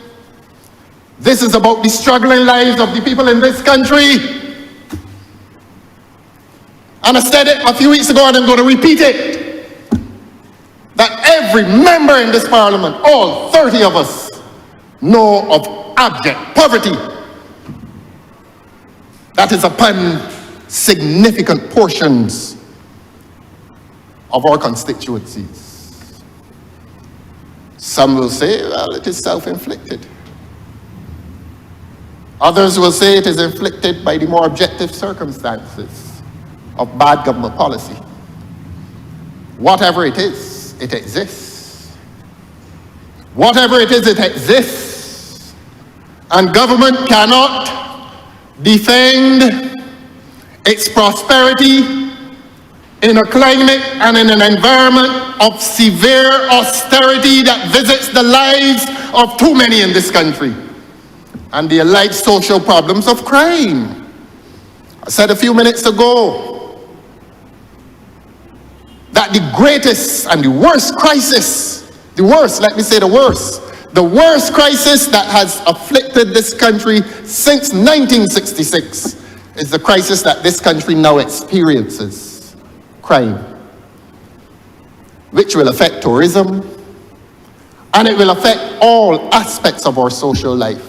This is about the struggling lives of the people in this country. And I said it a few weeks ago and I'm going to repeat it. That every member in this parliament, all 30 of us, know of abject poverty that is upon significant portions of our constituencies. Some will say, well, it is self-inflicted. Others will say it is inflicted by the more objective circumstances of bad government policy. Whatever it is, it exists. Whatever it is, it exists. And government cannot defend its prosperity in a climate and in an environment of severe austerity that visits the lives of too many in this country and the alleged social problems of crime. I said a few minutes ago that the greatest and the worst crisis, the worst crisis that has afflicted this country since 1966 is the crisis that this country now experiences, crime, which will affect tourism, and it will affect all aspects of our social life.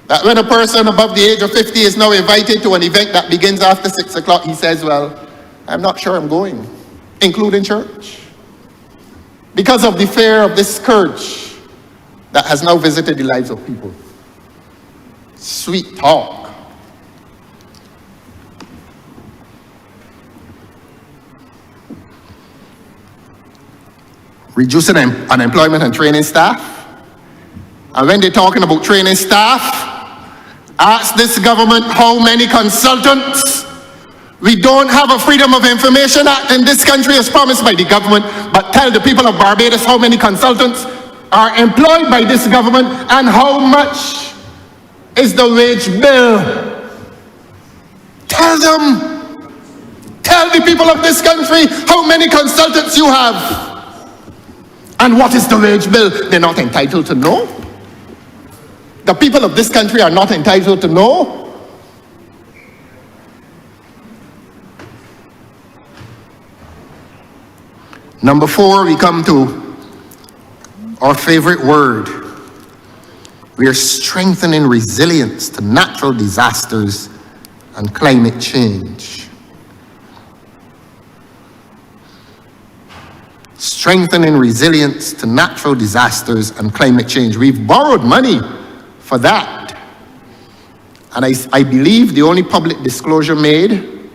That when a person above the age of 50 is now invited to an event that begins after 6 o'clock, he says, well, I'm not sure I'm going, including church, because of the fear of this scourge that has now visited the lives of people. Sweet talk. Reducing unemployment and training staff. And when they're talking about training staff, ask this government how many consultants. We don't have a Freedom of Information Act in this country as promised by the government, but tell the people of Barbados how many consultants are employed by this government and how much is the wage bill. Tell them. Tell the people of this country how many consultants you have. And what is the wage bill? They're not entitled to know. The people of this country are not entitled to know. Number 4, we come to our favorite word. We are strengthening resilience to natural disasters and climate change. Strengthening resilience to natural disasters and climate change. We've borrowed money for that. And I believe the only public disclosure made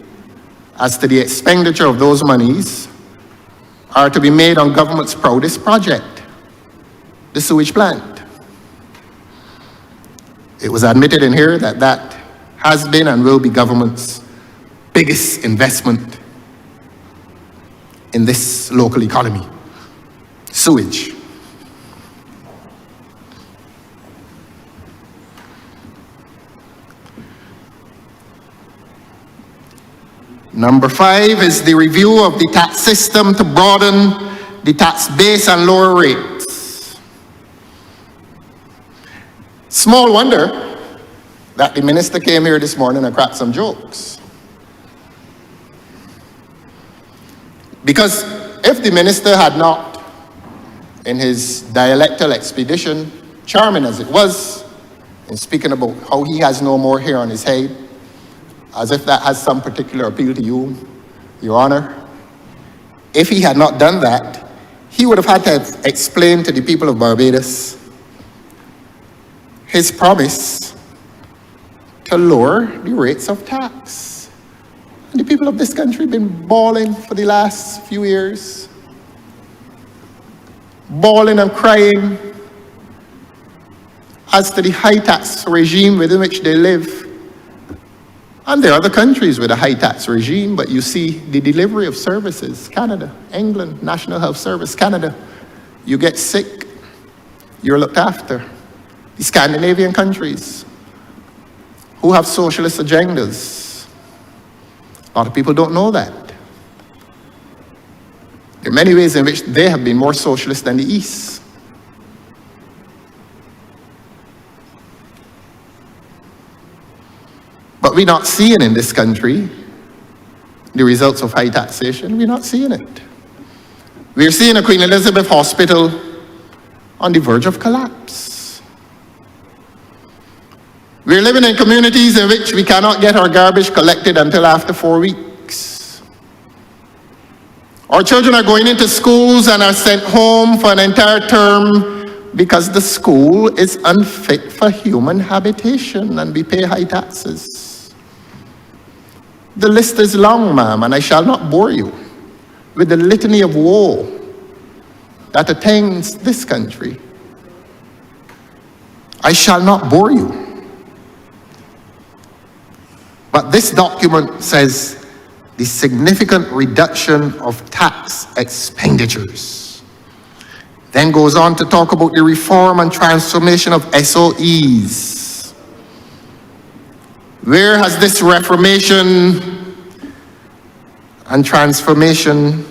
as to the expenditure of those monies are to be made on government's proudest project, the sewage plant. It was admitted in here that that has been and will be government's biggest investment in this local economy. Sewage. Number 5 is the review of the tax system to broaden the tax base and lower rates. Small wonder that the minister came here this morning and cracked some jokes. Because if the minister had not, in his dialectal expedition, charming as it was, in speaking about how he has no more hair on his head, as if that has some particular appeal to you, Your Honor, if he had not done that, he would have had to explain to the people of Barbados his promise to lower the rates of tax. And the people of this country have been bawling for the last few years, bawling and crying as to the high tax regime within which they live. And there are other countries with a high tax regime, but you see the delivery of services, Canada, England, National Health Service, Canada. You get sick, you're looked after. The Scandinavian countries, who have socialist agendas. A lot of people don't know that. There are many ways in which they have been more socialist than the East. But we're not seeing in this country the results of high taxation. We're not seeing it. We're seeing a Queen Elizabeth Hospital on the verge of collapse. We're living in communities in which we cannot get our garbage collected until after 4 weeks. Our children are going into schools and are sent home for an entire term because the school is unfit for human habitation and we pay high taxes. The list is long, ma'am, and I shall not bore you with the litany of woe that attends this country. I shall not bore you. But this document says the significant reduction of tax expenditures. Then goes on to talk about the reform and transformation of SOEs. Where has this reformation and transformation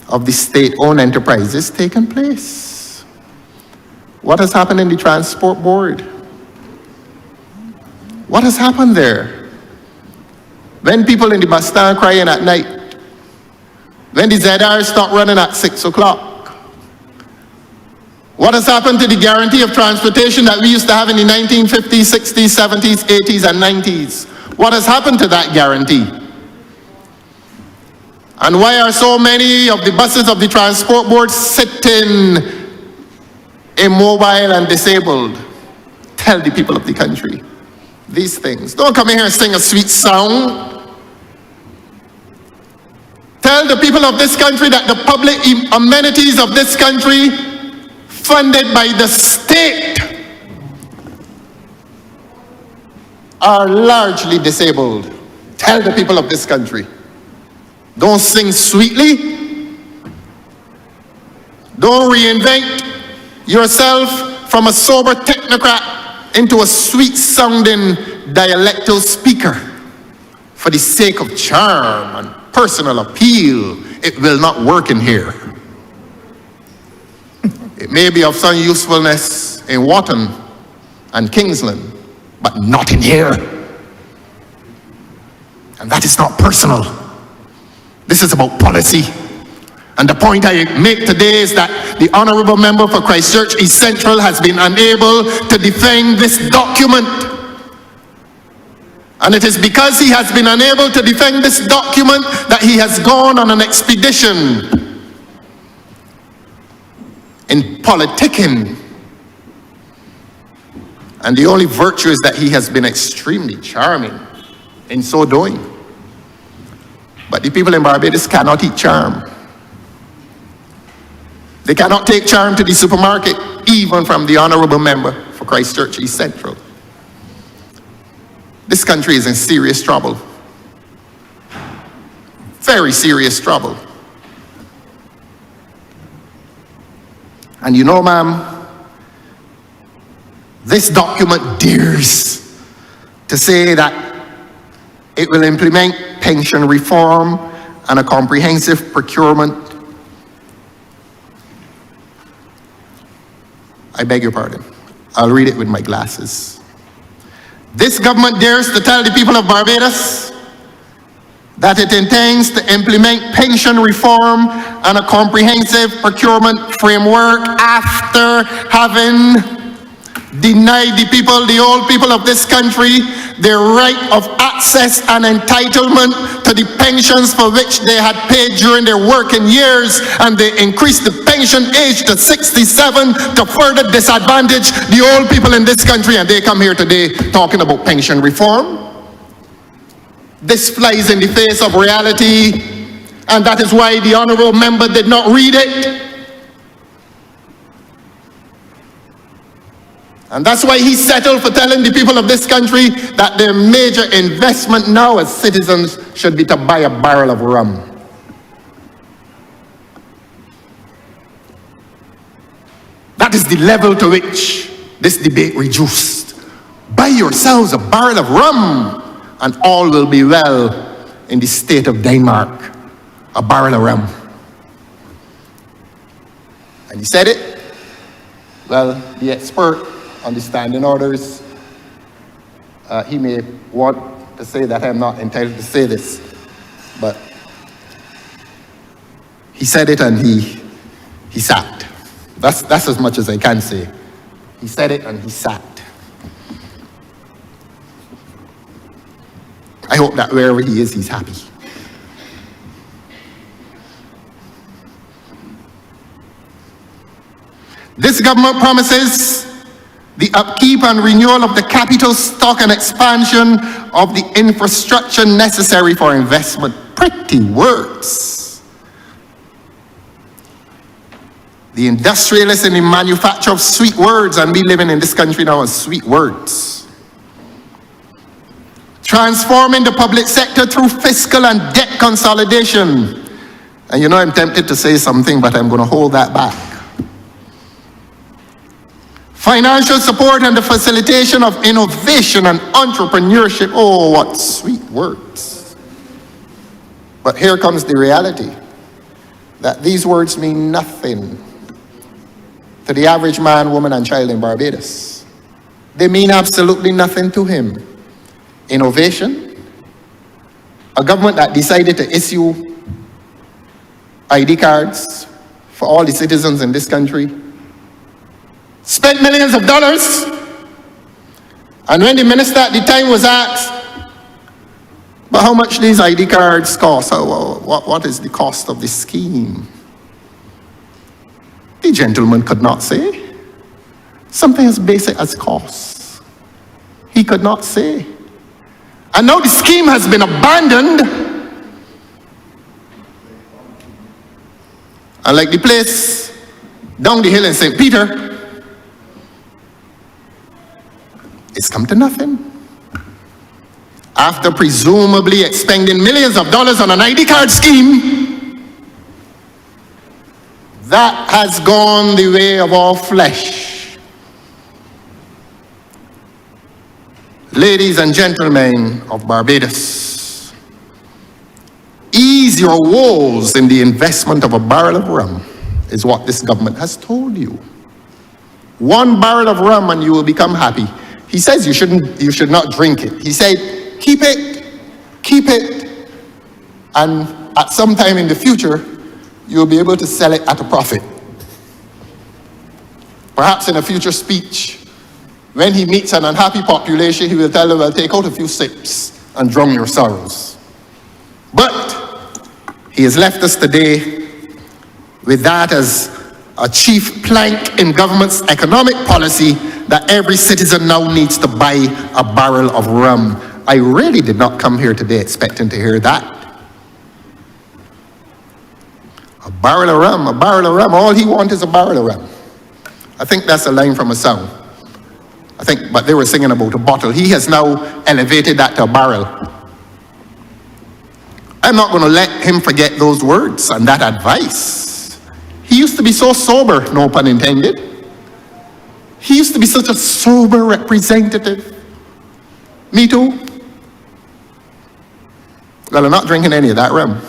of the state-owned enterprises taken place? What has happened in the Transport Board? What has happened there? When people in the bus stand crying at night, when the ZR stop running at 6 o'clock, what has happened to the guarantee of transportation that we used to have in the 1950s, 60s, 70s, 80s, and 90s? What has happened to that guarantee? And why are so many of the buses of the Transport Board sitting immobile and disabled? Tell the people of the country these things. Don't come in here and sing a sweet song. Tell the people of this country that the public amenities of this country funded by the state are largely disabled. Tell the people of this country. Don't sing sweetly. Don't reinvent yourself from a sober technocrat into a sweet-sounding dialectal speaker for the sake of charm and personal appeal. It will not work in here. It may be of some usefulness in Wotton and Kingsland, but not in here. And that is not personal. This is about policy. And the point I make today is that the Honourable Member for Christchurch East Central has been unable to defend this document. And it is because he has been unable to defend this document that he has gone on an expedition in politicking. And the only virtue is that he has been extremely charming in so doing. But the people in Barbados cannot eat charm. They cannot take charm to the supermarket, even from the Honourable Member for Christchurch East Central. This country is in serious trouble. Very serious trouble. And you know, ma'am, this document dares to say that It will implement pension reform and a comprehensive procurement. I beg your pardon. I'll read it with my glasses. This government dares to tell the people of Barbados that it intends to implement pension reform and a comprehensive procurement framework after having denied the old people of this country, their right of access and entitlement to the pensions for which they had paid during their working years, and they increased the pension age to 67 to further disadvantage the old people in this country, and they come here today talking about pension reform. This flies in the face of reality, and that is why the honourable member did not read it. And that's why he settled for telling the people of this country that their major investment now as citizens should be to buy a barrel of rum. That is the level to which this debate reduced. Buy yourselves a barrel of rum and all will be well in the state of Denmark. A barrel of rum. And he said it. Well, the expert on the standing orders, he may want to say that I'm not entitled to say this, but he said it and he sat. That's as much as I can say. He said it and he sat. I hope that wherever he is, he's happy. This government promises the upkeep and renewal of the capital stock and expansion of the infrastructure necessary for investment. Pretty words. The industrialists in the manufacture of sweet words, and we living in this country now as sweet words. Transforming the public sector through fiscal and debt consolidation. And you know I'm tempted to say something, but I'm going to hold that back. Financial support and the facilitation of innovation and entrepreneurship. Oh, what sweet words. But here comes the reality, that these words mean nothing to the average man, woman, and child in Barbados. They mean absolutely nothing to him. Innovation, a government that decided to issue ID cards for all the citizens in this country, spent millions of dollars, and when the minister at the time was asked, but how much these ID cards cost, what is the cost of this scheme? The gentleman could not say. Something as basic as costs. He could not say. And now the scheme has been abandoned. And like the place down the hill in St. Peter, it's come to nothing. After presumably expending millions of dollars on an ID card scheme, that has gone the way of all flesh. Ladies and gentlemen of Barbados, ease your woes in the investment of a barrel of rum is what this government has told you. One barrel of rum and you will become happy. He says you should not drink it. He said, keep it, and at some time in the future, you'll be able to sell it at a profit. Perhaps in a future speech, when he meets an unhappy population, he will tell them, well, take out a few sips and drown your sorrows. But he has left us today with that as a chief plank in government's economic policy, that every citizen now needs to buy a barrel of rum. I really did not come here today expecting to hear that. A barrel of rum, all he wants is a barrel of rum. I think that's a line from a song. But they were singing about a bottle. He has now elevated that to a barrel. I'm not going to let him forget those words and that advice. He used to be so sober, no pun intended. He used to be such a sober representative. Me too. Well, I'm not drinking any of that rum.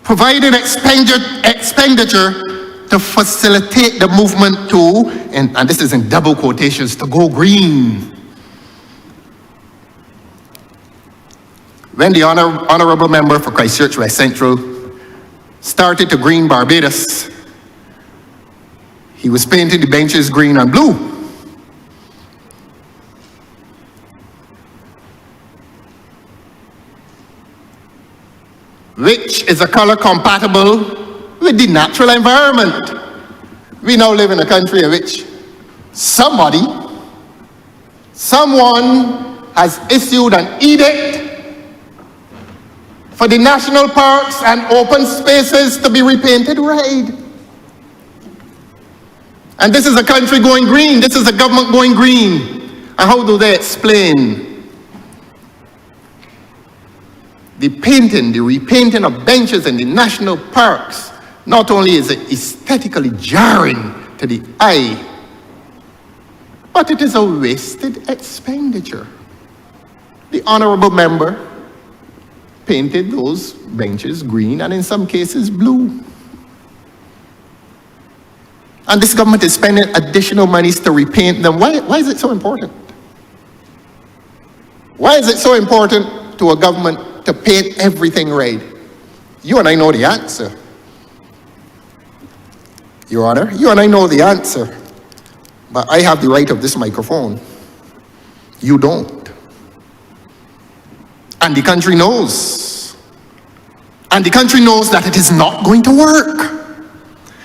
Providing expenditure to facilitate the movement to, and this is in double quotations, to go green. When the Honourable Member for Christchurch West Central started to green Barbados, he was painting the benches green and blue. Which is a color compatible with the natural environment. We now live in a country in which someone has issued an edict for the national parks and open spaces to be repainted red. And this is a country going green. This is a government going green. And how do they explain the painting, the repainting of benches in the national parks? Not only is it aesthetically jarring to the eye, but it is a wasted expenditure. The Honourable Member painted those benches green and in some cases blue. And this government is spending additional monies to repaint them. Why is it so important? Why is it so important to a government to paint everything red? You and I know the answer. Your Honor, you and I know the answer. But I have the right of this microphone. You don't. And the country knows. And the country knows that it is not going to work.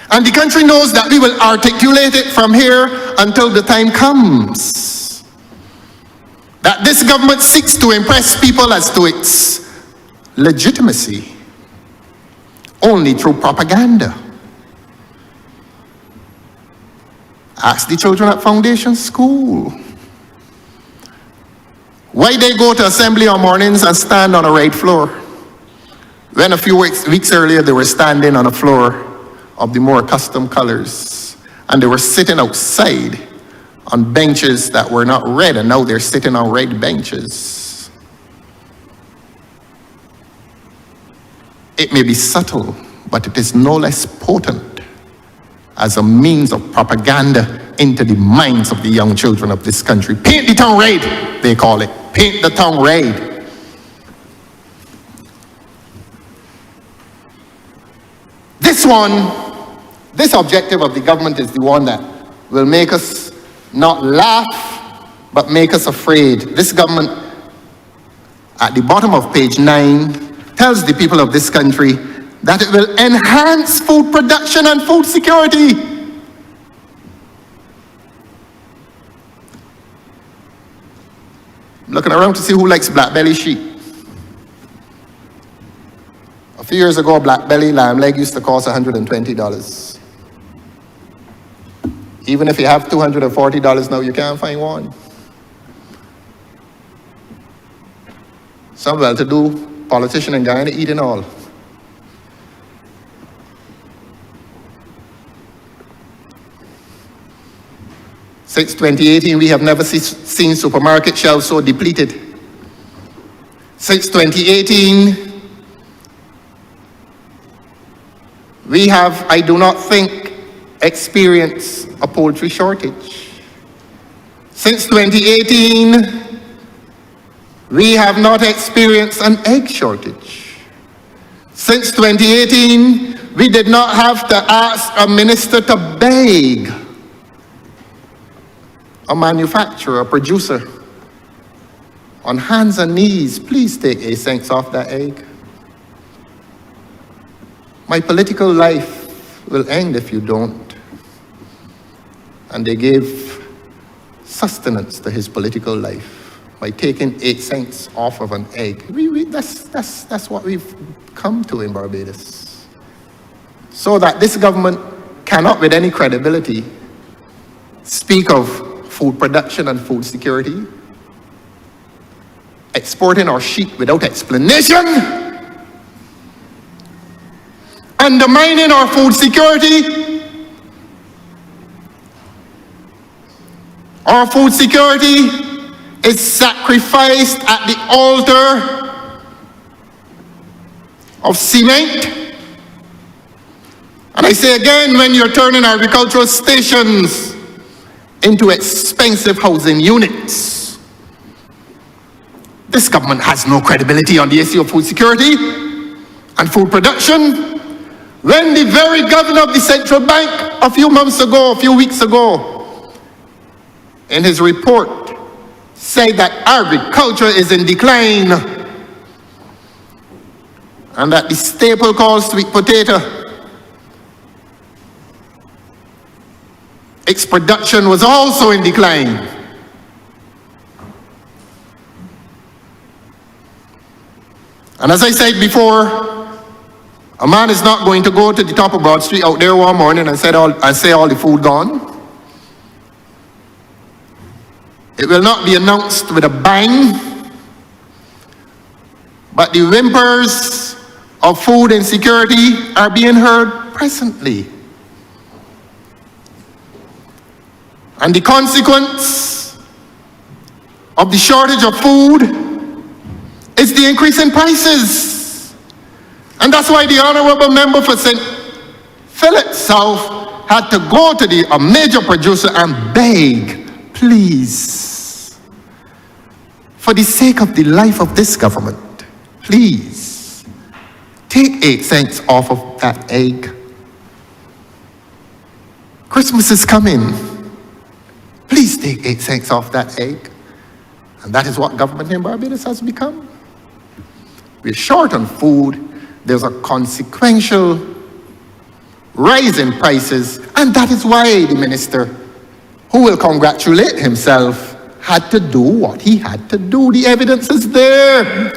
And the country knows that we will articulate it from here until the time comes that this government seeks to impress people as to its legitimacy only through propaganda. Ask the children at Foundation School why they go to assembly on mornings and stand on a red floor when a few weeks earlier they were standing on a floor of the more accustomed colors, and they were sitting outside on benches that were not red, and now they're sitting on red benches. It may be subtle, but it is no less potent as a means of propaganda into the minds of the young children of this country. Paint the town red, they call it. Paint the town red. This objective of the government is the one that will make us not laugh, but make us afraid. This government, at the bottom of page 9, tells the people of this country that it will enhance food production and food security. I'm looking around to see who likes black belly sheep. A few years ago, black belly lamb leg used to cost $120. Even if you have $240 now, you can't find one. Some well-to-do politician in Guyana eating all. Since 2018, we have never seen supermarket shelves so depleted. Since 2018, we have, I do not think, experienced a poultry shortage. Since 2018, we have not experienced an egg shortage. Since 2018, we did not have to ask a minister to beg a manufacturer, a producer, on hands and knees, please take 8 cents off that egg. My political life will end if you don't. And they gave sustenance to his political life by taking 8 cents off of an egg. That's what we've come to in Barbados. So that this government cannot with any credibility speak of food production and food security, exporting our sheep without explanation, undermining our food security, Our food security is sacrificed at the altar of cement. And I say again, when you're turning agricultural stations into expensive housing units, this government has no credibility on the issue of food security and food production, when the very governor of the central bank a few weeks ago, in his report, said that agriculture is in decline and that the staple called sweet potato, its production was also in decline. And as I said before, a man is not going to go to the top of Broad Street out there one morning and say all the food gone. It will not be announced with a bang, but the whimpers of food insecurity are being heard presently. And the consequence of the shortage of food is the increase in prices. And that's why the Honourable Member for St. Philip South had to go to a major producer and beg, please, for the sake of the life of this government, please, take 8 cents off of that egg. Christmas is coming. Please take 8 cents off that egg. And that is what government in Barbados has become. We're short on food. There's a consequential rise in prices, and that is why the minister, who will congratulate himself, had to do what he had to do. The evidence is there.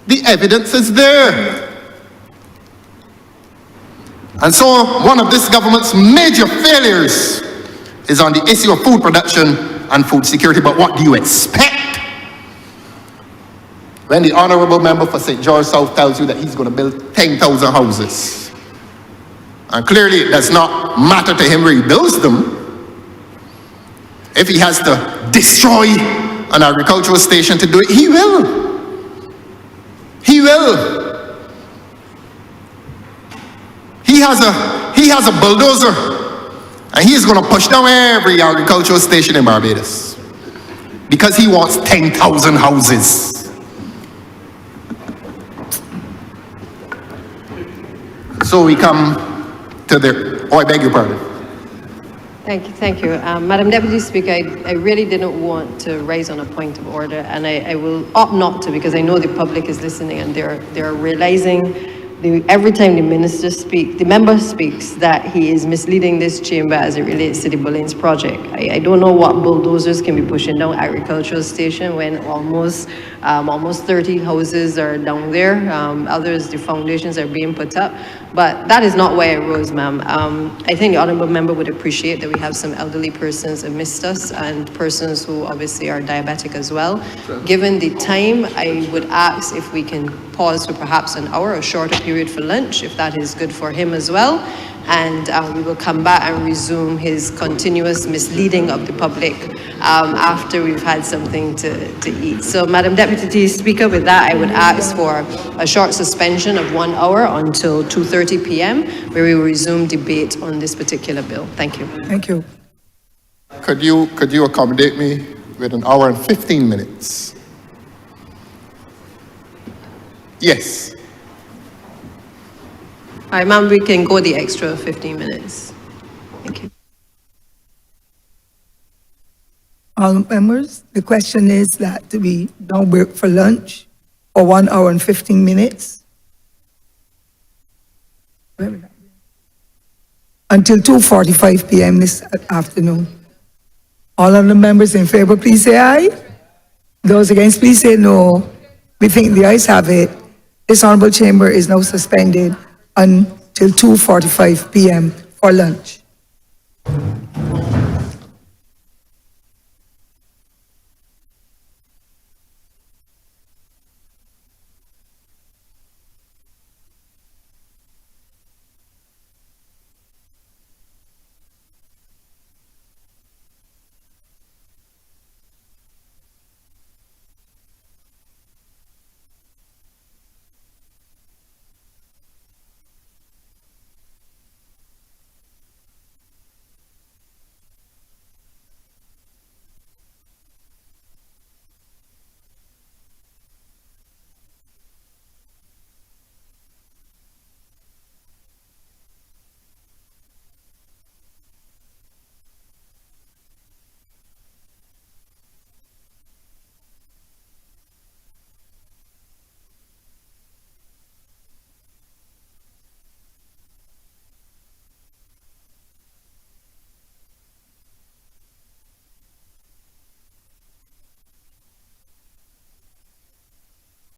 The evidence is there. And so one of this government's major failures is on the issue of food production and food security. But what do you expect when the Honourable Member for St. George South tells you that he's going to build 10,000 houses? And clearly it does not matter to him where he builds them. If he has to destroy an agricultural station to do it, he will. He will. He has a bulldozer, and he is going to push down every agricultural station in Barbados because he wants 10,000 houses. So we come to the, oh, I beg your pardon. Thank you. Madam Deputy Speaker, I really didn't want to raise on a point of order, and I will opt not to, because I know the public is listening and they're realizing every time the member speaks, that he is misleading this chamber as it relates to the Bullings project. I don't know what bulldozers can be pushing down agricultural station when almost 30 houses are down there. Others, the foundations are being put up. But that is not why I rose, ma'am. I think the honourable member would appreciate that we have some elderly persons amidst us and persons who obviously are diabetic as well. Sure. Given the time, I would ask if we can pause for perhaps an hour, a shorter period for lunch, if that is good for him as well. And we will come back and resume his continuous misleading of the public after we've had something to eat. So, Madam Deputy Speaker, with that, I would ask for a short suspension of 1 hour until 2:30 p.m., where we will resume debate on this particular bill. Thank you. Thank you. Could you accommodate me with an hour and 15 minutes? Yes. All right, ma'am, we can go the extra 15 minutes. Thank you. All members, the question is that we don't break for lunch for 1 hour and 15 minutes until 2:45 p.m. this afternoon. All of the members in favor, please say aye. Those against, please say no. We think the ayes have it. This honorable chamber is now suspended until 2:45 p.m. for lunch.